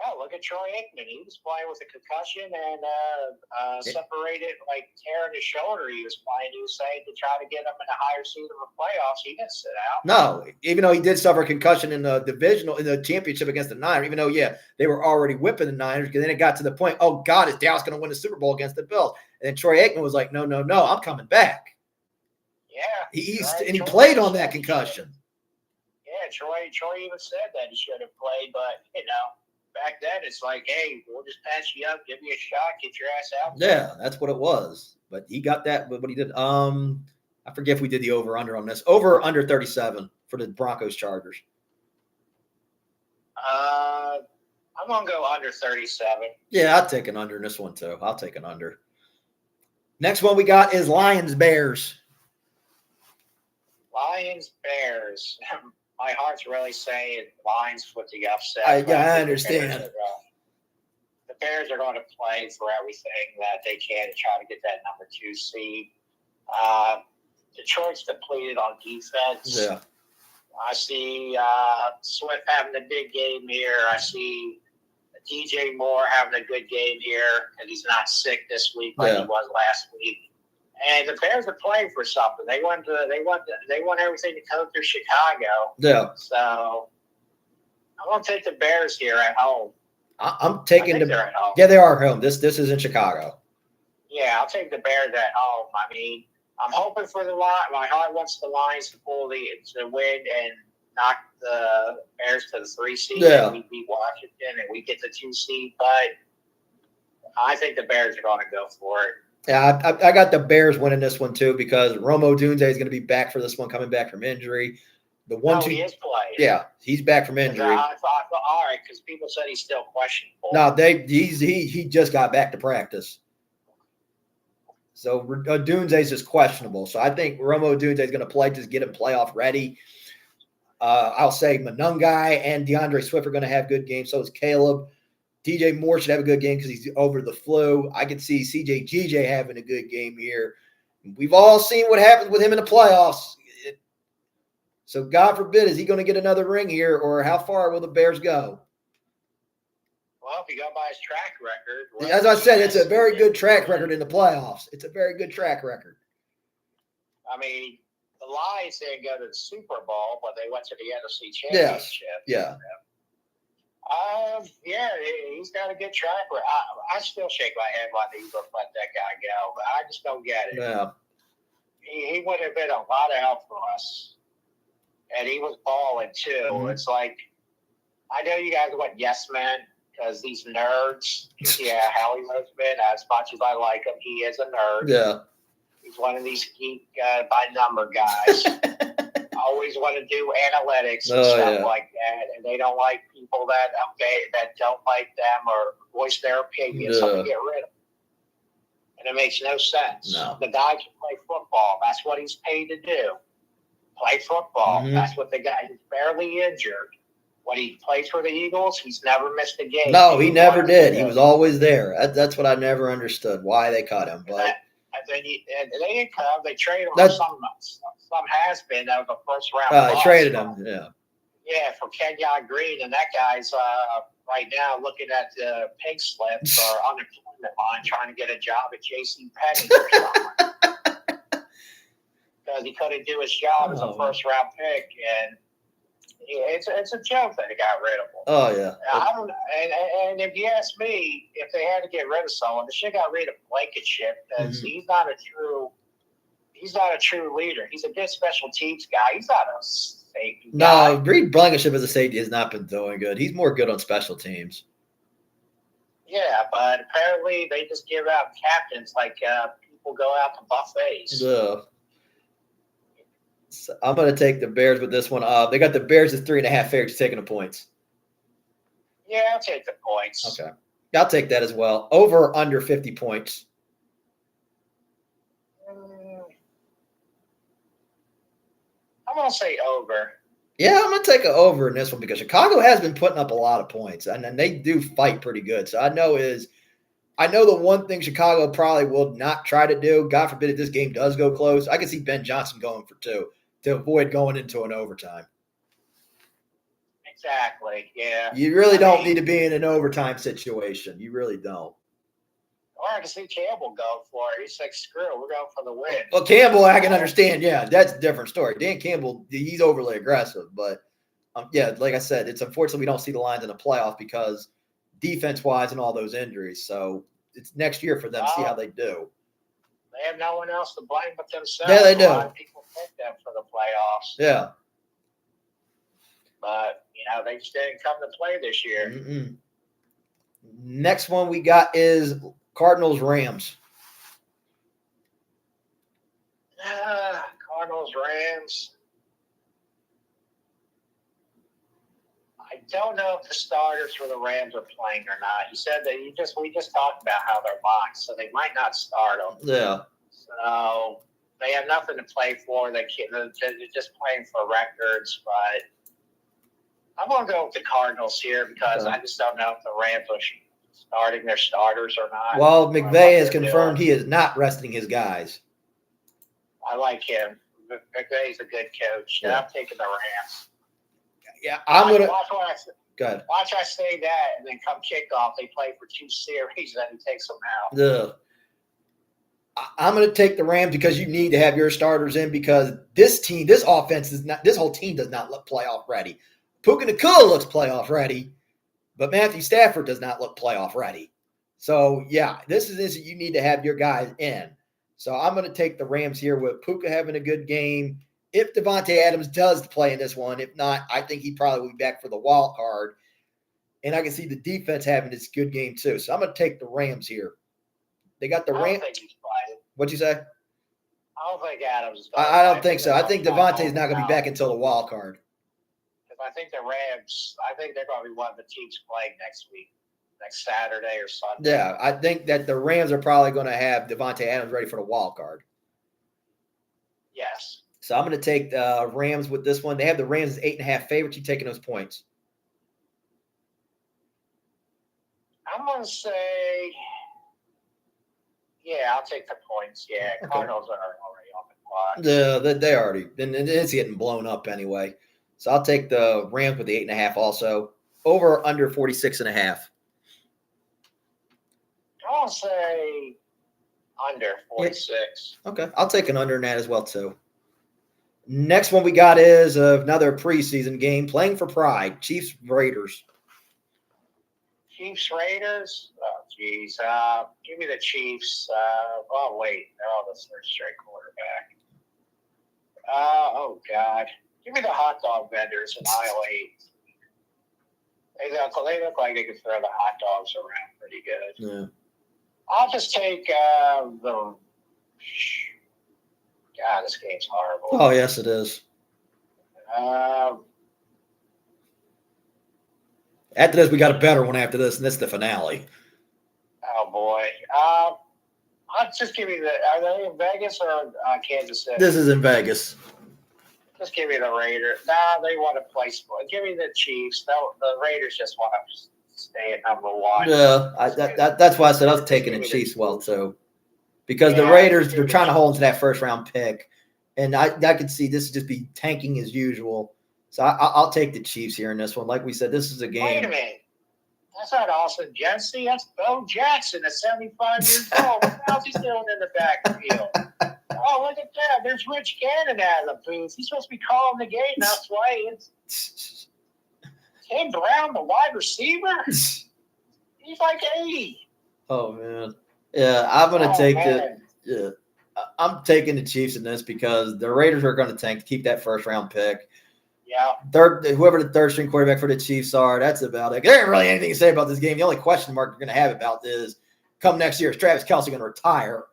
Speaker 2: Hell, look at Troy Aikman. He was playing with a concussion and separated, like tearing his shoulder. He was playing. He was saying to try to get him in a higher seed of the playoffs. He didn't sit out.
Speaker 1: No, even though he did suffer a concussion in the divisional, in the championship against the Niners, even though, they were already whipping the Niners, because then it got to the point, oh, God, is Dallas going to win the Super Bowl against the Bills? And then Troy Aikman was like, no, I'm coming back.
Speaker 2: Yeah.
Speaker 1: He played on that concussion.
Speaker 2: Yeah, Troy even said that he should have played, but, back then, it's like, hey, we'll just patch you up, give you a shot, get your ass out.
Speaker 1: Yeah, that's what it was. But he got that. But what he did, I forget if we did the over-under on this. Over or under 37 for the Broncos-Chargers?
Speaker 2: I'm going to go under 37.
Speaker 1: Yeah, I'll take an under in this one, too. I'll take an under. Next one we got is Lions-Bears.
Speaker 2: Lions-Bears. My heart's really saying Lions with the upset.
Speaker 1: I understand.
Speaker 2: The Bears are going to play for everything that they can to try to get that number 2 seed. Detroit's depleted on defense.
Speaker 1: Yeah.
Speaker 2: I see Swift having a big game here. I see DJ Moore having a good game here, and he's not sick this week like he was last week. And the Bears are playing for something. They want everything to come through Chicago.
Speaker 1: Yeah.
Speaker 2: So I'm going to take the Bears here at home.
Speaker 1: I'm taking
Speaker 2: they're at home.
Speaker 1: Yeah, they are at home. This is in Chicago.
Speaker 2: Yeah, I'll take the Bears at home. I mean, I'm hoping for the Lions. My heart wants the Lions to win and knock the Bears to the 3 seed.
Speaker 1: Yeah.
Speaker 2: And we beat Washington and we get the 2 seed. But I think the Bears are going to go for it.
Speaker 1: Yeah, I got the Bears winning this one too, because Romo Dunze is going to be back for this one, coming back from injury.
Speaker 2: He is playing.
Speaker 1: Yeah, he's back from injury.
Speaker 2: I thought, all right, because people said he's still questionable.
Speaker 1: No, he just got back to practice. So Dunze is just questionable. So I think Romo Dunze is going to play, just get him playoff ready. I'll say Monungai and DeAndre Swift are going to have good games. So is Caleb. DJ Moore should have a good game because he's over the flu. I can see CJ GJ having a good game here. We've all seen what happens with him in the playoffs. So God forbid, is he going to get another ring here, or how far will the Bears go?
Speaker 2: Well, if you go by his track record.
Speaker 1: As I said, it's a very good track record in the playoffs. It's a very good track record.
Speaker 2: I mean, the Lions didn't go to the Super Bowl, but they went to the NFC Championship.
Speaker 1: Yes.
Speaker 2: Yeah, he's got a good track record. I still shake my head why the Eagles let that guy go, but I just don't get it.
Speaker 1: Yeah.
Speaker 2: He would have been a lot of help for us. And he was balling, too. Mm-hmm. It's like, I know you guys went yes men because these nerds, Howie Roseman, as much as I like him, he is a nerd.
Speaker 1: Yeah.
Speaker 2: He's one of these geek by number guys. Always want to do analytics and stuff like that, and they don't like people that don't like them or voice their opinion, so they get rid of them. And it makes no sense.
Speaker 1: No.
Speaker 2: The guy can play football. That's what he's paid to do. Play football. Mm-hmm. That's what the guy is barely injured. When he plays for the Eagles, he's never missed a game.
Speaker 1: No, he never did. He was always there. That's what I never understood, why they cut him. But
Speaker 2: they didn't cut him. They traded him. Some has been. That was a first round.
Speaker 1: They traded him. Yeah.
Speaker 2: Yeah, for Kenyon Green, and that guy's right now looking at the pig slips or unemployment line, trying to get a job at J.C. Penney or something. Because he couldn't do his job as a first round pick, and it's a joke that they got rid of him.
Speaker 1: Oh yeah.
Speaker 2: I don't. And if you ask me, if they had to get rid of someone, they should have got rid of Blankenship because he's not a true leader. He's a good special teams guy. He's not a safety guy.
Speaker 1: No, Reed Blankenship as a safety has not been doing good. He's more good on special teams.
Speaker 2: Yeah, but apparently they just give out captains like people go out to buffets.
Speaker 1: So I'm going to take the Bears with this one. They got the Bears as 3.5 favorites taking the points.
Speaker 2: Yeah, I'll take the points.
Speaker 1: Okay. I'll take that as well. Over or under 50 points.
Speaker 2: I'm going to say over.
Speaker 1: Yeah, I'm going to take an over in this one because Chicago has been putting up a lot of points, and they do fight pretty good. So I know the one thing Chicago probably will not try to do, God forbid if this game does go close, I can see Ben Johnson going for 2 to avoid going into an overtime.
Speaker 2: Exactly, yeah.
Speaker 1: You really don't need to be in an overtime situation. You really don't.
Speaker 2: Or I can see Campbell go for it. He's like, screw it, we're going for the win.
Speaker 1: Well, Campbell, I can understand. Yeah, that's a different story. Dan Campbell, he's overly aggressive. But, yeah, like I said, it's unfortunately we don't see the Lions in the playoff because defense-wise and all those injuries. So it's next year for them to see how they do.
Speaker 2: They have no one else to blame but themselves.
Speaker 1: Yeah, they do.
Speaker 2: A lot of people pick them for the playoffs.
Speaker 1: Yeah.
Speaker 2: But, they just didn't come to play this year.
Speaker 1: Mm-mm. Next one we got is Cardinals-Rams.
Speaker 2: Cardinals-Rams. I don't know if the starters for the Rams are playing or not. You said that we just talked about how they're locked, so they might not start them.
Speaker 1: Yeah.
Speaker 2: So they have nothing to play for. They're just playing for records, but I'm going to go with the Cardinals here because I just don't know if the Rams are starting their starters or not.
Speaker 1: Well, McVay has confirmed he is not resting his guys.
Speaker 2: I like him. McVay's a good coach. Yeah. I'm taking the Rams.
Speaker 1: Yeah, I'm going to –
Speaker 2: Go ahead. Watch I say that, and then come kickoff, they play for 2 series, and he takes them out.
Speaker 1: I'm going to take the Rams because you need to have your starters in because this offense this whole team does not look playoff ready. Puka Nacua looks playoff ready, but Matthew Stafford does not look playoff ready. So, yeah, this you need to have your guys in. So I'm going to take the Rams here with Puka having a good game. If Devontae Adams does play in this one, if not, I think he probably will be back for the wild card. And I can see the defense having this good game too. So I'm going to take the Rams here. They got the Rams.
Speaker 2: I don't think he's playing.
Speaker 1: What'd you say?
Speaker 2: I don't think Adams is
Speaker 1: I don't think so. I think Devontae's not going to be back until the wild card.
Speaker 2: I think the Rams, they're probably one of the teams playing next week, next Saturday or Sunday.
Speaker 1: Yeah, I think that the Rams are probably going to have Devontae Adams ready for the wild card.
Speaker 2: Yes.
Speaker 1: So I'm going to take the Rams with this one. They have the Rams as 8.5 favorites. You taking those points?
Speaker 2: I'm going to say, yeah, I'll take the points. Yeah, okay. Cardinals are already on the clock.
Speaker 1: Yeah, they already. And it's getting blown up anyway. So I'll take the Rams with the 8.5 also. Over or under 46.5?
Speaker 2: I'll say under 46.
Speaker 1: Yeah. Okay. I'll take an under in that as well, too. Next one we got is another preseason game, playing for pride, Chiefs-Raiders.
Speaker 2: Chiefs-Raiders? Oh, geez. Give me the Chiefs. Wait. They're all the third straight quarterback. Oh, God. Give me the hot dog vendors in aisle 8. They look like they can throw the hot dogs around pretty good.
Speaker 1: Yeah.
Speaker 2: I'll just take the – God, this game's horrible.
Speaker 1: Oh, yes, it is. After this, we got a better one after this, and that's the finale.
Speaker 2: Oh, boy. I'll just give you are they in Vegas or Kansas City?
Speaker 1: This is in Vegas.
Speaker 2: Just give me the Raiders. Nah, they want to play sport. Give me the Chiefs. The Raiders just want to stay at number 1.
Speaker 1: Yeah, that's why I said I was taking the Chiefs well, too. Because the Raiders, they're trying to hold into that first-round pick. And I could see this just be tanking as usual. So I'll take the Chiefs here in this one. Like we said, this is a game.
Speaker 2: Wait a minute. That's not Austin Jensen. That's Bo Jackson at 75 years old. What else he's doing in the backfield? Oh, look at that. There's Rich Gannon out of the booth. He's supposed to be calling the game, not playing. Tim Brown, the wide receiver? He's like 80.
Speaker 1: Oh, man. Yeah, I'm going to take it. Yeah, I'm taking the Chiefs in this because the Raiders are going to tank to keep that first-round pick.
Speaker 2: Yeah.
Speaker 1: Whoever the third-string quarterback for the Chiefs are, that's about it. There ain't really anything to say about this game. The only question mark you're going to have about is, come next year, is Travis Kelce going to retire?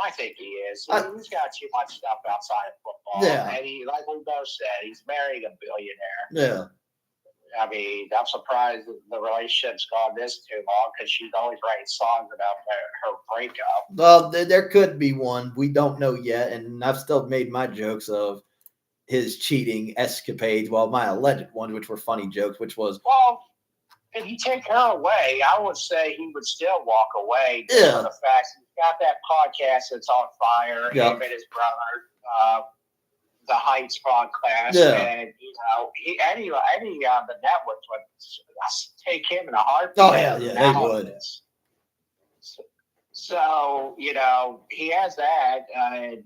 Speaker 2: I think he is. He's got too much stuff outside of football.
Speaker 1: Yeah.
Speaker 2: And he, like we both said, he's married a billionaire.
Speaker 1: Yeah.
Speaker 2: I mean, I'm surprised the relationship's gone this too long because she's always writing songs about her breakup.
Speaker 1: Well, there could be one. We don't know yet. And I've still made my jokes of his cheating escapades. Well, my alleged ones, which were funny jokes, which was.
Speaker 2: Well, if you take her away, I would say he would still walk away for the fact he's got that podcast that's on fire. Him and his brother, the Heights podcast, and any the networks would take him in a heartbeat.
Speaker 1: Oh yeah, they would.
Speaker 2: So he has that.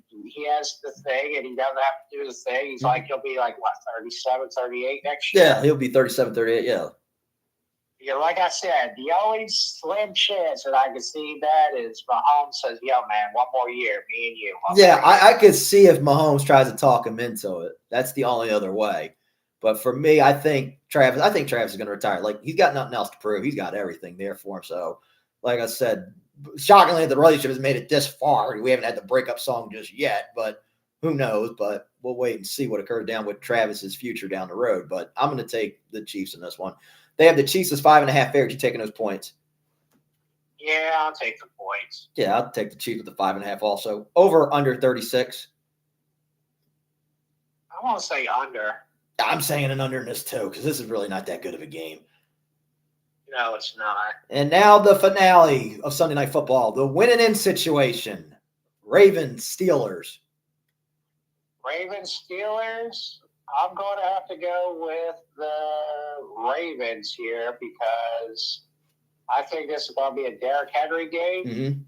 Speaker 2: He has the thing, and he doesn't have to do the thing. He's like he'll be like what 37, 38 next year.
Speaker 1: Yeah, he'll be 37, 38. Yeah.
Speaker 2: Yeah, like I said, the only slim chance that I can see that is Mahomes says, "Yo, man, one more year, me and you."
Speaker 1: Yeah, I could see if Mahomes tries to talk him into it. That's the only other way. But for me, I think Travis is going to retire. Like, he's got nothing else to prove. He's got everything there for him. So, like I said, shockingly, the relationship has made it this far. We haven't had the breakup song just yet, but who knows? But we'll wait and see what occurs down with Travis's future down the road. But I'm going to take the Chiefs in this one. They have the Chiefs as 5.5 favorites. You taking those points?
Speaker 2: Yeah, I'll take the points.
Speaker 1: Yeah, I'll take the Chiefs with the 5.5 also. Over under 36.
Speaker 2: I want to say under.
Speaker 1: I'm saying an under in this too, because this is really not that good of a game.
Speaker 2: No, it's not.
Speaker 1: And now the finale of Sunday Night Football, the winning in situation. Ravens, Steelers.
Speaker 2: Ravens, Steelers. I'm going to have to go with the Ravens here because I think this is going to be a Derrick Henry game.
Speaker 1: Mm-hmm.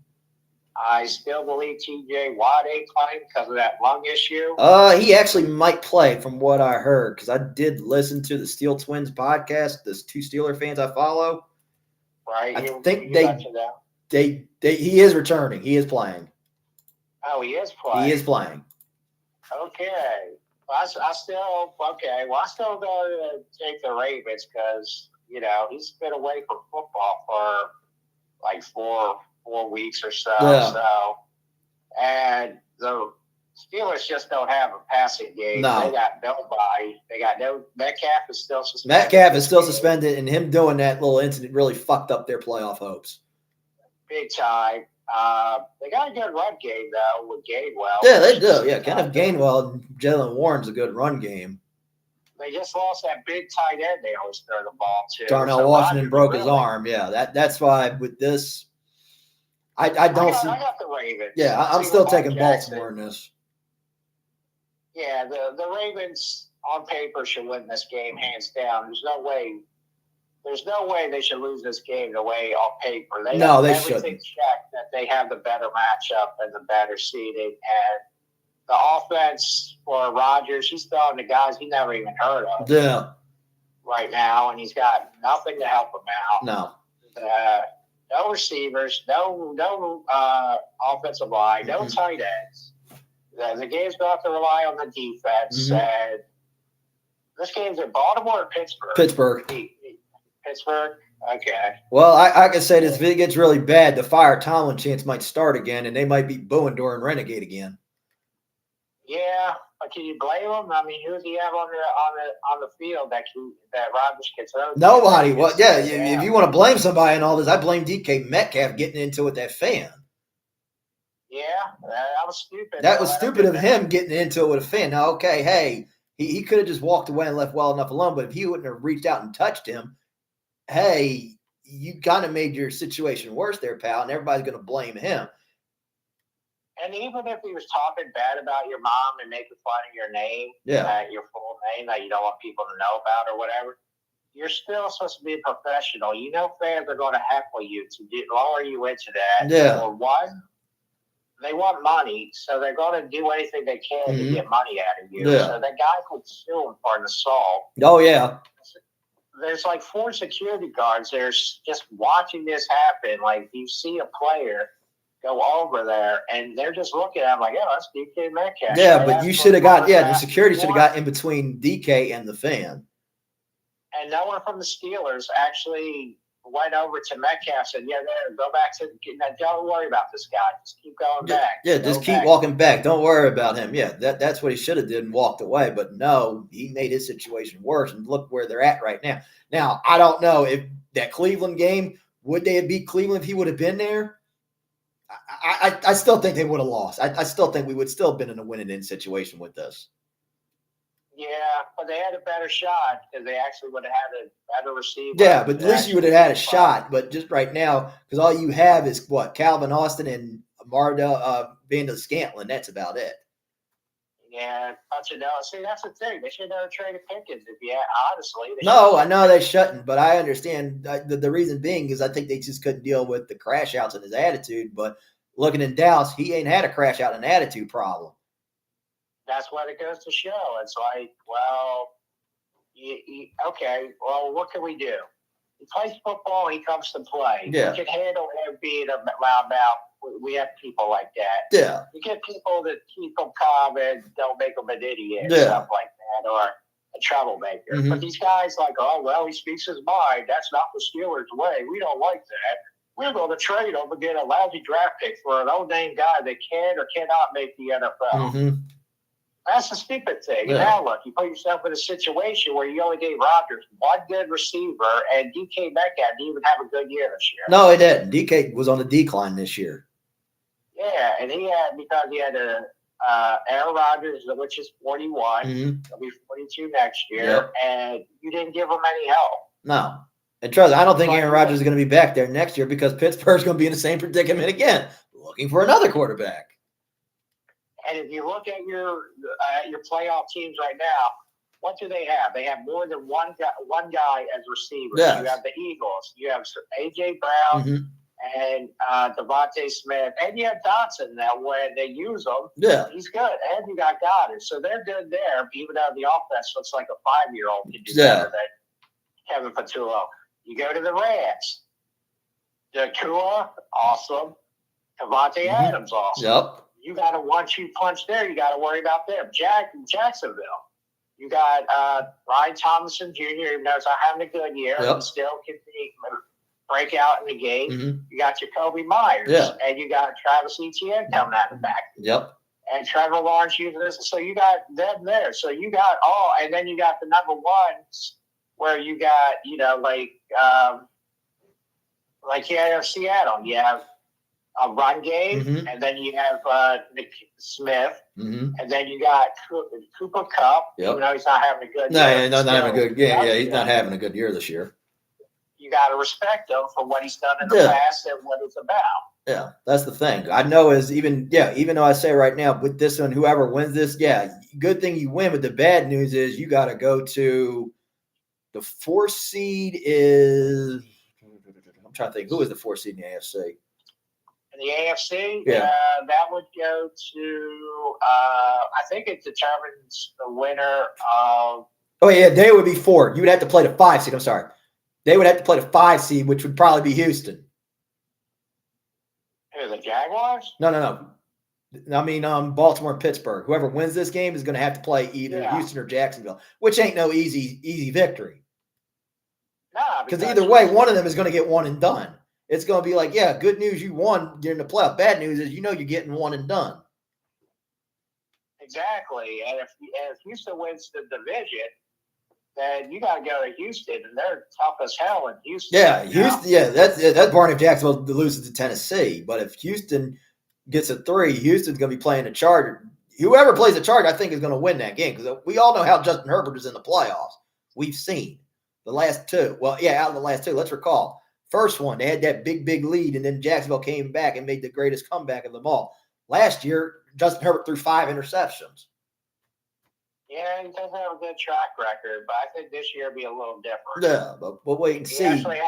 Speaker 2: I still believe T.J. Watt ain't playing because of that lung issue.
Speaker 1: He actually might play from what I heard because I did listen to the Steel Twins podcast, the two Steeler fans I follow.
Speaker 2: Right.
Speaker 1: I think he is returning. He is playing.
Speaker 2: Oh, he is playing.
Speaker 1: He is playing.
Speaker 2: Okay. Well, I still going to take the Ravens because, he's been away from football for like four weeks or so.
Speaker 1: Yeah.
Speaker 2: So, and the Steelers just don't have a passing game.
Speaker 1: No.
Speaker 2: They got nobody. They got no Metcalf is still suspended.
Speaker 1: And him doing that little incident really fucked up their playoff hopes.
Speaker 2: Big time. They got a good run game though with Gainwell.
Speaker 1: Yeah, they do. Yeah, Kenneth Gainwell and Jalen Warren's a good run game.
Speaker 2: They just lost that big tight end they always throw the ball to.
Speaker 1: Darnell Washington broke his arm. Yeah, that's why with this, I don't see.
Speaker 2: I got the Ravens.
Speaker 1: Yeah, I'm still taking Baltimore in this.
Speaker 2: Yeah, the Ravens on paper should win this game hands down. There's no way they should lose this game the way on paper. They shouldn't. Checked that they have the better matchup and the better seeding. And the offense for Rodgers, he's throwing the guys he never even heard of.
Speaker 1: Yeah.
Speaker 2: Right now, and he's got nothing to help him out.
Speaker 1: No.
Speaker 2: No receivers, no offensive line, no tight ends. The game's going to have to rely on the defense. And this game's in Baltimore or Pittsburgh? Pittsburgh? Okay.
Speaker 1: Well, I can say this. If it gets really bad, the Fire Tomlin chance might start again, and they might be booing during Renegade again.
Speaker 2: Yeah, but can you blame him? I mean, who does he have on the field that Rodgers can throw?
Speaker 1: Nobody. Well, yeah, if you want to blame somebody in all this, I blame DK Metcalf getting into it with that fan.
Speaker 2: Yeah, that was stupid.
Speaker 1: That was stupid of him getting into it with a fan. Now, okay, hey, he could have just walked away and left well enough alone, but if he wouldn't have reached out and touched him, hey, you kind of made your situation worse there, pal, and everybody's going to blame him.
Speaker 2: And even if he was talking bad about your mom and making fun of your name, your full name that you don't want people to know about or whatever, you're still supposed to be a professional. You know fans are going to heckle you to lower you into that.
Speaker 1: Yeah.
Speaker 2: For one, they want money, so they're going to do anything they can to get money out of you.
Speaker 1: Yeah.
Speaker 2: So that guy could sue him for an assault.
Speaker 1: Oh, yeah.
Speaker 2: There's like 4 security guards. They're just watching this happen. Like, you see a player go over there, and they're just looking at him like, "Oh, that's DK Metcalf."
Speaker 1: Yeah, but you should have got, the security should have got in between DK and the fan.
Speaker 2: And no one from the Steelers actually went over to Metcalf, said, "Yeah, there, go back to. Don't worry about this guy. Just keep going back.
Speaker 1: Yeah, just keep walking back. Don't worry about him. Yeah, that's what he should have did and walked away. But no, he made his situation worse. And look where they're at right now. Now, I don't know if that Cleveland game, would they have beat Cleveland if he would have been there? I still think they would have lost. I still think we would still have been in a win-and-in situation with this.
Speaker 2: Yeah, but they had a better shot because they actually would have had a better receiver.
Speaker 1: Yeah, but at least you would have had a shot. But just right now, because all you have is what? Calvin Austin and Marda Van Scantlin. That's about it.
Speaker 2: Yeah, see, that's the thing. They should never traded Pickens. Honestly.
Speaker 1: No, I know they shouldn't, but I understand the reason being is I think they just couldn't deal with the crash outs and his attitude. But looking in Dallas, he ain't had a crash out and attitude problem.
Speaker 2: That's what it goes to show. It's like, well, okay, well, what can we do? He plays football. He comes to play.
Speaker 1: Yeah.
Speaker 2: We can handle him being a loudmouth. We have people like that.
Speaker 1: Yeah.
Speaker 2: You get people that keep them calm and don't make them an idiot, stuff like that, or a troublemaker.
Speaker 1: Mm-hmm.
Speaker 2: But these guys like, oh, well, he speaks his mind. That's not the Steelers' way. We don't like that. We're going to trade him and get a lousy draft pick for an old-name guy that can or cannot make the NFL.
Speaker 1: Mm-hmm.
Speaker 2: That's the stupid thing.
Speaker 1: Yeah.
Speaker 2: Now, look, you put yourself in a situation where you only gave Rodgers one good receiver, and DK Metcalf didn't even have a good year this year.
Speaker 1: No, he didn't. DK was on the decline this year.
Speaker 2: Yeah, and because he had Aaron Rodgers, which is 41.
Speaker 1: Mm-hmm.
Speaker 2: He'll be 42 next year,
Speaker 1: yep.
Speaker 2: And you didn't give him any help.
Speaker 1: No. And trust me, I don't think Aaron Rodgers is going to be back there next year because Pittsburgh's going to be in the same predicament again, looking for another quarterback.
Speaker 2: And if you look at your playoff teams right now, what do they have? They have more than one guy as receiver.
Speaker 1: Yes.
Speaker 2: You have the Eagles. You have A.J. Brown and Devontae Smith. And you have Dotson now when they use him. He's good. And you got Goddard. So they're good there, even though the offense looks like a 5-year-old can do better than Kevin Patullo. You go to the Rams. Tua, awesome. Devontae Adams, awesome.
Speaker 1: Yep.
Speaker 2: You got a 1-2 punch there. You got to worry about them. Jacksonville. You got Ryan Thomason Jr., even though he's not having a good year, he still can break out in the game. You got Jacoby Myers. And you got Travis Etienne coming out of the back. And Trevor Lawrence using this. So you got them there. So you got all, and then you got the number ones where you got, like Seattle. You have a run game, and then you have Nick Smith, and then you got Cooper Kupp. Even though he's not having a good year.
Speaker 1: He's not having a good game. Yeah, he's not having a good year this year.
Speaker 2: You got to respect him for what he's done in the past and what it's about.
Speaker 1: Yeah, that's the thing. I know is even though I say right now with this one, whoever wins this, good thing you win. But the bad news is you got to go to the 4th seed is. I'm trying to think who is the 4th seed in the AFC.
Speaker 2: In the AFC, that would go to. I think it determines the winner of.
Speaker 1: Oh yeah, they would be 4. You would have to play the 5 seed. I'm sorry, they would have to play the 5 seed, which would probably be Houston.
Speaker 2: Who, the Jaguars?
Speaker 1: No. I mean, Baltimore and Pittsburgh. Whoever wins this game is going to have to play either Houston or Jacksonville, which ain't no easy victory.
Speaker 2: Nah,
Speaker 1: because either way, one of them is going to get one and done. It's going to be like, good news, you won during the playoff. Bad news is you're getting one and done.
Speaker 2: Exactly. And if Houston wins the division, then you got to go to Houston, and they're tough as hell in Houston.
Speaker 1: Yeah, Houston. Yeah, that's Barney if Jacksonville loses to Tennessee. But if Houston gets a 3, Houston's going to be playing the Charger. Whoever plays the Charger, I think, is going to win that game because we all know how Justin Herbert is in the playoffs. We've seen the last 2. Well, out of the last 2, let's recall. First one, they had that big lead, and then Jacksonville came back and made the greatest comeback of them all. Last year, Justin Herbert threw 5 interceptions.
Speaker 2: Yeah, he doesn't have a good track record, but I think this year will be a little different.
Speaker 1: Yeah, but we'll wait and see.
Speaker 2: He actually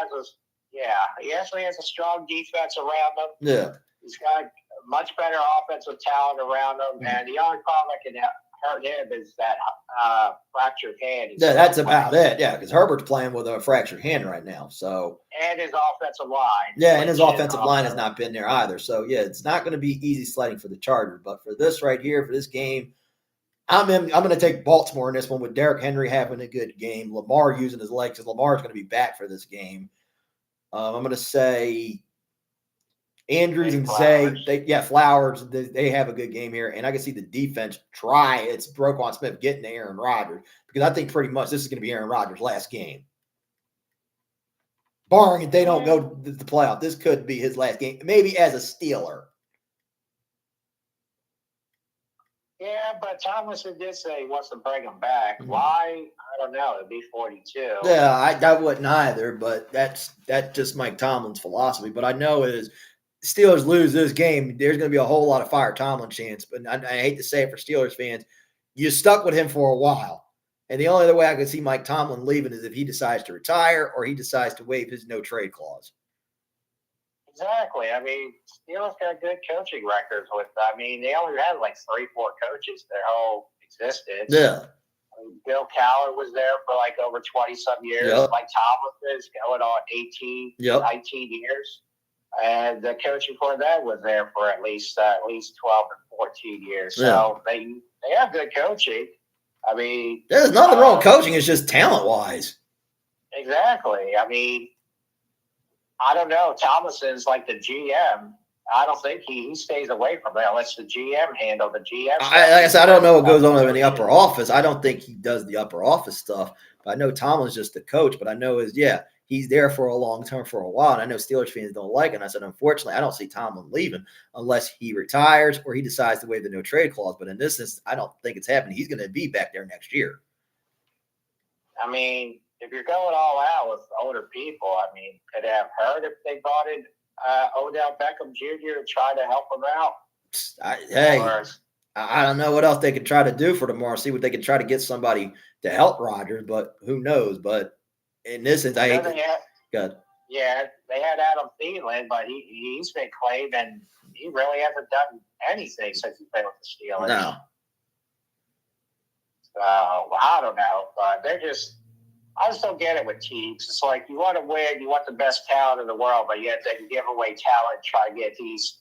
Speaker 2: has a strong defense around him.
Speaker 1: Yeah.
Speaker 2: He's got much better offensive talent around him, and the only problem that can hurt him is that fractured hand.
Speaker 1: That's about it. Yeah, because Herbert's playing with a fractured hand right now. So
Speaker 2: and his offensive line.
Speaker 1: Yeah, and his offensive line has not been there either. So it's not going to be easy sledding for the Chargers. But for this right here, for this game, I'm going to take Baltimore in this one with Derrick Henry having a good game, Lamar using his legs because Lamar's going to be back for this game. I'm going to say Andrews and
Speaker 2: Flowers.
Speaker 1: Zay. Flowers. They have a good game here, and I can see the defense try. It's Roquan Smith getting to Aaron Rodgers because I think pretty much this is going to be Aaron Rodgers' last game. Barring if they don't go to the playoff, this could be his last game, maybe as a Steeler.
Speaker 2: Yeah, but Tomlinson did say he wants to bring him back. Why? I don't know. It'd be 42.
Speaker 1: Yeah, I wouldn't either, but that's just Mike Tomlin's philosophy. But I know is Steelers lose this game, there's going to be a whole lot of fire Tomlin chants. But I hate to say it for Steelers fans, you stuck with him for a while. And the only other way I could see Mike Tomlin leaving is if he decides to retire or he decides to waive his no trade clause.
Speaker 2: Exactly. I mean, Steelers got good coaching records with. I mean, they only had like 3-4 coaches their whole existence.
Speaker 1: Yeah.
Speaker 2: I mean, Bill Cowher was there for like over 20-some years.
Speaker 1: Yep.
Speaker 2: Mike Tomlin is going on 18, 19 years. And the coach before that was there for at least 12 and 14 years. So they have good coaching. I mean,
Speaker 1: there's nothing wrong with coaching. It's just talent-wise.
Speaker 2: Exactly. I mean, I don't know. Tomlinson's like the GM. I don't think he stays away from it unless the GM handle the GM.
Speaker 1: I don't know what goes on in the upper office. I don't think he does the upper office stuff. But I know Tomlin's just the coach. But I know he's there for a long term for a while. And I know Steelers fans don't like it. And I said, unfortunately, I don't see Tomlin leaving unless he retires or he decides to waive the no trade clause. But in this instance, I don't think it's happening. He's going to be back there next year.
Speaker 2: I mean, if you're going all out with older people, I mean, could it have hurt if they brought in Odell Beckham Jr. to try to help him out?
Speaker 1: I don't know what else they could try to do for tomorrow. See what they could try to get somebody to help Rodgers, but who knows? But in this instance,
Speaker 2: Yeah, they had Adam Thielen, but he's been claimed, and he really hasn't done anything since he's been with the Steelers.
Speaker 1: No.
Speaker 2: So, I don't know, but I just don't get it with teams. It's like you want to win, you want the best talent in the world, but yet they can give away talent, try to get these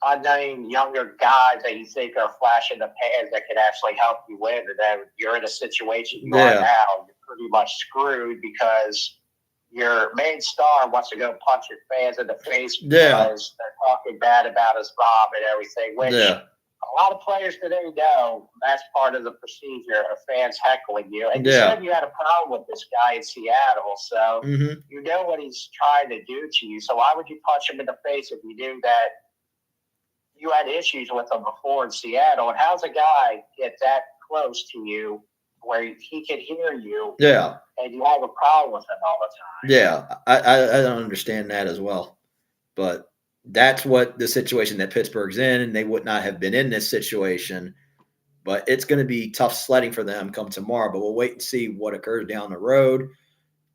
Speaker 2: unnamed younger guys that you think are flash in the pan that can actually help you win. And then you're in a situation you are now, you're pretty much screwed because your main star wants to go punch your fans in the face because they're talking bad about his mom and everything, which a lot of players today know that's part of the procedure of fans heckling you. And you said you had a problem with this guy in Seattle, so you know what he's trying to do to you. So why would you punch him in the face if you knew that you had issues with him before in Seattle? And how's a guy get that close to you where he can hear you and you have a problem with him all the time?
Speaker 1: Yeah, I don't understand that as well. But that's what the situation that Pittsburgh's in, and they would not have been in this situation. But it's going to be tough sledding for them come tomorrow. But we'll wait and see what occurs down the road.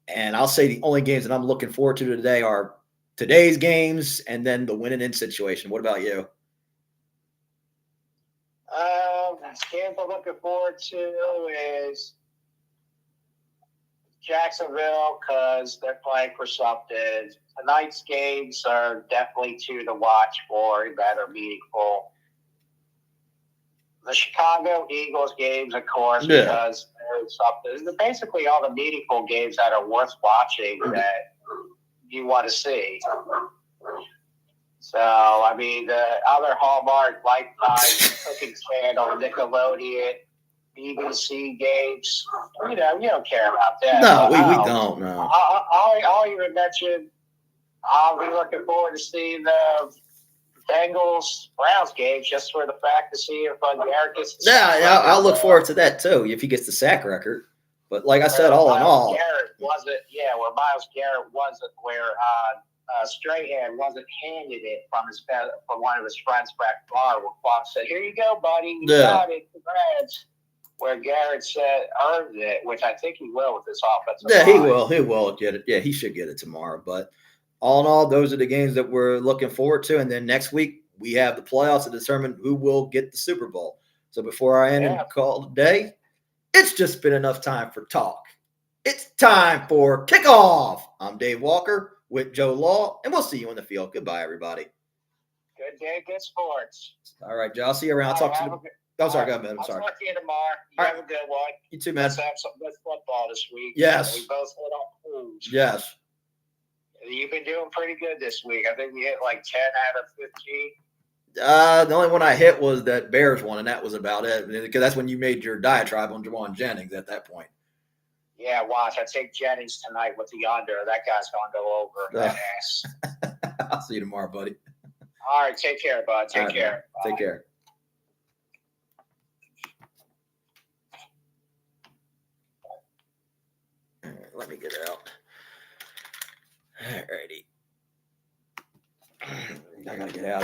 Speaker 1: And I'll say the only games that I'm looking forward to today are today's games and then the win and in situation. What about you?
Speaker 2: Games I'm looking forward to is Jacksonville because they're playing for something. Tonight's games are definitely two to watch for that are meaningful. The Chicago Eagles games, of course, because there's something. Basically, all the meaningful games that are worth watching that you want to see. So, I mean, the other Hallmark Lifetime cooking channel, Nickelodeon, BBC games, you don't care about that.
Speaker 1: No, we don't. No.
Speaker 2: All you mentioned, I'll be looking forward to seeing the Bengals-Browns game just for the fact to see if Garrett gets the sack record.
Speaker 1: I'll look forward to that too, if he gets the sack record. But like I said, all in all.
Speaker 2: Where Myles Garrett wasn't, where Strahan wasn't handed it from one of his friends back at bar, where Fox said, "Here you go, buddy. You got it. Congrats." Where Garrett said earned it, which I think he will with this offensive line.
Speaker 1: He will. He will get it. Yeah, he should get it tomorrow. But all in all, those are the games that we're looking forward to. And then next week, we have the playoffs to determine who will get the Super Bowl. So before I end and call today, it's just been enough time for talk. It's time for kickoff. I'm Dave Walker with Joe Law, and we'll see you on the field. Goodbye, everybody.
Speaker 2: Good day, good sports.
Speaker 1: All right, Joe. I'll see you around. I'll talk to you. I'm sorry, go ahead, man. I'm sorry.
Speaker 2: I'll talk to you tomorrow. You have a good one.
Speaker 1: You too, man.
Speaker 2: Let's have some good football this week.
Speaker 1: Yes.
Speaker 2: We both hit on pools.
Speaker 1: Yes.
Speaker 2: You've been doing pretty good this week. I think we hit like 10 out of 15.
Speaker 1: The only one I hit was that Bears one, and that was about it. Because that's when you made your diatribe on Jawan Jennings at that point.
Speaker 2: Yeah, watch. I take Jennings tonight with the under. That guy's going to go over that ass.
Speaker 1: I'll see you tomorrow, buddy.
Speaker 2: All right, take care, bud. Take care.
Speaker 1: Take care. All right, let me get out. All righty. I gotta get out.